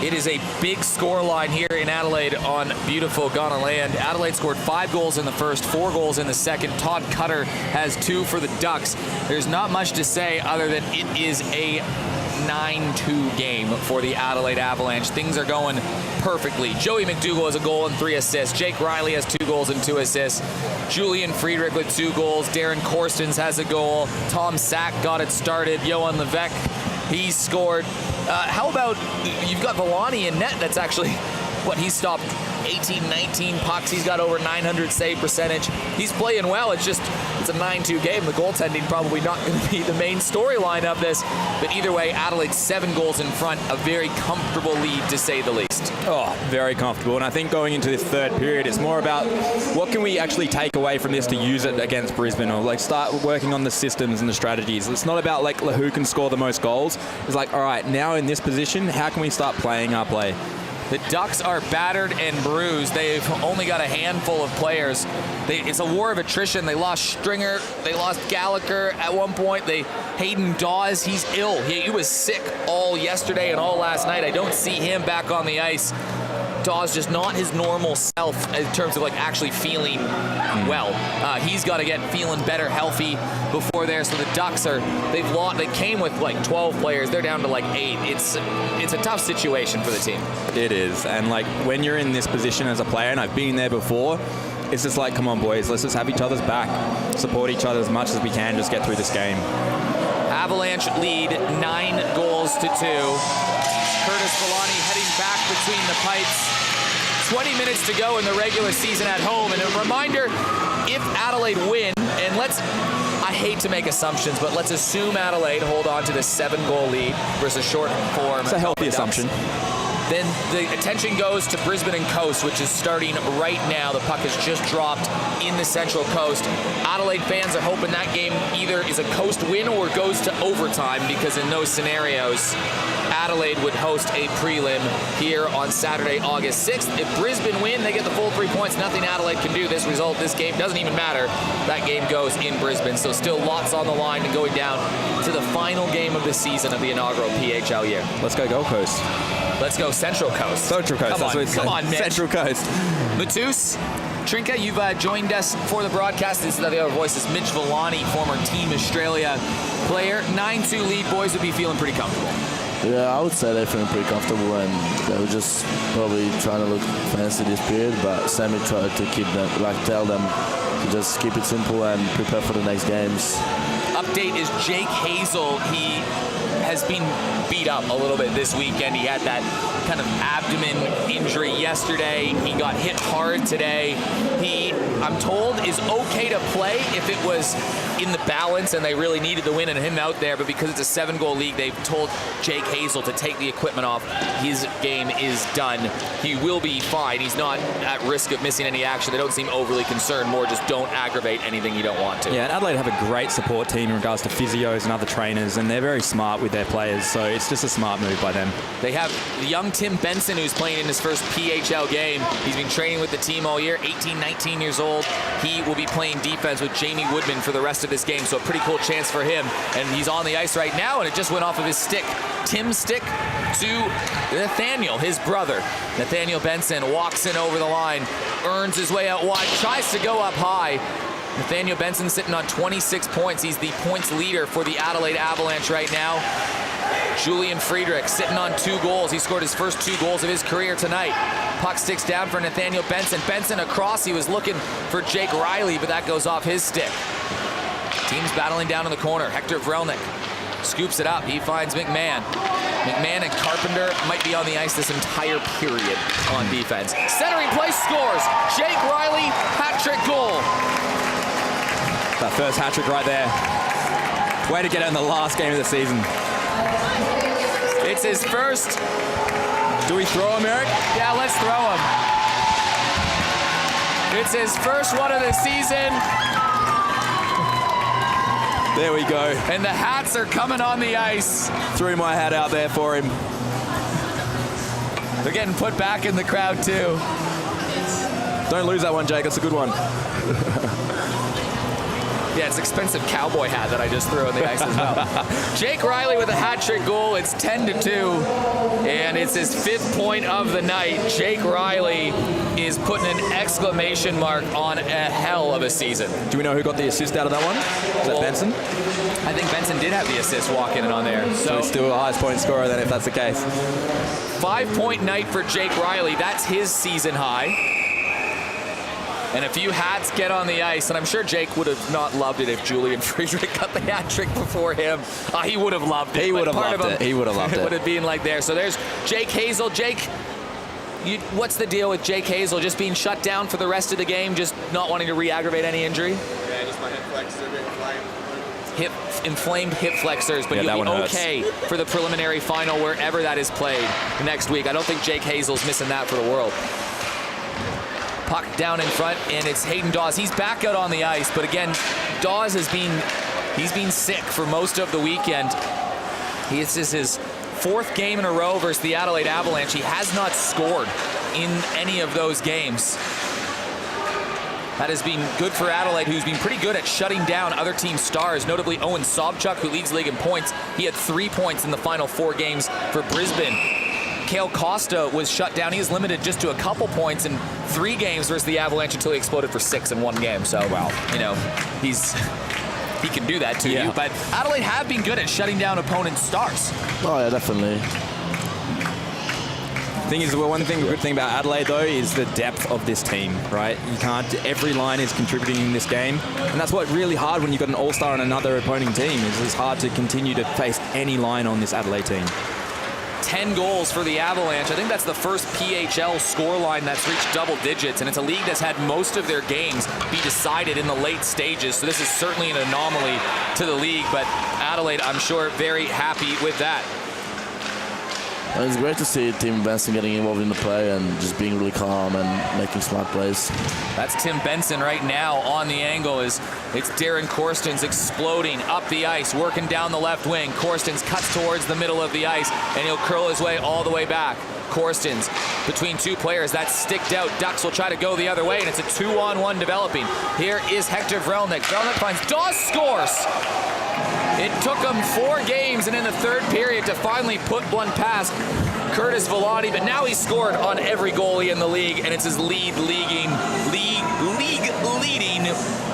[SPEAKER 1] It is a big scoreline here in Adelaide on beautiful Ghana land. Adelaide scored 5 goals in the first, 4 goals in the second. Todd Cutter has 2 for the Ducks. There's not much to say other than it is a 9-2 game for the Adelaide Avalanche. Things are going perfectly. Joey McDougall has a goal and 3 assists. Jake Riley has 2 goals and 2 assists. Julian Friedrich with 2 goals. Darren Korstens has a goal. Tom Sack got it started. Johan Levesque, he's scored. How about, you've got Villani in net. That's actually what he stopped 18, 19 pucks. He's got over 900 save percentage. He's playing well. It's a 9-2 game. The goaltending probably not going to be the main storyline of this. But either way, Adelaide 7 goals in front. A very comfortable lead, to say the least.
[SPEAKER 3] Oh, very comfortable. And I think going into this third period, it's more about what can we actually take away from this to use it against Brisbane, or like start working on the systems and the strategies. It's not about like who can score the most goals. It's like, all right, now in this position, how can we start playing our play?
[SPEAKER 1] The Ducks are battered and bruised. They've only got a handful of players. It's a war of attrition. They lost Stringer. They lost Gallagher at one point. Hayden Dawes, he's ill. He was sick all yesterday and all last night. I don't see him back on the ice. Dawes just not his normal self in terms of like actually feeling well. He's got to get feeling better, healthy before there. So the Ducks they came with like 12 players. They're down to like 8. It's a tough situation for the team.
[SPEAKER 3] It is. And like when you're in this position as a player, and I've been there before, it's just like, come on boys, let's just have each other's back, support each other as much as we can, just get through this game.
[SPEAKER 1] Avalanche lead 9 goals to 2. Curtis Villani heading back between the pipes. 20 minutes to go in the regular season at home. And a reminder, if Adelaide win, and I hate to make assumptions, but let's assume Adelaide hold on to this 7-goal lead versus short form.
[SPEAKER 3] It's a healthy assumption.
[SPEAKER 1] Then the attention goes to Brisbane and Coast, which is starting right now. The puck has just dropped in the Central Coast. Adelaide fans are hoping that game either is a Coast win or goes to overtime, because in those scenarios, Adelaide would host a prelim here on Saturday, August 6th. If Brisbane win, they get the full 3 points. Nothing Adelaide can do. This game doesn't even matter. That game goes in Brisbane. So still lots on the line and going down to the final game of the season of the inaugural PHL year.
[SPEAKER 3] Let's go Gold Coast.
[SPEAKER 1] Let's go Central Coast.
[SPEAKER 3] Central Coast.
[SPEAKER 1] Come on, Mitch.
[SPEAKER 3] Central Coast.
[SPEAKER 1] Matus, Trinka, you've joined us for the broadcast. This is the other voice. This is Mitch Villani, former Team Australia player. 9-2 lead. Boys would be feeling pretty comfortable.
[SPEAKER 6] Yeah, I would say they're feeling pretty comfortable, and they were just probably trying to look fancy this period, but Sammy tried to keep them, tell them to just keep it simple and prepare for the next games.
[SPEAKER 1] Update is Jake Hazel. He has been beat up a little bit this weekend. He had that kind of abdomen injury yesterday. He got hit hard today. He, I'm told, is okay to play if it was in the balance and they really needed the win and him out there, but because it's a 7-goal league, they've told Jake Hazel to take the equipment off. His game is done. He will be fine. He's not at risk of missing any action. They don't seem overly concerned, more just don't aggravate anything you don't want to.
[SPEAKER 3] Yeah, and Adelaide have a great support team in regards to physios and other trainers, and they're very smart with their players, so it's just a smart move by them.
[SPEAKER 1] They have the young Tim Benson, who's playing in his first PHL game. He's been training with the team all year, 18, 19 years old. He will be playing defense with Jamie Woodman for the rest of this game, so a pretty cool chance for him. And he's on the ice right now, and it just went off of his stick. Tim's stick to Nathaniel, his brother. Nathaniel Benson walks in over the line, earns his way out wide, tries to go up high. Nathaniel Benson sitting on 26 points. He's the points leader for the Adelaide Avalanche right now. Julian Friedrich sitting on 2 goals. He scored his first 2 goals of his career tonight. Puck sticks down for Nathaniel Benson. Benson across. He was looking for Jake Riley, but that goes off his stick. Team's battling down in the corner. Hector Vrelnik scoops it up. He finds McMahon. McMahon and Carpenter might be on the ice this entire period on defense. Centering play, scores. Jake Riley, hat-trick goal.
[SPEAKER 3] That first hat-trick right there. Way to get it in the last game of the season.
[SPEAKER 1] It's his first.
[SPEAKER 3] Do we throw him, Eric?
[SPEAKER 1] Yeah, let's throw him. It's his first one of the season.
[SPEAKER 3] There we go.
[SPEAKER 1] And the hats are coming on the ice.
[SPEAKER 3] Threw my hat out there for him.
[SPEAKER 1] They're getting put back in the crowd, too.
[SPEAKER 3] Don't lose that one, Jake. That's a good one.
[SPEAKER 1] Yeah, it's an expensive cowboy hat that I just threw on the ice as well. Jake Riley with a hat trick goal. It's 10-2, and it's his 5th point of the night. Jake Riley is putting an exclamation mark on a hell of a season.
[SPEAKER 3] Do we know who got the assist out of that one? Is that Benson?
[SPEAKER 1] I think Benson did have the assist walking in on there.
[SPEAKER 3] So he's still the highest point scorer then if that's the case.
[SPEAKER 1] 5-point night for Jake Riley. That's his season high. And a few hats get on the ice, and I'm sure Jake would have not loved it if Julian Friedrich got the hat trick before him. He would have loved it.
[SPEAKER 3] He would have loved it. He would have loved it.
[SPEAKER 1] It would have been like there. So there's Jake Hazel. Jake, what's the deal with Jake Hazel? Just being shut down for the rest of the game, just not wanting to re-aggravate any injury?
[SPEAKER 5] Yeah, just my hip flexors a bit inflamed.
[SPEAKER 1] Inflamed hip flexors, but you'll be okay for the preliminary final wherever that is played next week. I don't think Jake Hazel's missing that for the world. Puck down in front, and it's Hayden Dawes. He's back out on the ice, but again, Dawes he's been sick for most of the weekend. This is his 4th game in a row versus the Adelaide Avalanche. He has not scored in any of those games. That has been good for Adelaide, who's been pretty good at shutting down other team stars, notably Owen Sobchuk, who leads the league in points. He had 3 points in the final 4 games for Brisbane. Kale Costa was shut down. He was limited just to a couple points in 3 games versus the Avalanche until he exploded for 6 in 1 game. So, wow, you know, he can do that to you. But Adelaide have been good at shutting down opponents' stars.
[SPEAKER 6] Oh, yeah, definitely.
[SPEAKER 3] Thing is, good thing about Adelaide though is the depth of this team, right? Every line is contributing in this game, and that's what really hard when you've got an all-star on another opposing team. It's hard to continue to face any line on this Adelaide team.
[SPEAKER 1] 10 goals for the Avalanche. I think that's the first PHL scoreline that's reached double digits, and it's a league that's had most of their games be decided in the late stages, so this is certainly an anomaly to the league, but Adelaide, I'm sure, very happy with that.
[SPEAKER 6] Well, it's great to see Tim Benson getting involved in the play and just being really calm and making smart plays.
[SPEAKER 1] That's Tim Benson right now on the angle. It's Darren Corstens exploding up the ice, working down the left wing. Corstens cuts towards the middle of the ice, and he'll curl his way all the way back. Corstens between 2 players. That's sticked out. Ducks will try to go the other way, and it's a 2-on-1 developing. Here is Hector Vrelnik. Vrelnik finds Dawes, scores! It took him 4 games and in the 3rd period to finally put one past Curtis Villani, but now he's scored on every goalie in the league, and it's his league-leading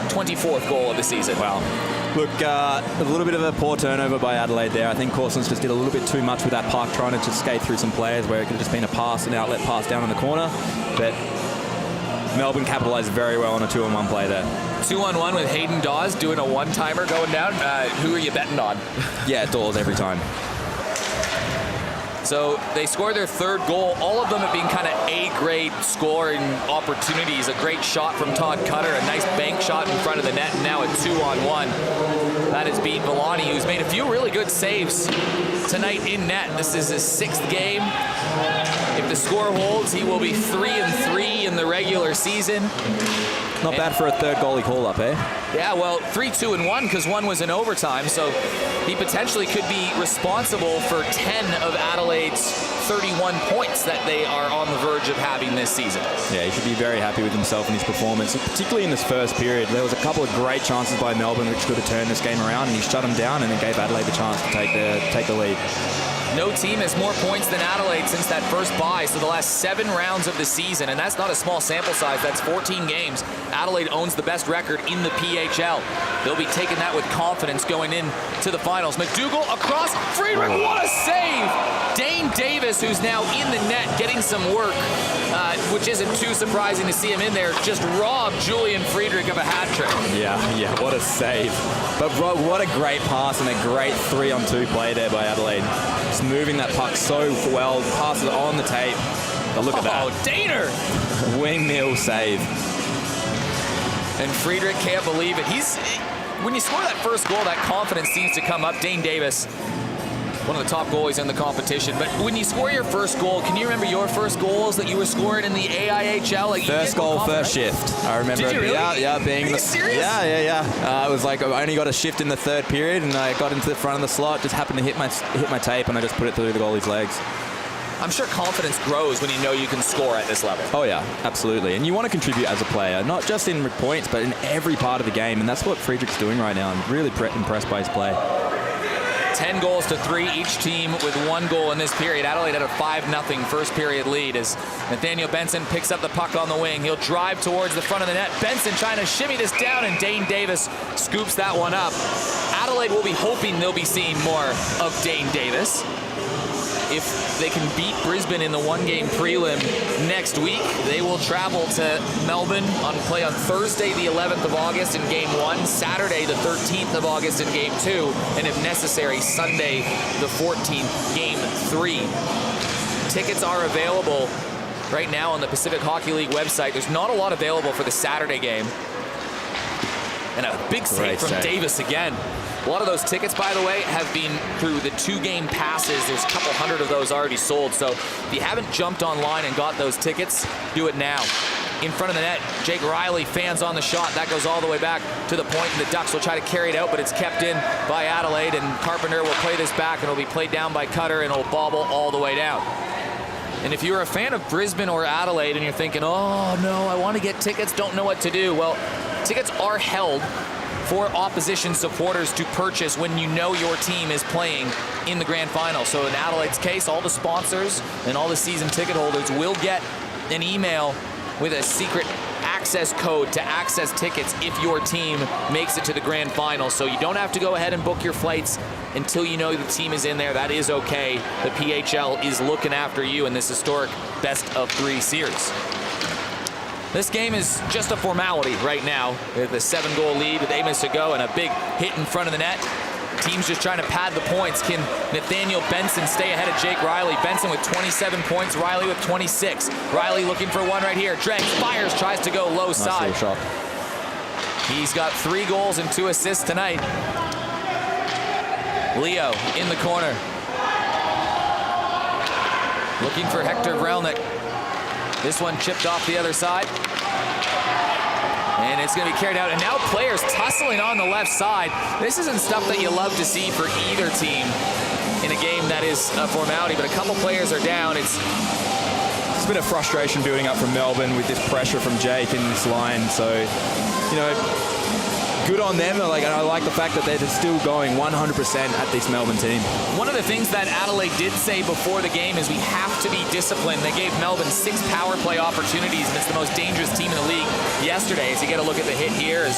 [SPEAKER 1] 24th goal of the season.
[SPEAKER 3] Wow. Look, a little bit of a poor turnover by Adelaide there. I think Corstens just did a little bit too much with that puck, trying to just skate through some players where it could have just been a pass, an outlet pass down in the corner. But Melbourne capitalized very well on a 2-on-1 play there.
[SPEAKER 1] 2-on-1 with Hayden Dawes doing a one-timer going down. Who are you betting on?
[SPEAKER 3] Yeah, Dawes every time.
[SPEAKER 1] So they score their 3rd goal. All of them have been kind of A-grade scoring opportunities. A great shot from Todd Cutter, a nice bank shot in front of the net, and now a 2-on-1. That has beat Villani, who's made a few really good saves tonight in net. This is his 6th game. If the score holds, he will be 3-3 in the regular season.
[SPEAKER 3] Not bad for a 3rd goalie call-up, eh?
[SPEAKER 1] Yeah, well, 3-2-1 because 1 was in overtime, so he potentially could be responsible for 10 of Adelaide's 31 points that they are on the verge of having this season.
[SPEAKER 3] Yeah, he should be very happy with himself and his performance, particularly in this 1st period. There was a couple of great chances by Melbourne which could have turned this game around, and he shut them down and it gave Adelaide the chance to take the lead.
[SPEAKER 1] No team has more points than Adelaide since that first bye, so the last 7 rounds of the season, and that's not a small sample size, that's 14 games. Adelaide owns the best record in the PHL. They'll be taking that with confidence going into the finals. McDougall across, Friedrich, what a save! Dane Davis, who's now in the net getting some work, which isn't too surprising to see him in there, just robbed Julian Friedrich of a hat trick.
[SPEAKER 3] Yeah, what a save. But what a great pass and a great 3-on-2 play there by Adelaide. Just moving that puck so well, passes on the tape. But look at that.
[SPEAKER 1] Oh, Daner!
[SPEAKER 3] Windmill save.
[SPEAKER 1] And Friedrich can't believe it. When you score that first goal, that confidence seems to come up. Dane Davis, one of the top goalies in the competition. But when you score your first goal, can you remember your first goals that you were scoring in the AIHL? Like
[SPEAKER 3] first goal, first shift. I remember.
[SPEAKER 1] Did you really?
[SPEAKER 3] Yeah, being.
[SPEAKER 1] Are you serious?
[SPEAKER 3] Yeah. It was like I only got a shift in the 3rd period, and I got into the front of the slot. Just happened to hit my tape, and I just put it through the goalie's legs.
[SPEAKER 1] I'm sure confidence grows when you know you can score at this level.
[SPEAKER 3] Oh yeah, absolutely. And you want to contribute as a player, not just in points, but in every part of the game. And that's what Friedrich's doing right now. I'm really impressed by his play.
[SPEAKER 1] 10 goals to 3, each team with 1 goal in this period. Adelaide had a 5-0 first period lead as Nathaniel Benson picks up the puck on the wing. He'll drive towards the front of the net. Benson trying to shimmy this down, and Dane Davis scoops that one up. Adelaide will be hoping they'll be seeing more of Dane Davis. If they can beat Brisbane in the 1-game prelim next week, they will travel to Melbourne play on Thursday the 11th of August in Game 1, Saturday the 13th of August in Game 2, and if necessary, Sunday the 14th, Game 3. Tickets are available right now on the Pacific Hockey League website. There's not a lot available for the Saturday game. And a big save from Davis again. A lot of those tickets, by the way, have been through the 2-game passes. There's a couple hundred of those already sold. So if you haven't jumped online and got those tickets, do it now. In front of the net, Jake Riley fans on the shot. That goes all the way back to the point, and the Ducks will try to carry it out, but it's kept in by Adelaide, and Carpenter will play this back, and it'll be played down by Cutter, and it'll bobble all the way down. And if you're a fan of Brisbane or Adelaide and you're thinking, oh no, I want to get tickets, don't know what to do. Well, tickets are held for opposition supporters to purchase when you know your team is playing in the grand final. So in Adelaide's case, all the sponsors and all the season ticket holders will get an email with a secret access code to access tickets if your team makes it to the grand final. So you don't have to go ahead and book your flights until you know the team is in there. That is okay. The PHL is looking after you in this historic best-of-3 series. This game is just a formality right now. The 7-goal lead with 8 minutes to go and a big hit in front of the net. Team's just trying to pad the points. Can Nathaniel Benson stay ahead of Jake Riley? Benson with 27 points, Riley with 26. Riley looking for one right here. Dregs, fires, tries to go low side.
[SPEAKER 3] Nice shot.
[SPEAKER 1] He's got 3 goals and 2 assists tonight. Leo in the corner. Looking for Hector Vrelnik. This one chipped off the other side. And it's going to be carried out. And now players tussling on the left side. This isn't stuff that you love to see for either team in a game that is a formality. But a couple players are down. It's
[SPEAKER 3] a bit of frustration building up from Melbourne with this pressure from Jake in this line. So, you know, good on them. I like the fact that they're still going 100% at this Melbourne team.
[SPEAKER 1] One of the things that Adelaide did say before the game is we have to be disciplined. They gave Melbourne 6 power play opportunities, and it's the most dangerous team in the league yesterday. As you get a look at the hit here is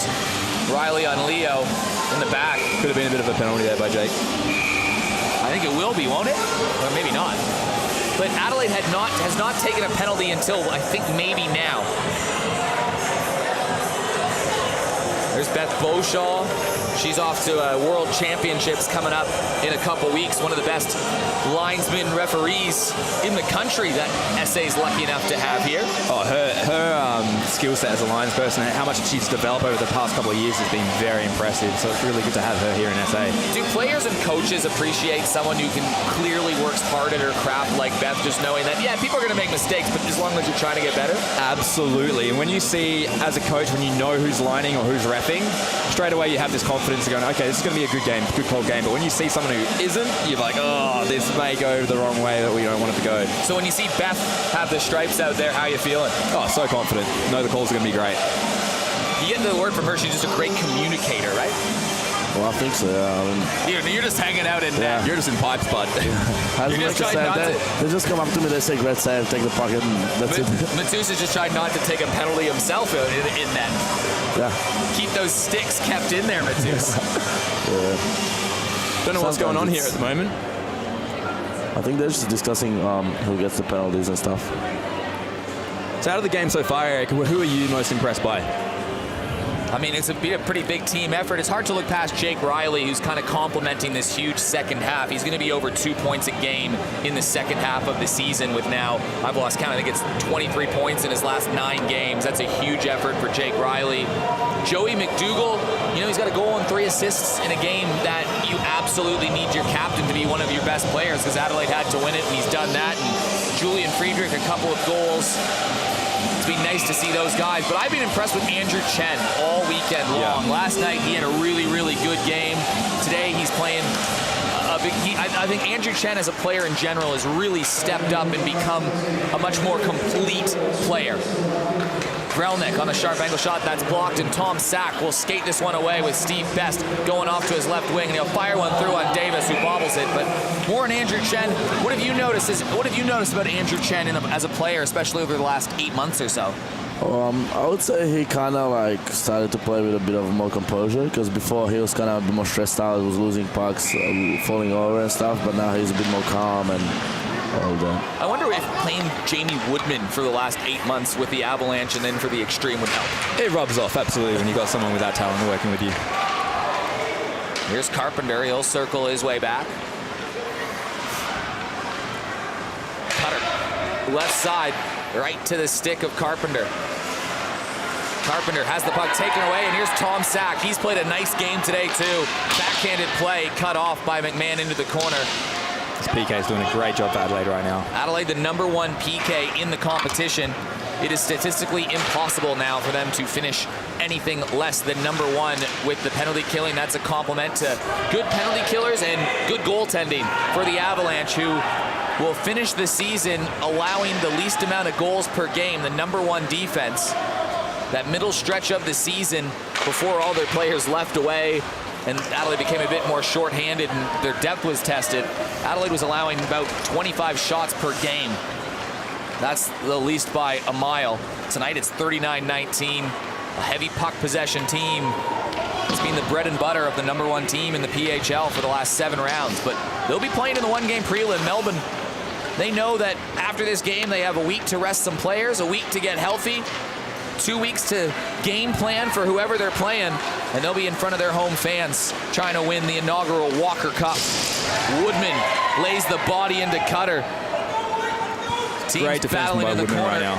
[SPEAKER 1] Riley on Leo in the back.
[SPEAKER 3] Could have been a bit of a penalty there by Jake.
[SPEAKER 1] I think it will be, won't it? Or maybe not. But Adelaide has not taken a penalty until I think maybe now. There's Beth Beauchamp. She's off to World Championships coming up in a couple weeks. One of the best linesman referees in the country that SA's lucky enough to have here.
[SPEAKER 3] Oh, her skill set as a linesperson and how much she's developed over the past couple of years has been very impressive. So it's really good to have her here in SA.
[SPEAKER 1] Do players and coaches appreciate someone who can clearly works hard at her craft like Beth, just knowing that, yeah, people are going to make mistakes, but as long as you're trying to get better?
[SPEAKER 3] Absolutely. And when you see, as a coach, when you know who's lining or who's reffing, straight away you have this confidence of going, okay, this is going to be a good game, good cold game. But when you see someone who isn't, you're like, oh, this may go the wrong way that we don't want it to go.
[SPEAKER 1] So when you see Beth have the stripes out there, how are you feeling?
[SPEAKER 3] Oh, so confident. Know the calls are going to be great.
[SPEAKER 1] You get the word from her, she's just a great communicator, right?
[SPEAKER 6] Well, I think so, yeah.
[SPEAKER 1] You're just hanging out in
[SPEAKER 3] yeah. You're just in pipes, bud.
[SPEAKER 6] You're just trying not to... They just come up to me, they say, great save, take the pocket, and that's it.
[SPEAKER 1] Matus is just trying not to take a penalty himself in that.
[SPEAKER 6] Yeah.
[SPEAKER 1] Keep those sticks kept in there, Matus.
[SPEAKER 3] Don't know what's going on here at the moment.
[SPEAKER 6] I think they're just discussing who gets the penalties and stuff.
[SPEAKER 3] So out of the game so far, Eric, who are you most impressed by?
[SPEAKER 1] I mean, it's been a pretty big team effort. It's hard to look past Jake Riley, who's kind of complementing this huge second half. He's going to be over 2 points a game in the second half of the season with now, I've lost count, I think it's 23 points in his last 9 games. That's a huge effort for Jake Riley. Joey McDougall, you know, he's got a goal and 3 assists in a game that you absolutely need your captain to be one of your best players because Adelaide had to win it, and he's done that. And Julian Friedrich, a couple of goals. It's been nice to see those guys, but I've been impressed with Andrew Chen all weekend long. Last night he had a really, really good game. Today he's playing a I think Andrew Chen as a player in general has really stepped up and become a much more complete player. Vrelnik on a sharp angle shot, that's blocked, and Tom Sack will skate this one away with Steve Best going off to his left wing, and he'll fire one through on Davis, who bobbles it. But more on Andrew Chen. What have you noticed about Andrew Chen as a player, especially over the last 8 months or so?
[SPEAKER 6] I would say he kind of like started to play with a bit of more composure, because before he was kind of a bit more stressed out. He was losing pucks, falling over and stuff, but now he's a bit more calm and all that.
[SPEAKER 1] I wonder if playing Jamie Woodman for the last 8 months with the Avalanche and then for the Extreme would help.
[SPEAKER 3] It rubs off, absolutely, when you've got someone with that talent working with you.
[SPEAKER 1] Here's Carpenter. He'll circle his way back. Cutter, left side, right to the stick of Carpenter. Carpenter has the puck taken away, and here's Tom Sack. He's played a nice game today, too. Backhanded play cut off by McMahon into the corner.
[SPEAKER 3] This PK is doing a great job for Adelaide right now.
[SPEAKER 1] Adelaide, the #1 PK in the competition. It is statistically impossible now for them to finish anything less than #1 with the penalty killing. That's a compliment to good penalty killers and good goaltending for the Avalanche, who will finish the season allowing the least amount of goals per game, the #1 defense. That middle stretch of the season before all their players left away and Adelaide became a bit more shorthanded and their depth was tested, Adelaide was allowing about 25 shots per game. That's the least by a mile. Tonight it's 39-19, a heavy puck possession team. It's been the bread and butter of the #1 team in the PHL for the last 7 rounds, but they'll be playing in the one-game prelim. Melbourne, they know that after this game they have a week to rest some players, a week to get healthy, 2 weeks to game plan for whoever they're playing, and they'll be in front of their home fans trying to win the inaugural Walker Cup. Woodman lays the body into Cutter. Team's battling in the corner. Right now.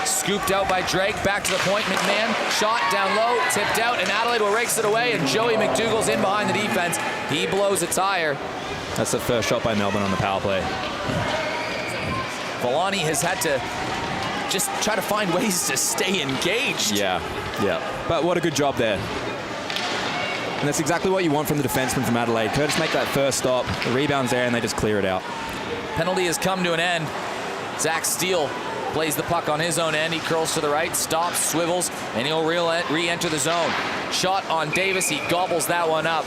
[SPEAKER 1] Scooped out by Drake, back to the point. McMahon, shot down low, tipped out, and Adelaide will rakes it away, and Joey McDougall's in behind the defense. He blows a tire.
[SPEAKER 3] That's the first shot by Melbourne on the power play.
[SPEAKER 1] Villani has had to just try to find ways to stay engaged.
[SPEAKER 3] Yeah. But what a good job there. And that's exactly what you want from the defenseman from Adelaide. Curtis make that first stop, the rebound's there, and they just clear it out.
[SPEAKER 1] Penalty has come to an end. Zach Steele plays the puck on his own end. He curls to the right, stops, swivels, and he'll re-enter the zone. Shot on Davis. He gobbles that one up.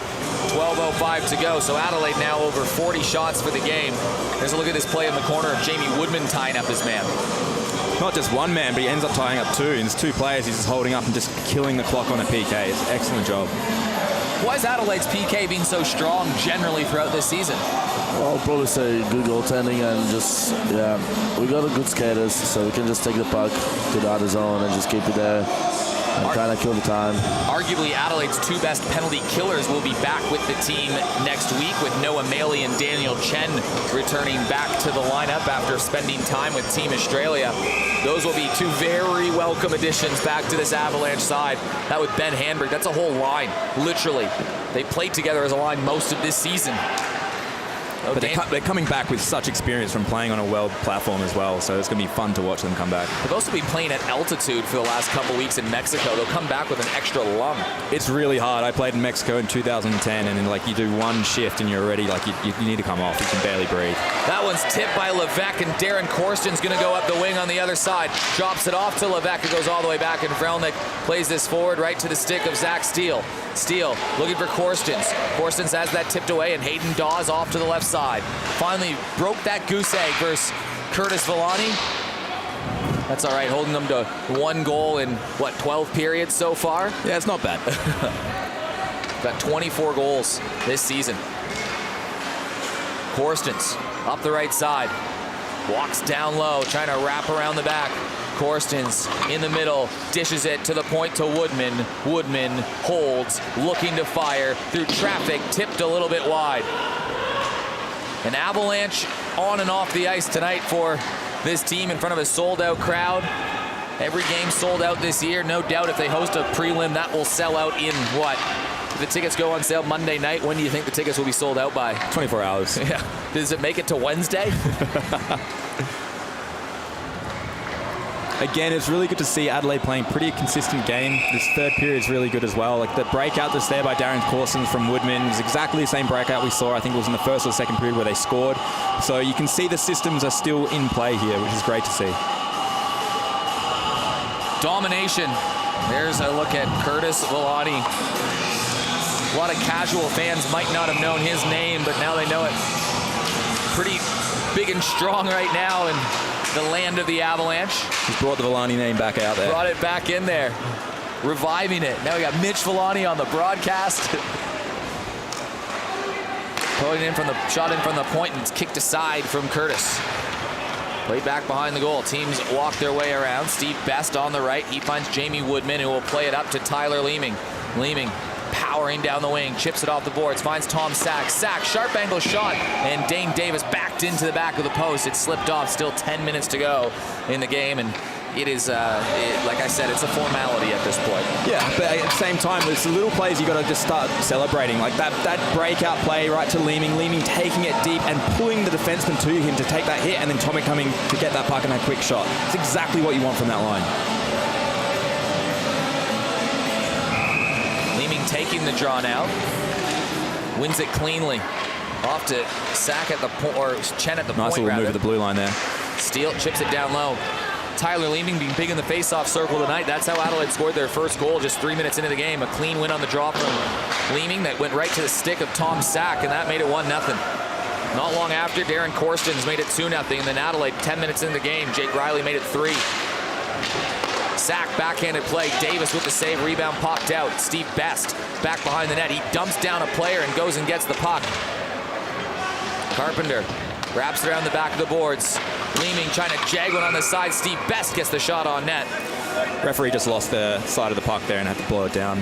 [SPEAKER 1] 12:05 to go. So Adelaide now over 40 shots for the game. There's a look at this play in the corner of Jamie Woodman tying up his man.
[SPEAKER 3] Not just one man, but he ends up tying up 2. And there's 2 players he's just holding up and just killing the clock on a PK. It's an excellent job.
[SPEAKER 1] Why is Adelaide's PK being so strong generally throughout this season?
[SPEAKER 6] Well, I'll probably say good goaltending and just, we got a good skaters, so we can just take the puck to the other zone and just keep it there and kind of kill the time.
[SPEAKER 1] Arguably, Adelaide's 2 best penalty killers will be back with the team next week, with Noah Maley and Daniel Chen returning back to the lineup after spending time with Team Australia. Those will be 2 very welcome additions back to this Avalanche side. That with Ben Handberg, that's a whole line, literally. They played together as a line most of this season.
[SPEAKER 3] But they're coming back with such experience from playing on a world platform as well, so it's going to be fun to watch them come back.
[SPEAKER 1] They've also been playing at altitude for the last couple weeks in Mexico. They'll come back with an extra lung.
[SPEAKER 3] It's really hard. I played in Mexico in 2010, and then, like, you do one shift and you're already, like, you need to come off. You can barely breathe.
[SPEAKER 1] That one's tipped by Levesque, and Darren Corsten's going to go up the wing on the other side. Drops it off to Levesque. It goes all the way back, and Vrelnik plays this forward right to the stick of Zach Steele. Steele looking for Corstens. Corstens has that tipped away, and Hayden Dawes off to the left side. Finally broke that goose egg versus Curtis Villani. That's all right, holding them to 1 goal in, 12 periods so far?
[SPEAKER 3] Yeah, it's not bad.
[SPEAKER 1] Got 24 goals this season. Corstens up the right side. Walks down low, trying to wrap around the back. Corstens in the middle, dishes it to the point to Woodman. Woodman holds, looking to fire through traffic, tipped a little bit wide. An Avalanche on and off the ice tonight for this team in front of a sold-out crowd. Every game sold out this year. No doubt if they host a prelim, that will sell out in what? If the tickets go on sale Monday night, when do you think the tickets will be sold out by?
[SPEAKER 3] 24 hours.
[SPEAKER 1] Yeah. Does it make it to Wednesday?
[SPEAKER 3] Again, it's really good to see Adelaide playing pretty consistent game. This third period is really good as well. Like the breakout that's there by Darren Corson from Woodman is exactly the same breakout we saw. I think it was in the first or second period where they scored. So you can see the systems are still in play here, which is great to see.
[SPEAKER 1] Domination. There's a look at Curtis Villani. A lot of casual fans might not have known his name, but now they know it. Pretty big and strong right now in the land of the Avalanche.
[SPEAKER 3] He's brought the Villani name back out there.
[SPEAKER 1] Brought it back in there, reviving it. Now we got Mitch Villani on the broadcast. Pulling in from the shot in from the point, and it's kicked aside from Curtis. Played back behind the goal. Teams walk their way around. Steve Best on the right. He finds Jamie Woodman, who will play it up to Tyler Leeming. Leeming powering down the wing, chips it off the boards, finds Tom Sack. Sack, sharp angle shot, and Dane Davis backed into the back of the post. It slipped off, still 10 minutes to go in the game, and it is, like I said, it's a formality at this point.
[SPEAKER 3] Yeah, but at the same time, there's little plays you got to just start celebrating. Like that breakout play right to Leeming, Leeming taking it deep and pulling the defenseman to him to take that hit, and then Tommy coming to get that puck and that quick shot. It's exactly what you want from that line.
[SPEAKER 1] Leeming taking the draw now. Wins it cleanly. Off to Sack at the point, or Chen at the
[SPEAKER 3] nice
[SPEAKER 1] point,
[SPEAKER 3] little move of the blue line there.
[SPEAKER 1] Steele chips it down low. Tyler Leeming being big in the face-off circle tonight. That's how Adelaide scored their first goal just 3 minutes into the game. A clean win on the draw from Leeming that went right to the stick of Tom Sack, and that made it 1-0. Not long after, Darren Corstens made it 2-0, and then Adelaide, 10 minutes into the game, Jake Riley made it 3. Sack, backhanded play. Davis with the save, rebound popped out. Steve Best back behind the net. He dumps down a player and goes and gets the puck. Carpenter wraps it around the back of the boards. Leeming trying to jag one on the side. Steve Best gets the shot on net.
[SPEAKER 3] Referee just lost the side of the puck there and had to blow it down.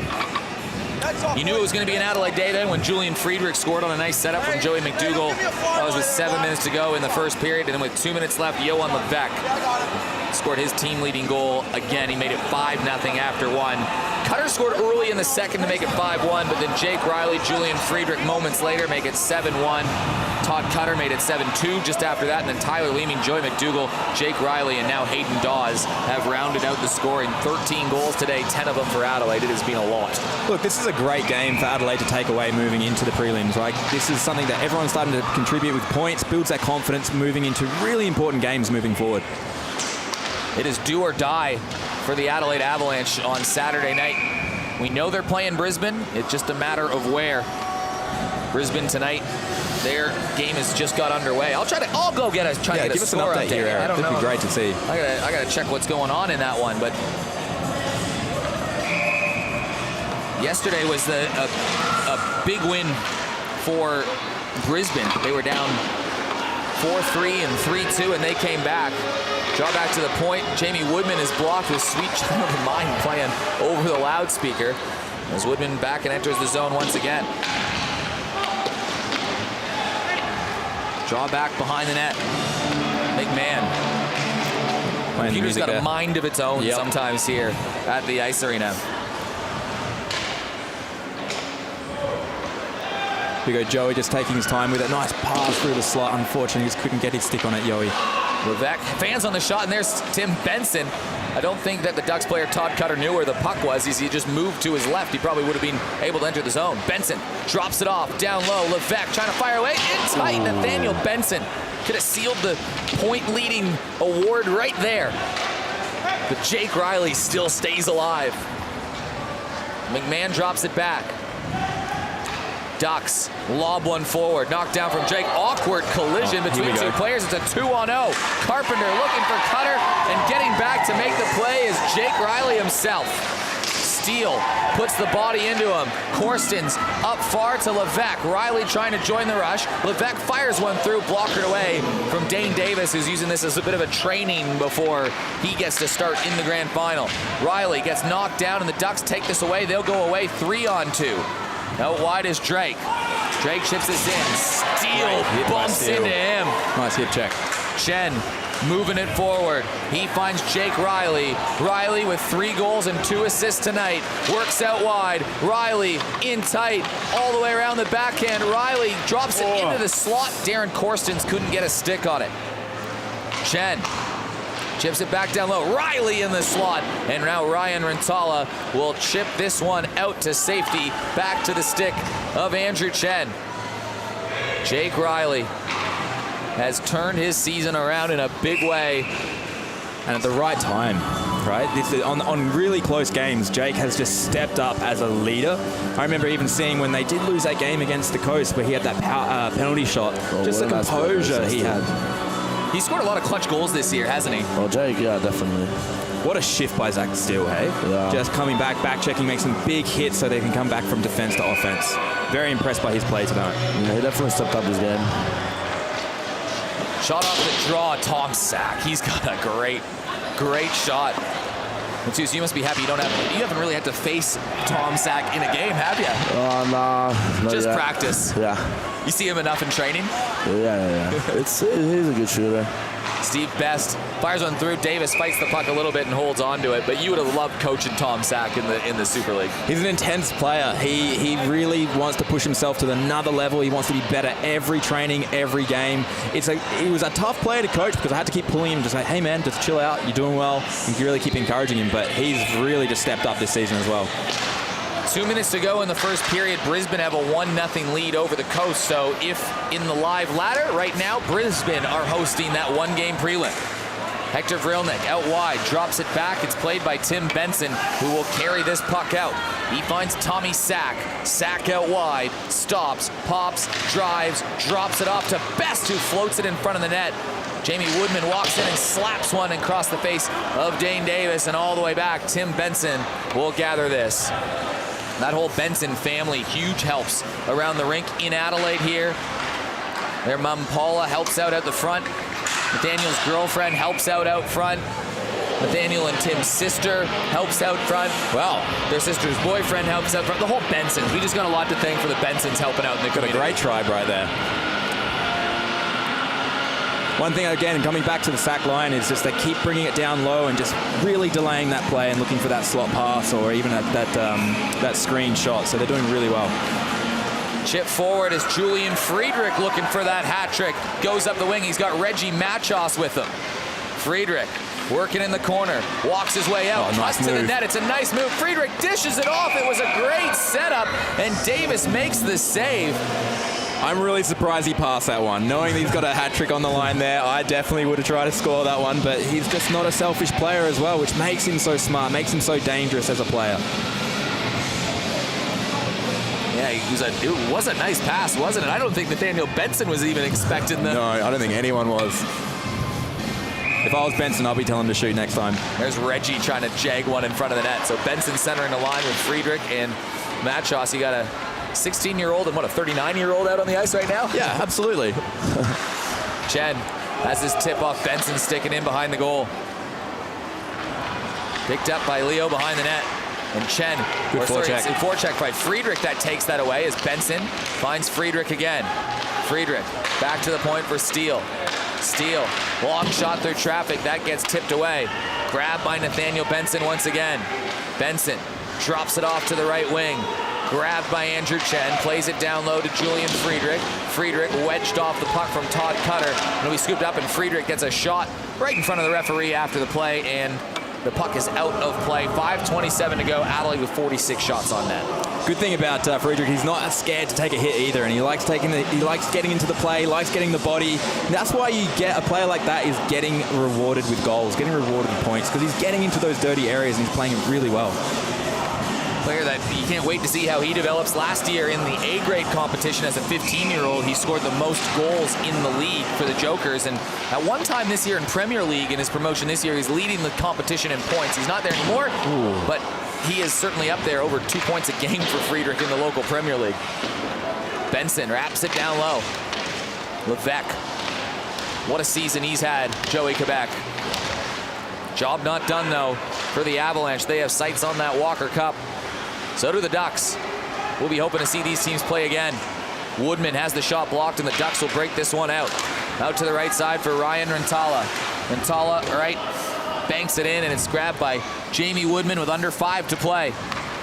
[SPEAKER 1] You knew it was going to be an Adelaide day then when Julian Friedrich scored on a nice setup from Joey McDougall. That was with 7 minutes to go in the first period, and then with 2 minutes left, Johan Levesque scored his team-leading goal again. He made it 5-0 after one. Cutter scored early in the second to make it 5-1, but then Jake Riley, Julian Friedrich moments later make it 7-1. Todd Cutter made it 7-2 just after that, and then Tyler Leeming, Joey McDougall, Jake Riley, and now Hayden Dawes have rounded out the scoring. 13 goals today, 10 of them for Adelaide. It has been a lot.
[SPEAKER 3] Look, this is a great game for Adelaide to take away moving into the prelims. Right? This is something that everyone's starting to contribute with points, builds that confidence moving into really important games moving forward.
[SPEAKER 1] It is do or die for the Adelaide Avalanche on Saturday night. We know they're playing Brisbane. It's just a matter of where. Brisbane tonight, their game has just got underway. I'll go get a
[SPEAKER 3] give us an update here, Eric. That'd be great to see.
[SPEAKER 1] I gotta check what's going on in that one, but yesterday was a big win for Brisbane. They were down 4-3 and 3-2, and they came back. Draw back to the point. Jamie Woodman is blocked with Sweet Child of Mine playing over the loudspeaker as Woodman back and enters the zone once again. Draw back behind the net. McMahon. Computer's got a mind of its own sometimes here at the Ice Arena.
[SPEAKER 3] Here we go, Joey just taking his time with a nice pass through the slot. Unfortunately, he just couldn't get his stick on it, Yoey.
[SPEAKER 1] Levesque, fans on the shot, and there's Tim Benson. I don't think that the Ducks player Todd Cutter knew where the puck was. He just moved to his left. He probably would have been able to enter the zone. Benson drops it off, down low. Levesque trying to fire away. In tight, Nathaniel Benson could have sealed the point-leading award right there. But Jake Riley still stays alive. McMahon drops it back. Ducks lob one forward, knocked down from Jake. Awkward collision between two players. It's a 2-on-0. Carpenter looking for Cutter, and getting back to make the play is Jake Riley himself. Steele puts the body into him. Corstens up far to Levesque. Riley trying to join the rush. Levesque fires one through, blockered away from Dane Davis, who's using this as a bit of a training before he gets to start in the grand final. Riley gets knocked down, and the Ducks take this away. They'll go away 3-on-2. Out wide is Drake. Drake chips this in. Steele bumps into him.
[SPEAKER 3] Nice hip check.
[SPEAKER 1] Chen moving it forward. He finds Jake Riley. Riley with 3 goals and 2 assists tonight. Works out wide. Riley in tight. All the way around the backhand. Riley drops it into the slot. Darren Corstens couldn't get a stick on it. Chen Chips it back down low. Riley in the slot. And now Ryan Rintala will chip this one out to safety. Back to the stick of Andrew Chen. Jake Riley has turned his season around in a big way.
[SPEAKER 3] And at the right time, right? On really close games, Jake has just stepped up as a leader. I remember even seeing when they did lose that game against the Coast where he had that penalty shot. Just the composure he had.
[SPEAKER 1] He's scored a lot of clutch goals this year, hasn't he?
[SPEAKER 6] Oh, Jake, yeah, definitely.
[SPEAKER 3] What a shift by Zach Steele, hey?
[SPEAKER 6] Yeah.
[SPEAKER 3] Just coming back checking, make some big hits so they can come back from defense to offense. Very impressed by his play tonight.
[SPEAKER 6] Yeah, he definitely stepped up his game.
[SPEAKER 1] Shot off the draw, Tom Sack. He's got a great shot. Matus, you must be happy you haven't really had to face Tom Sack in a game, have you?
[SPEAKER 6] Nah,
[SPEAKER 1] just practice.
[SPEAKER 6] Yeah.
[SPEAKER 1] You see him enough in training?
[SPEAKER 6] Yeah. He's a good shooter.
[SPEAKER 1] Steve Best fires one through. Davis fights the puck a little bit and holds on to it, but you would have loved coaching Tom Sack in the Super League.
[SPEAKER 3] He's an intense player. He really wants to push himself to another level. He wants to be better every training, every game. He was a tough player to coach because I had to keep pulling him to say, hey man, just chill out, you're doing well. And you really keep encouraging him, but he's really just stepped up this season as well.
[SPEAKER 1] 2 minutes to go in the first period. Brisbane have a 1-0 lead over the Coast. So if in the live ladder right now, Brisbane are hosting that one-game prelim. Hector Vrilnik out wide, drops it back. It's played by Tim Benson, who will carry this puck out. He finds Tommy Sack. Sack out wide, stops, pops, drives, drops it off to Best, who floats it in front of the net. Jamie Woodman walks in and slaps one across the face of Dane Davis, and all the way back, Tim Benson will gather this. That whole Benson family, huge helps around the rink in Adelaide here. Their mom, Paula, helps out at the front. Nathaniel's girlfriend helps out front. Nathaniel and Tim's sister helps out front. Well, their sister's boyfriend helps out front. The whole Bensons. We just got a lot to thank for the Bensons helping out in the community.
[SPEAKER 3] Got a great tribe right there. One thing, again, coming back to the Sack line is just they keep bringing it down low and just really delaying that play and looking for that slot pass or even that screen shot. So they're doing really well.
[SPEAKER 1] Chip forward is Julian Friedrich looking for that hat trick. Goes up the wing. He's got Reggie Machos with him. Friedrich working in the corner. Walks his way out.
[SPEAKER 3] Nice
[SPEAKER 1] cuts to the net. It's a nice move. Friedrich dishes it off. It was a great setup. And Davis makes the save.
[SPEAKER 3] I'm really surprised he passed that one. Knowing he's got a hat trick on the line there, I definitely would have tried to score that one, but he's just not a selfish player as well, which makes him so smart, makes him so dangerous as a player.
[SPEAKER 1] Yeah, it was a nice pass, wasn't it? I don't think Nathaniel Benson was even expecting that.
[SPEAKER 3] No, I don't think anyone was. If I was Benson, I'll be telling him to shoot next time.
[SPEAKER 1] There's Reggie trying to jag one in front of the net. So Benson centering the line with Friedrich and Machos. You got a 16-year-old and a 39-year-old out on the ice right now?
[SPEAKER 3] Yeah, absolutely.
[SPEAKER 1] Chen has his tip off. Benson sticking in behind the goal. Picked up by Leo behind the net. And Chen,
[SPEAKER 3] good forecheck.
[SPEAKER 1] Forecheck by Friedrich that takes that away as Benson finds Friedrich again. Friedrich back to the point for Steele. Steele, long shot through traffic. That gets tipped away. Grabbed by Nathaniel Benson once again. Benson drops it off to the right wing. Grabbed by Andrew Chen, plays it down low to Julian Friedrich. Friedrich wedged off the puck from Todd Cutter. And we scooped up, and Friedrich gets a shot right in front of the referee after the play, and the puck is out of play. 5:27 to go. Adelaide with 46 shots on net.
[SPEAKER 3] Good thing about Friedrich, he's not scared to take a hit either, and he likes getting into the play, likes getting the body. And that's why you get a player like that is getting rewarded with goals, getting rewarded with points, because he's getting into those dirty areas and he's playing really well.
[SPEAKER 1] Player that you can't wait to see how he develops. Last year in the A-grade competition as a 15-year-old, he scored the most goals in the league for the Jokers. And at one time this year in Premier League, in his promotion this year, he's leading the competition in points. He's not there anymore, but he is certainly up there, over 2 points a game for Friedrich in the local Premier League. Benson wraps it down low. Levesque. What a season he's had, Joey Quebec. Job not done, though, for the Avalanche. They have sights on that Walker Cup. So do the Ducks. We'll be hoping to see these teams play again. Woodman has the shot blocked, and the Ducks will break this one out. Out to the right side for Ryan Rintala. Rintala, right, banks it in, and it's grabbed by Jamie Woodman with under 5 to play.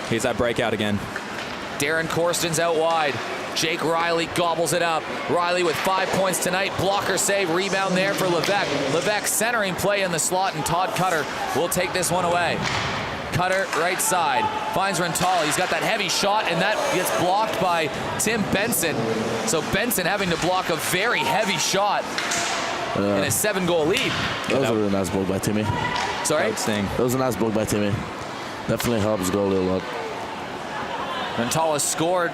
[SPEAKER 3] Here's that breakout again.
[SPEAKER 1] Darren Corstens out wide. Jake Riley gobbles it up. Riley with 5 points tonight. Blocker save, rebound there for Levesque. Levesque centering play in the slot, and Todd Cutter will take this one away. Cutter, right side, finds Rentala. He's got that heavy shot, and that gets blocked by Tim Benson. So Benson having to block a very heavy shot in a 7-goal lead.
[SPEAKER 6] That was a really nice block by Timmy.
[SPEAKER 1] Sorry?
[SPEAKER 6] That was a nice block by Timmy. Definitely helps goalie a lot.
[SPEAKER 1] Rentala scored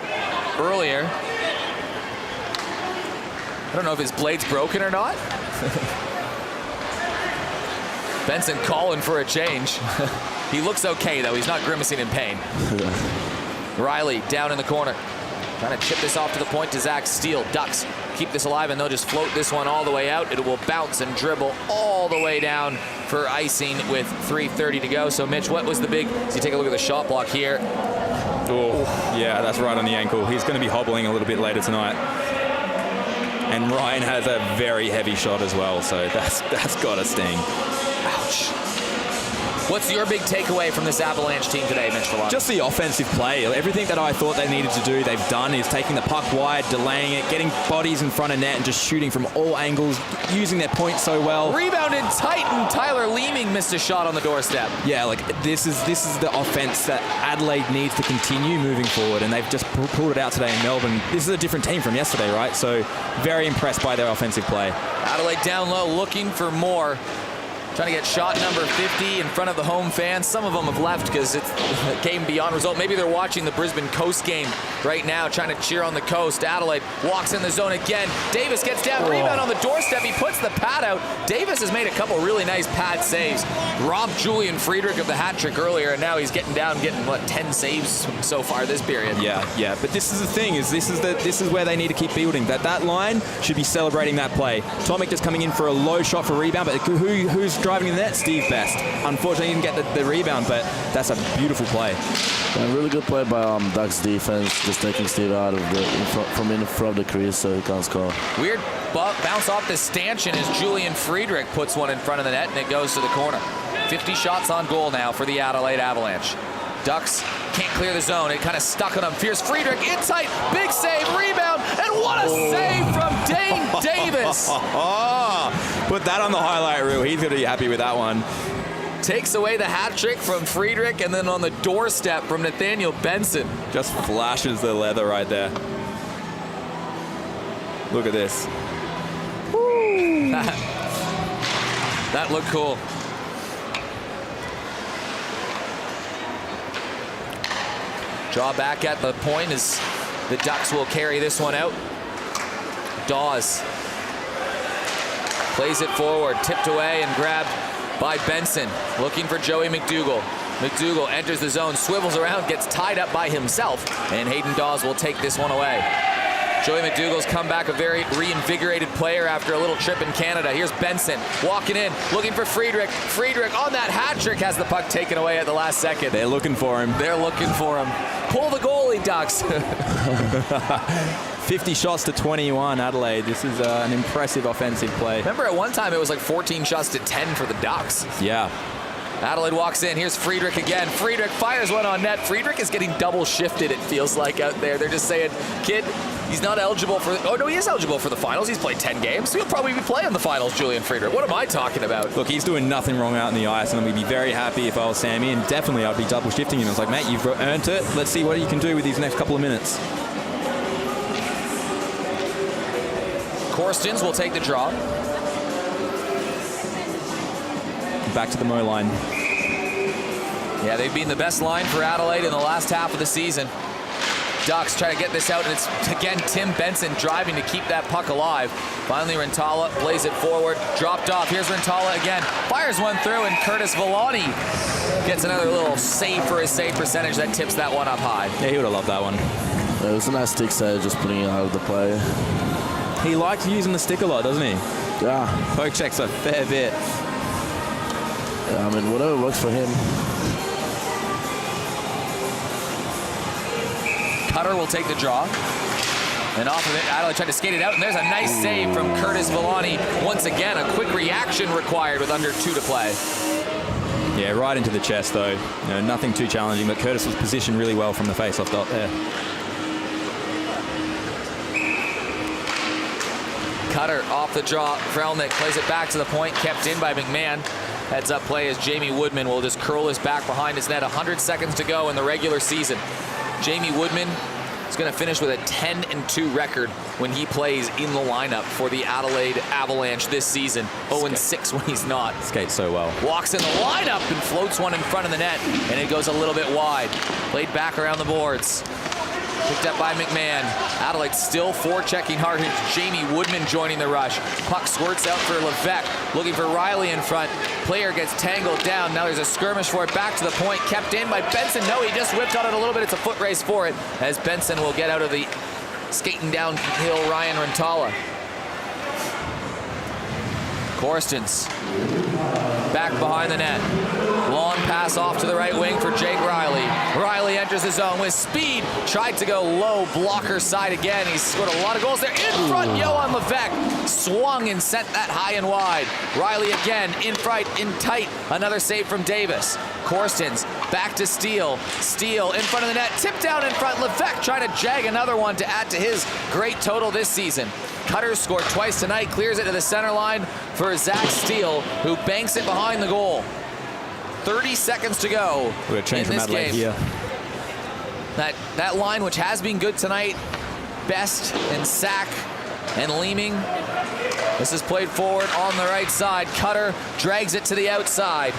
[SPEAKER 1] earlier. I don't know if his blade's broken or not. Benson calling for a change. He looks okay, though. He's not grimacing in pain. Riley down in the corner. Trying to chip this off to the point to Zach Steele. Ducks keep this alive, and they'll just float this one all the way out. It will bounce and dribble all the way down for icing with 3:30 to go. So, Mitch, what was the big... So you take a look at the shot block here.
[SPEAKER 3] Oh, yeah, that's right on the ankle. He's going to be hobbling a little bit later tonight. And Ryan has a very heavy shot as well, so that's got to sting.
[SPEAKER 1] Ouch. What's your big takeaway from this Avalanche team today, Mitch Villani?
[SPEAKER 3] Just the offensive play. Everything that I thought they needed to do, they've done. Is taking the puck wide, delaying it, getting bodies in front of net, and just shooting from all angles, using their points so well.
[SPEAKER 1] Rebounded tight, and Tyler Leeming missed a shot on the doorstep.
[SPEAKER 3] Yeah, like this is the offense that Adelaide needs to continue moving forward, and they've just pulled it out today in Melbourne. This is a different team from yesterday, right? So very impressed by their offensive play.
[SPEAKER 1] Adelaide down low, looking for more. Trying to get shot number 50 in front of the home fans. Some of them have left because it's a game beyond result. Maybe they're watching the Brisbane Coast game right now, trying to cheer on the Coast. Adelaide walks in the zone again. Davis gets down, rebound on the doorstep. He puts the pad out. Davis has made a couple really nice pad saves. Robbed Julian Friedrich of the hat trick earlier, and now he's getting down, getting, 10 saves so far this period.
[SPEAKER 3] Yeah. But this is the thing, this is where they need to keep building. That line should be celebrating that play. Tomic just coming in for a low shot for rebound, but who's driving the net? Steve Best. Unfortunately, he didn't get the rebound, but that's a beautiful play.
[SPEAKER 6] A really good play by Ducks defense, just taking Steve out of from in front of the crease so he can't score.
[SPEAKER 1] Weird bounce off the stanchion as Julian Friedrich puts one in front of the net, and it goes to the corner. 50 shots on goal now for the Adelaide Avalanche. Ducks can't clear the zone. It kind of stuck on him. Fierce Friedrich in tight. Big save, rebound, and what a save from Dane Davis.
[SPEAKER 3] Put that on the highlight reel. He's going to be happy with that one.
[SPEAKER 1] Takes away the hat trick from Friedrich, and then on the doorstep from Nathaniel Benson.
[SPEAKER 3] Just flashes the leather right there. Look at this.
[SPEAKER 1] That looked cool. Draw back at the point as the Ducks will carry this one out. Dawes plays it forward, tipped away and grabbed by Benson. Looking for Joey McDougall. McDougall enters the zone, swivels around, gets tied up by himself, and Hayden Dawes will take this one away. Joey McDougall's come back a very reinvigorated player after a little trip in Canada. Here's Benson walking in, looking for Friedrich. Friedrich on that hat trick has the puck taken away at the last second.
[SPEAKER 3] They're looking for him.
[SPEAKER 1] They're looking for him. Pull the goalie, Ducks.
[SPEAKER 3] 50 shots to 21, Adelaide. This is an impressive offensive play.
[SPEAKER 1] Remember at one time it was like 14 shots to 10 for the Ducks.
[SPEAKER 3] Yeah.
[SPEAKER 1] Adelaide walks in. Here's Friedrich again. Friedrich fires one on net. Friedrich is getting double shifted, it feels like, out there. They're just saying, kid, he's not eligible for... Oh, no, he is eligible for the finals. He's played 10 games. He'll probably be playing the finals, Julian Friedrich. What am I talking about?
[SPEAKER 3] Look, he's doing nothing wrong out on the ice, and we'd be very happy if I was Sammy, and definitely I'd be double shifting him. It's like, mate, you've earned it. Let's see what you can do with these next couple of minutes.
[SPEAKER 1] Corstens will take the draw.
[SPEAKER 3] Back to the Mo line.
[SPEAKER 1] Yeah, they've been the best line for Adelaide in the last half of the season. Ducks try to get this out, and it's, again, Tim Benson driving to keep that puck alive. Finally, Rentala plays it forward, dropped off. Here's Rentala again, fires one through, and Curtis Villani gets another little save for his save percentage that tips that one up high.
[SPEAKER 3] Yeah, he would have loved that one.
[SPEAKER 6] Yeah, it was a nice stick save, just putting it out of the play.
[SPEAKER 3] He likes using the stick a lot, doesn't he?
[SPEAKER 6] Yeah.
[SPEAKER 3] Poke checks a fair bit.
[SPEAKER 6] Yeah, I mean, whatever works for him.
[SPEAKER 1] Cutter will take the draw. And off of it, Adelaide tried to skate it out, and there's a nice save from Curtis Villani. Once again, a quick reaction required with under 2 to play.
[SPEAKER 3] Yeah, right into the chest though. Nothing too challenging, but Curtis was positioned really well from the face-off dot there.
[SPEAKER 1] Cutter off the draw. Frelnick plays it back to the point, kept in by McMahon. Heads up play as Jamie Woodman will just curl his back behind his net. 100 seconds to go in the regular season. Jamie Woodman is going to finish with a 10-2 record when he plays in the lineup for the Adelaide Avalanche this season. 0-6 when he's not.
[SPEAKER 3] Skates so well.
[SPEAKER 1] Walks in the lineup and floats one in front of the net, and it goes a little bit wide. Played back around the boards. Picked up by McMahon. Adelaide still forechecking hard. Jamie Woodman joining the rush. Puck squirts out for Levesque. Looking for Riley in front. Player gets tangled down. Now there's a skirmish for it. Back to the point. Kept in by Benson. No, he just whipped on it a little bit. It's a foot race for it as Benson will get out of the skating downhill Ryan Rantala. Corstens back behind the net. Long pass off to the right wing for Jake Riley. Riley enters the zone with speed. Tried to go low, blocker side again. He's scored a lot of goals there. In front, Johan Levesque swung and sent that high and wide. Riley again, in front, in tight. Another save from Davis. Corstens back to Steele. Steele in front of the net, tipped down in front. Levesque trying to jag another one to add to his great total this season. Cutter scored twice tonight, clears it to the center line for Zach Steele, who banks it behind the goal. 30 seconds to go
[SPEAKER 3] We're going to change
[SPEAKER 1] in
[SPEAKER 3] from
[SPEAKER 1] this
[SPEAKER 3] Adelaide
[SPEAKER 1] game.
[SPEAKER 3] here.
[SPEAKER 1] That line, which has been good tonight, Best and Sack and Leeming. This is played forward on the right side. Cutter drags it to the outside.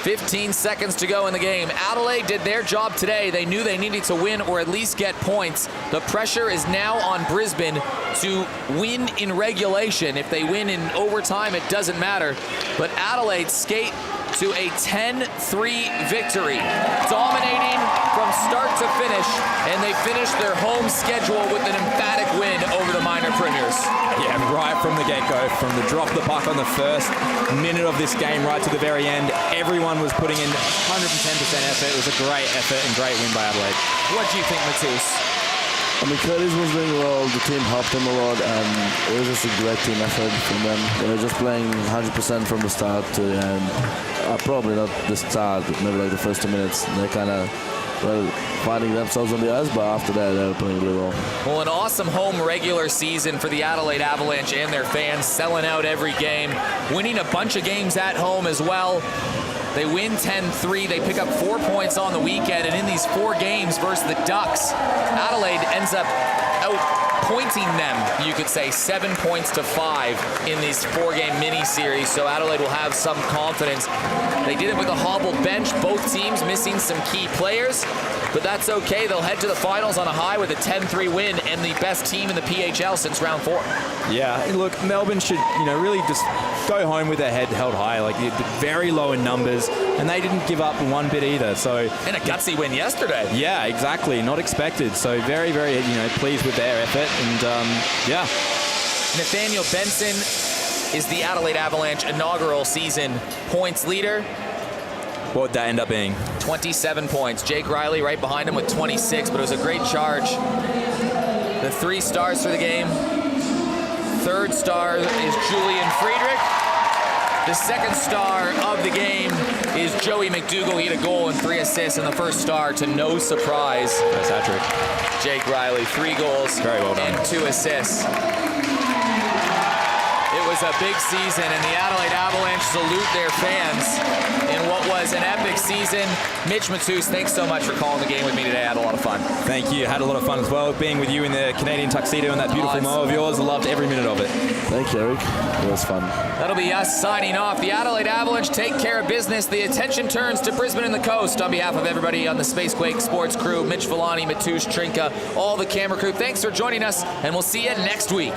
[SPEAKER 1] 15 seconds to go in the game. Adelaide did their job today. They knew they needed to win or at least get points. The pressure is now on Brisbane to win in regulation. If they win in overtime, it doesn't matter. But Adelaide skate to a 10-3 victory, dominating from start to finish, and they finished their home schedule with an emphatic win over the minor premiers.
[SPEAKER 3] Yeah, right from the get-go, from the drop of the puck on the first minute of this game right to the very end, everyone was putting in 110% effort. It was a great effort and great win by Adelaide.
[SPEAKER 1] What do you think, Matus?
[SPEAKER 6] I mean, Curtis was doing well, the team helped him a lot, and it was just a great team effort from them. They were just playing 100% from the start to the end. Probably not the start, maybe like the first 2 minutes. They kind of finding themselves on the ice, but after that, they were playing really well.
[SPEAKER 1] Well, an awesome home regular season for the Adelaide Avalanche and their fans, selling out every game, winning a bunch of games at home as well. They win 10-3. They pick up 4 points on the weekend, and in these 4 games versus the Ducks, Adelaide ends up outpointing them, you could say, 7 points to 5 in these 4-game mini-series, so Adelaide will have some confidence. They did it with a hobbled bench, both teams missing some key players, but that's okay. They'll head to the finals on a high with a 10-3 win and the best team in the PHL since round 4.
[SPEAKER 3] Yeah, look, Melbourne should, really just go home with their head held high. Like, very low in numbers, and they didn't give up one bit either. So,
[SPEAKER 1] and a gutsy win yesterday.
[SPEAKER 3] Yeah, exactly. Not expected. So very, very, pleased with their effort, and yeah.
[SPEAKER 1] Nathaniel Benson is the Adelaide Avalanche inaugural season points leader.
[SPEAKER 3] What would that end up being?
[SPEAKER 1] 27 points. Jake Riley right behind him with 26, but it was a great charge. The 3 stars for the game. Third star is Julian Friedrich. The second star of the game is Joey McDougall. He had a goal and 3 assists, and the first star, to no surprise,
[SPEAKER 3] Nice hat trick.
[SPEAKER 1] Jake Riley. 3 goals
[SPEAKER 3] Very well done.
[SPEAKER 1] and 2 assists. It was a big season, and the Adelaide Avalanche salute their fans in what was an epic season. Mitch Matus, thanks so much for calling the game with me today. I had a lot of fun.
[SPEAKER 3] Thank you. Had a lot of fun as well, being with you in the Canadian tuxedo and that beautiful mo of yours. I loved every minute of it.
[SPEAKER 6] Thank you, Eric. It was fun.
[SPEAKER 1] That'll be us signing off. The Adelaide Avalanche take care of business. The attention turns to Brisbane and the coast. On behalf of everybody on the Spacequake Sports crew, Mitch Villani, Matus Trinka, all the camera crew, thanks for joining us, and we'll see you next week.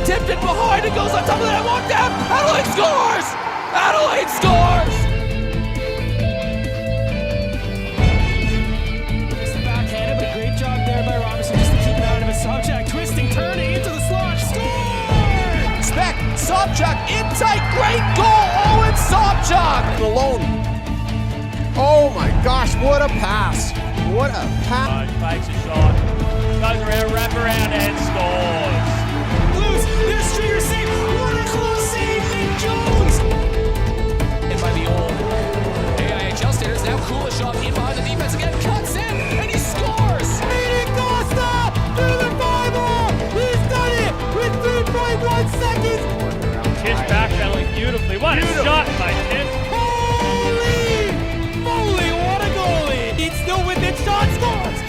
[SPEAKER 1] tipped it behind, it goes on top of the net, walked down, Adelaide scores! Adelaide scores!
[SPEAKER 2] Backhanded, but a great job there by Robinson just to keep it out of his Sobchak, twisting, turning into the slot, score!
[SPEAKER 1] Speck, Sobchak, in tight, great goal, Owen Sobchak!
[SPEAKER 5] Alone. Oh my gosh, what a pass. What a pass.
[SPEAKER 4] Fakes a shot. Goes around, wrap around and scores.
[SPEAKER 2] Blues, their stringer save. What a close save, Nick Jones.
[SPEAKER 1] And by the old AIHL standards, now Kuleshov in behind the defense again, cuts in, and he scores!
[SPEAKER 2] Aiden Costa through the Bible. He's done it with 3.1 seconds.
[SPEAKER 4] Kiss backpedaling beautifully. What a shot, mate. Kiss.
[SPEAKER 2] Holy moly, what a goalie. He's still with it, shot scores.